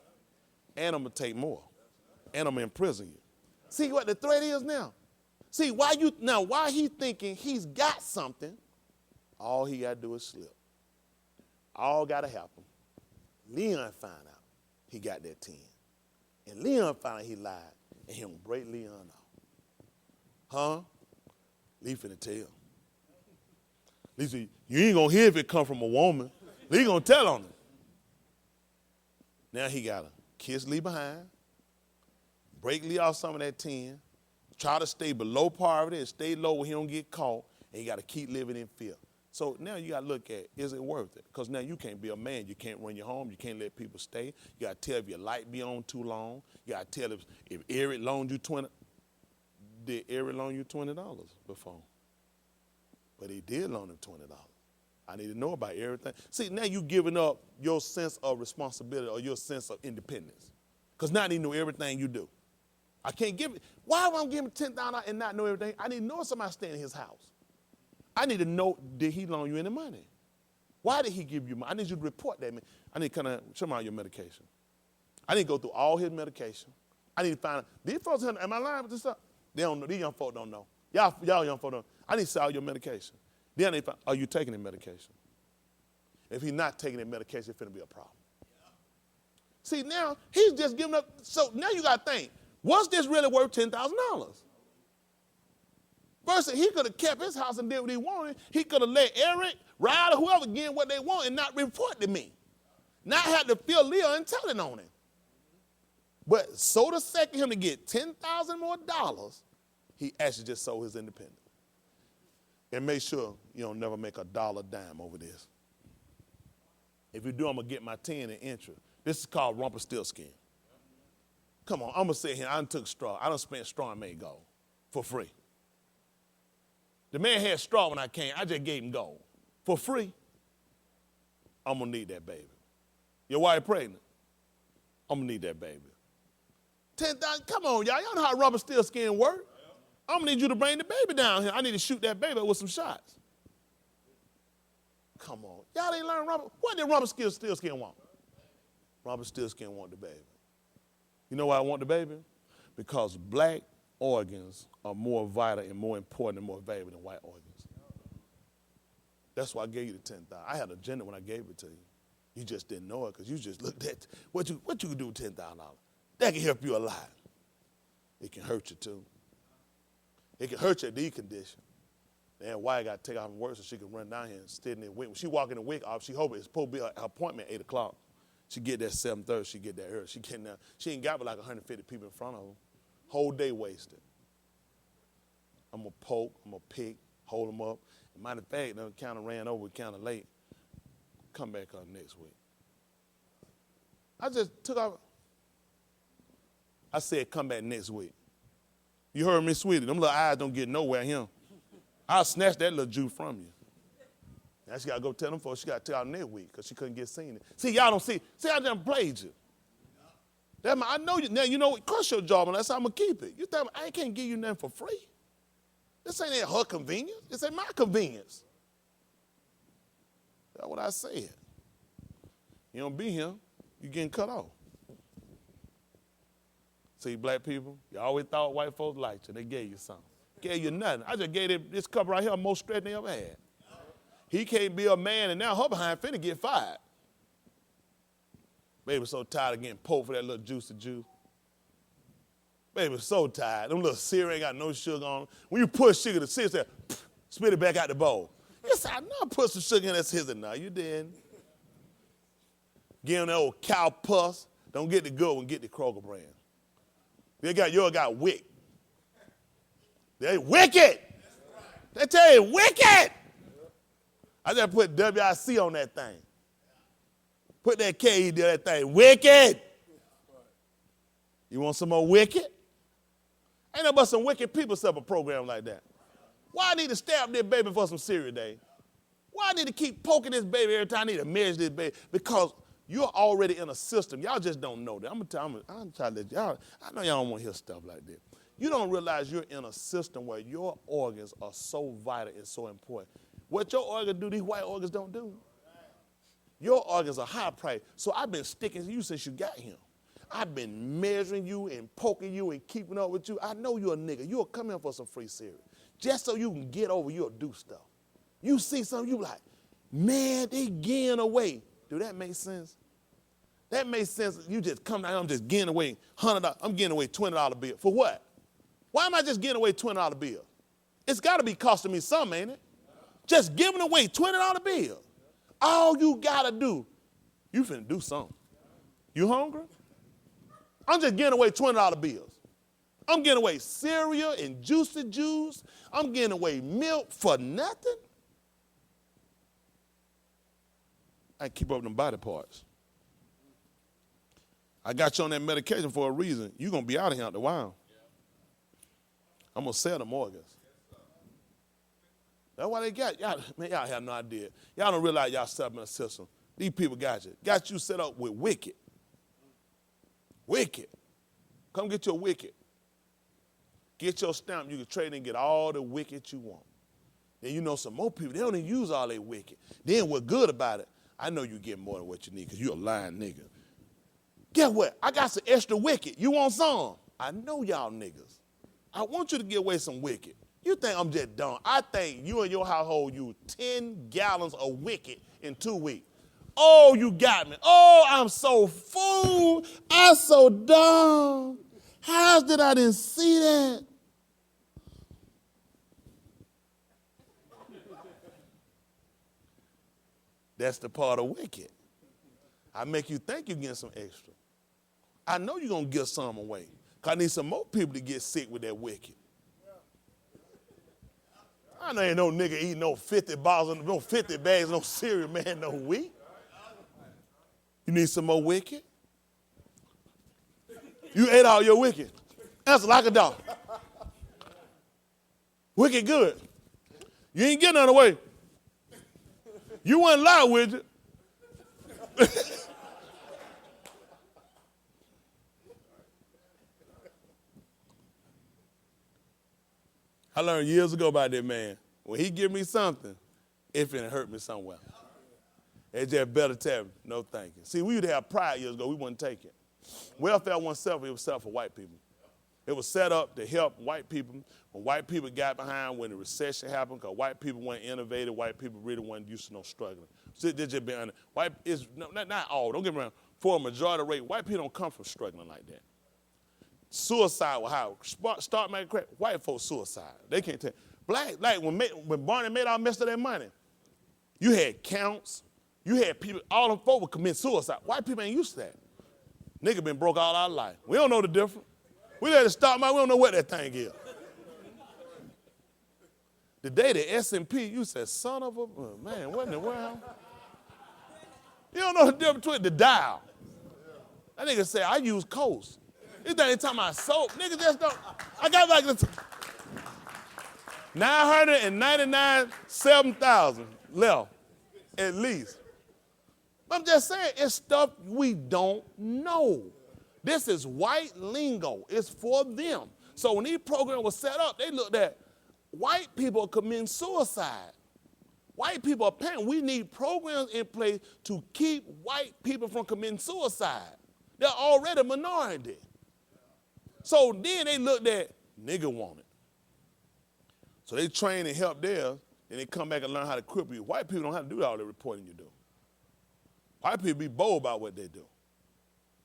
and I'm going to take more, and I'm going to imprison you. See what the threat is now? See, why he thinking he's got something, all he got to do is slip. All got to happen. Leon find out he got that 10. And Leon found out he lied, and he going to break Leon off. Huh? Lee finna tell. Lee said, you ain't going to hear if it come from a woman. Lee going to tell on him. Now he got to kiss Lee behind, break Lee off some of that 10, try to stay below poverty and stay low where he don't get caught, and you got to keep living in fear. So now you got to look at, is it worth it? Because now you can't be a man. You can't run your home. You can't let people stay. You got to tell if your light be on too long. You got to tell if Eric loaned you $20. Did Eric loan you $20 before? But he did loan him $20. I need to know about everything. See, now you giving up your sense of responsibility or your sense of independence. Because now they know everything you do. I can't give it. Why would I give him $10,000 and not know everything? I need to know if somebody staying in his house. I need to know, did he loan you any money? Why did he give you money? I need you to report that. I need to kind of show me out your medication. I need to go through all his medication. I need to find out. These folks, am I lying with this stuff? They don't know. These young folk don't know. Y'all young folk don't know. I need to see all your medication. Then I need to find, are you taking the medication? If he's not taking the medication, it's going to be a problem. See, now, he's just giving up. So now you got to think, was this really worth $10,000? First, he could have kept his house and did what he wanted. He could have let Eric, Rod, or whoever get what they want and not report to me. Not have to feel Leo and telling on him. But so the second him to get $10,000 more, he actually just sold his independence. And make sure you don't never make a dollar dime over this. If you do, I'm going to get my 10 in interest. This is called Rumpelstiltskin. Come on, I'm going to sit here. I done took straw. I done spent straw and made gold for free. The man had straw when I came. I just gave him gold for free. I'm going to need that baby. Your wife pregnant? I'm going to need that baby. 10,000, come on, y'all. Y'all know how Rumpelstiltskin work. I'm going to need you to bring the baby down here. I need to shoot that baby with some shots. Come on. Y'all ain't learned what did Rumpelstiltskin want? Rumpelstiltskin want the baby. You know why I want the baby? Because black organs are more vital and more important and more valuable than white organs. That's why I gave you the 10,000. I had an agenda when I gave it to you. You just didn't know it because you just looked at what you could do with $10,000. That can help you a lot. It can hurt you too. It can hurt your knee condition. Then why got to take off from work so she can run down here and sit in the wig. When she walk in the wig off, she hope it's supposed to be her appointment at 8 o'clock. She get there 7:30. She get there early. She getting there. She ain't got but like 150 people in front of her. Whole day wasted. I'm gonna poke. I'm gonna pick. Hold them up. And matter of fact, they kind of ran over, kind of late. Come back up next week. I just took off. I said, come back next week. You heard me, sweetie. Them little eyes don't get nowhere here. I'll snatch that little Jew from you. Now she got to go tell them folks she got to take out next week because she couldn't get seen. See, y'all don't see. See, I done played you. I know you. Now, you know, it costs your job, and that's how I'm going to keep it. You think I can't give you nothing for free? This ain't at her convenience. This ain't my convenience. That's what I said. You don't be here, you getting cut off. See, black people, you always thought white folks liked you. They gave you something. Gave you nothing. I just gave this couple right here more strength than they ever had. He can't be a man, and now her behind finna get fired. Baby so tired of getting poked for that little juicy juice. Baby so tired. Them little cereal ain't got no sugar on them. When you put sugar, the cereal said, spit it back out the bowl. Yes, I know I put some sugar in that scissor. No, you didn't. Get on that old cow puss. Don't get the good one, get the Kroger brand. Yours got wick. They wicked. They tell you wicked. I just put W.I.C on that thing. Put that K, that thing. Wicked. You want some more wicked? Ain't no but some wicked people set up a program like that. Why I need to stab this baby for some cereal day? Why I need to keep poking this baby every time I need to measure this baby? Because you're already in a system. Y'all just don't know that. I'm trying to let y'all, I know y'all don't want to hear stuff like that. You don't realize you're in a system where your organs are so vital and so important. What your organs do, these white organs don't do. Your organs are high price. So I've been sticking to you since you got here. I've been measuring you and poking you and keeping up with you. I know you're a nigga. You'll come in for some free cereal. Just so you can get over, you'll do stuff. You see something, you like, man, they getting away. Do that make sense? That makes sense. You just come down, I'm just getting away $100. I'm getting away $20 bill. For what? Why am I just getting away $20 bill? It's got to be costing me something, ain't it? Just giving away $20 bill. All you got to do, you finna do something. You hungry? I'm just getting away $20 bills. I'm getting away cereal and juicy juice. I'm getting away milk for nothing. I keep up them body parts. I got you on that medication for a reason. You're going to be out of here after a while. I'm going to sell them organs. That's why they got y'all. Man, y'all have no idea. Y'all don't realize y'all set up in a system. These people got you. Got you set up with wicked. Wicked. Come get your wicked. Get your stamp. You can trade and get all the wicked you want. Then you know some more people, they don't even use all their wicked. Then what's good about it, I know you get more than what you need because you're a lying nigga. Guess what? I got some extra wicked. You want some? I know y'all niggas. I want you to get away some wicked. You think I'm just dumb. I think you and your household use 10 gallons of wicked in 2 weeks. Oh, you got me. Oh, I'm so fool. I'm so dumb. How did I didn't see that? That's the part of wicked. I make you think you're getting some extra. I know you're going to give some away. Because I need some more people to get sick with that wicked. I know ain't no nigga eating no 50 bottles, no 50 bags, no cereal, man, no week. You need some more wicked? You ate all your wicked. That's like a dog. Wicked good. You ain't getting none away. You wasn't lying with you. I learned years ago about that man. When he give me something, it finna hurt me somewhere. It's just better tell me, no thank you. See, we used to have pride years ago. We wouldn't take it. Welfare wasn't self, it was self for white people. It was set up to help white people when white people got behind when the recession happened, because white people weren't innovative. White people really weren't used to no struggling. So they just been white is not all. Don't get me wrong. For a majority rate, white people don't come from struggling like that. Suicide was how start making crack. White folks suicide. They can't tell. Black, like when Barney made all messed of their money, you had counts. You had people. All them folks would commit suicide. White people ain't used to that. Nigga been broke all our life. We don't know the difference. We let it start, man. We don't know what that thing is. The day the S&P, you said, son of a, man, what in the world? You don't know the difference between the dial. That nigga said, I use Coast. This thing ain't talking about soap. Nigga just don't. I got like this. 999,7,000 left, at least. I'm just saying, it's stuff we don't know. This is white lingo. It's for them. So when these programs were set up, they looked at white people committing suicide. White people are paying. We need programs in place to keep white people from committing suicide. They're already a minority. So then they looked at nigga wanted. So they train and help theirs, then they come back and learn how to cripple you. White people don't have to do all the reporting you do. White people be bold about what they do.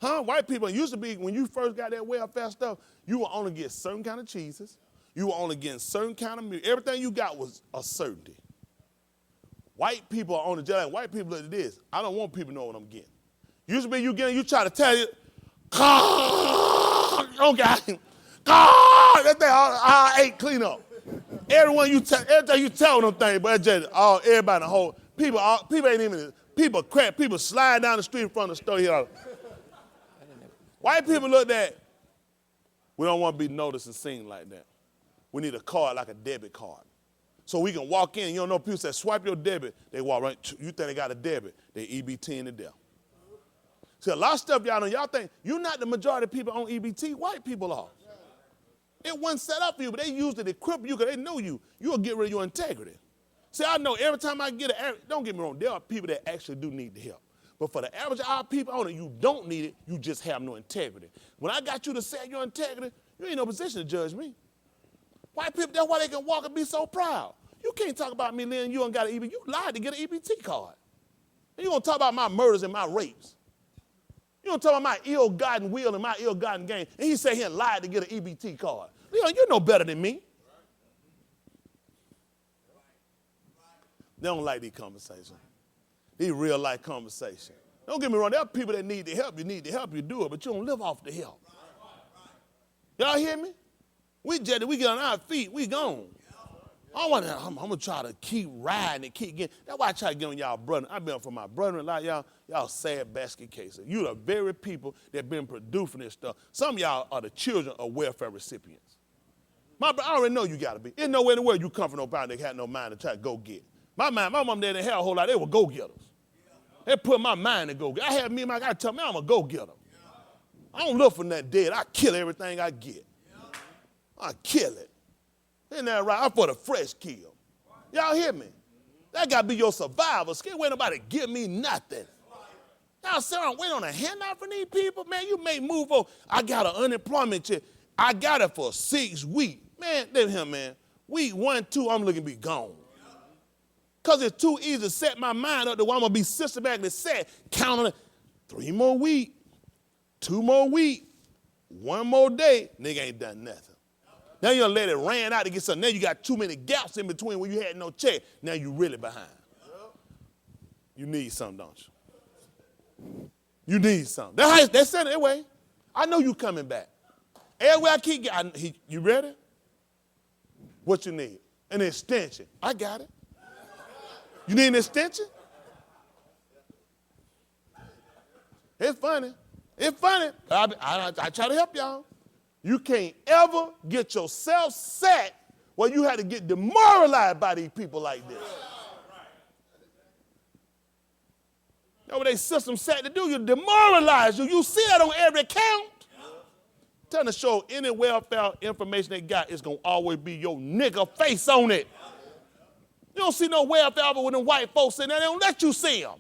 Huh? White people used to be, when you first got that welfare stuff, you would only get certain kind of cheeses. You were only getting certain kind of meat. Everything you got was a certainty. White people are on the job. White people look at this. I don't want people to know what I'm getting. Used to be you try to tell it, okay, that thing I ate clean up. Everything you tell them things, but it's just everybody in the whole, people ain't even, people crap, people slide down the street in front of the store here. White people look at, we don't want to be noticed and seen like that. We need a card like a debit card. So we can walk in, you don't know, people say, swipe your debit. They walk right, you think they got a debit. They EBT to death. See, a lot of stuff y'all know, y'all think, you're not the majority of people on EBT, white people are. It wasn't set up for you, but they used it to equip you because they know you. You'll get rid of your integrity. See, I know every time I get don't get me wrong, there are people that actually do need the help. But for the average our people on it, you don't need it, you just have no integrity. When I got you to set your integrity, you ain't no position to judge me. White people, that's why they can walk and be so proud. You can't talk about me, Lynn, you don't got an EBT. You lied to get an EBT card. And you gonna talk about my murders and my rapes. You don't talk about my ill-gotten will and my ill-gotten gain. And he said he lied to get an EBT card. You know better than me. They don't like these conversations. These real-life conversations. Don't get me wrong. There are people that need to help you, do it, but you don't live off the help. Y'all hear me? We get on our feet, we gone. I'm going to try to keep riding and keep getting. That's why I try to get on y'all brother. I've been for my brother-in-law, y'all sad basket cases. You the very people that been producing this stuff. Some of y'all are the children of welfare recipients. I already know you got to be. There's nowhere in the world you come from nobody that had no mind to try to go get. My mom didn't have a whole lot. They were go-getters. They put my mind to go get. I had me and my guy tell me I'm a go-getter. I don't look for nothing dead. I kill everything I get. I kill it. Isn't that right? I'm for the fresh kill. Y'all hear me? That got to be your survival skill. Wait nobody give me nothing. Y'all sit around wait on a handout for these people? Man, you may move on. I got an unemployment check. I got it for 6 weeks. Man, look at him, man. Week 1, 2, I'm looking to be gone. Because it's too easy to set my mind up to where I'm going to be systematically set. Counting it. 3 more weeks. 2 more weeks. 1 more day. Nigga ain't done nothing. Now you done let it ran out to get something. Now you got too many gaps in between where you had no check. Now you really behind. You need something, don't you? You need something. That's sent it away. I know you coming back. Everywhere I keep getting, you ready? What you need? An extension. I got it. You need an extension? It's funny. It's funny. I try to help y'all. You can't ever get yourself set where you had to get demoralized by these people like this. You know what they system set to do? You demoralize you. You see that on every account. Tell them to show any welfare information they got, it's going to always be your nigga face on it. You don't see no welfare with them white folks in there. They don't let you see them.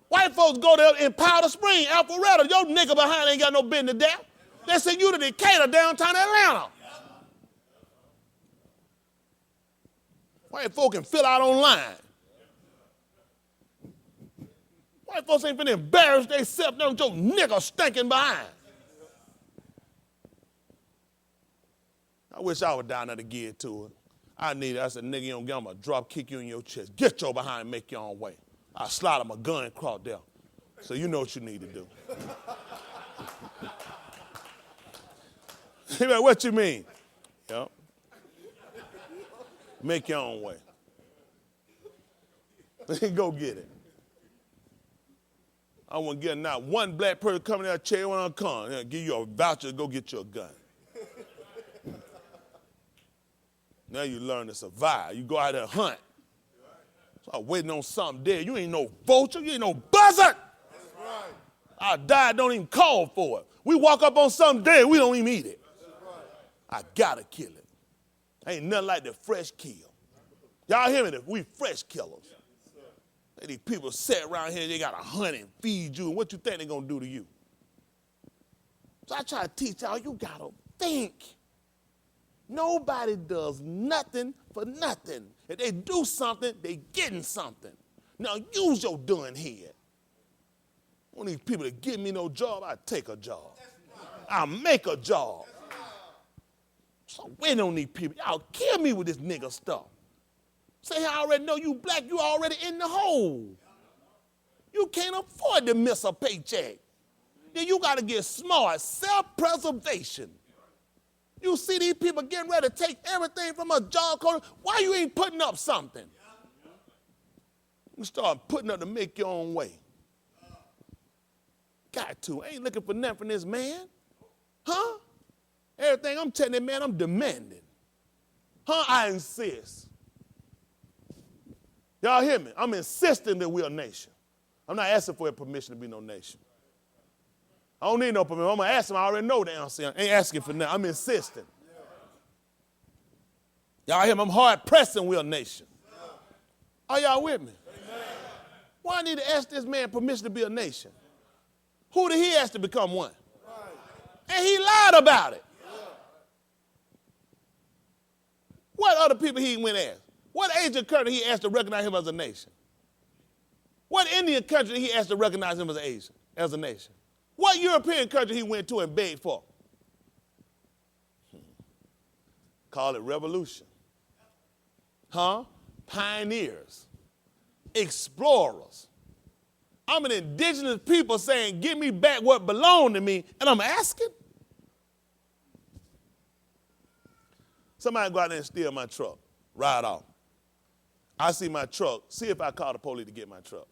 White folks go there in Powder Spring, Alpharetta. Your nigga behind ain't got no business there. They send you to Decatur, downtown Atlanta. White folk can fill out online. White folks ain't finna embarrass themselves, them your nigga stinking behind. I wish I was down there to get to it. I said, nigga, you don't get him a drop kick you in your chest. Get your behind and make your own way. I slide him a gun across there. So you know what you need to do. He like, what you mean? Yep. Make your own way. Go get it. I won't get not one black person coming out chair when I come. They'll give you a voucher to go get your gun. Now you learn to survive. You go out there and hunt. Start waiting on something dead. You ain't no vulture. You ain't no buzzard. Our diet don't even call for it. We walk up on something dead, we don't even eat it. I gotta kill it. Ain't nothing like the fresh kill. Y'all hear me? We fresh killers. These people sit around here, they got to hunt and feed you, and what you think they're going to do to you? So I try to teach y'all, you got to think. Nobody does nothing for nothing. If they do something, they getting something. Now use your doing head. One of these people that give me no job, I take a job. I make a job. So wait on these people. Y'all kill me with this nigga stuff. Say, I already know you black, you already in the hole. You can't afford to miss a paycheck. Then you got to get smart, self-preservation. You see these people getting ready to take everything from a job code. Why you ain't putting up something? You start putting up to make your own way. Got to. I ain't looking for nothing from this man. Huh? Everything I'm telling that man, I'm demanding. Huh? I insist. Y'all hear me? I'm insisting that we're a nation. I'm not asking for permission to be no nation. I don't need no permission. I'm going to ask him. I already know the answer. I ain't asking for nothing. I'm insisting. Y'all hear me? I'm hard pressing we're a nation. Are y'all with me? Why I need to ask this man permission to be a nation? Who did he ask to become one? And he lied about it. What other people he went ask? What Asian country he asked to recognize him as a nation? What Indian country he asked to recognize him as a nation? What European country he went to and begged for? Call it revolution. Huh? Pioneers. Explorers. I'm an indigenous people saying, give me back what belonged to me, and I'm asking? Somebody go out there and steal my truck, ride off. I see my truck, see if I call the police to get my truck.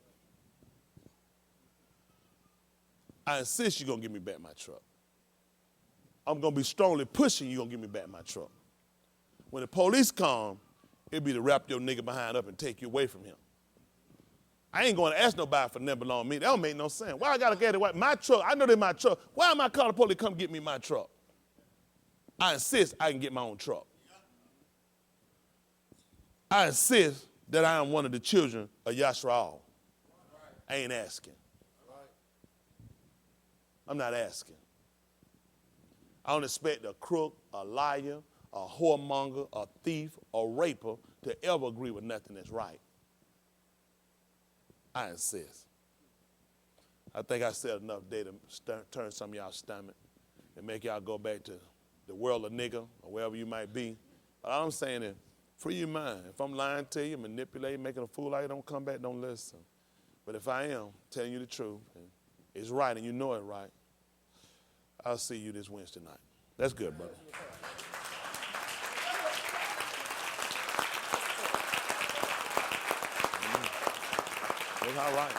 I insist you're going to give me back my truck. I'm going to be strongly pushing you going to give me back my truck. When the police come, it'll be to wrap your nigga behind up and take you away from him. I ain't going to ask nobody for nothing belong to me. That don't make no sense. Why I got to get it? My truck, I know they're my truck. Why am I calling the police to come get me my truck? I insist I can get my own truck. I insist that I am one of the children of Yashraal. I ain't asking. I'm not asking. I don't expect a crook, a liar, a whoremonger, a thief, a raper to ever agree with nothing that's right. I insist. I think I said enough today to turn some of y'all stomach and make y'all go back to the world of nigger or wherever you might be. But all I'm saying is, free your mind. If I'm lying to you, manipulating, making a fool out of you, don't come back, don't listen. But if I am telling you the truth, and it's right and you know it right, I'll see you this Wednesday night. That's good, brother. That's all right.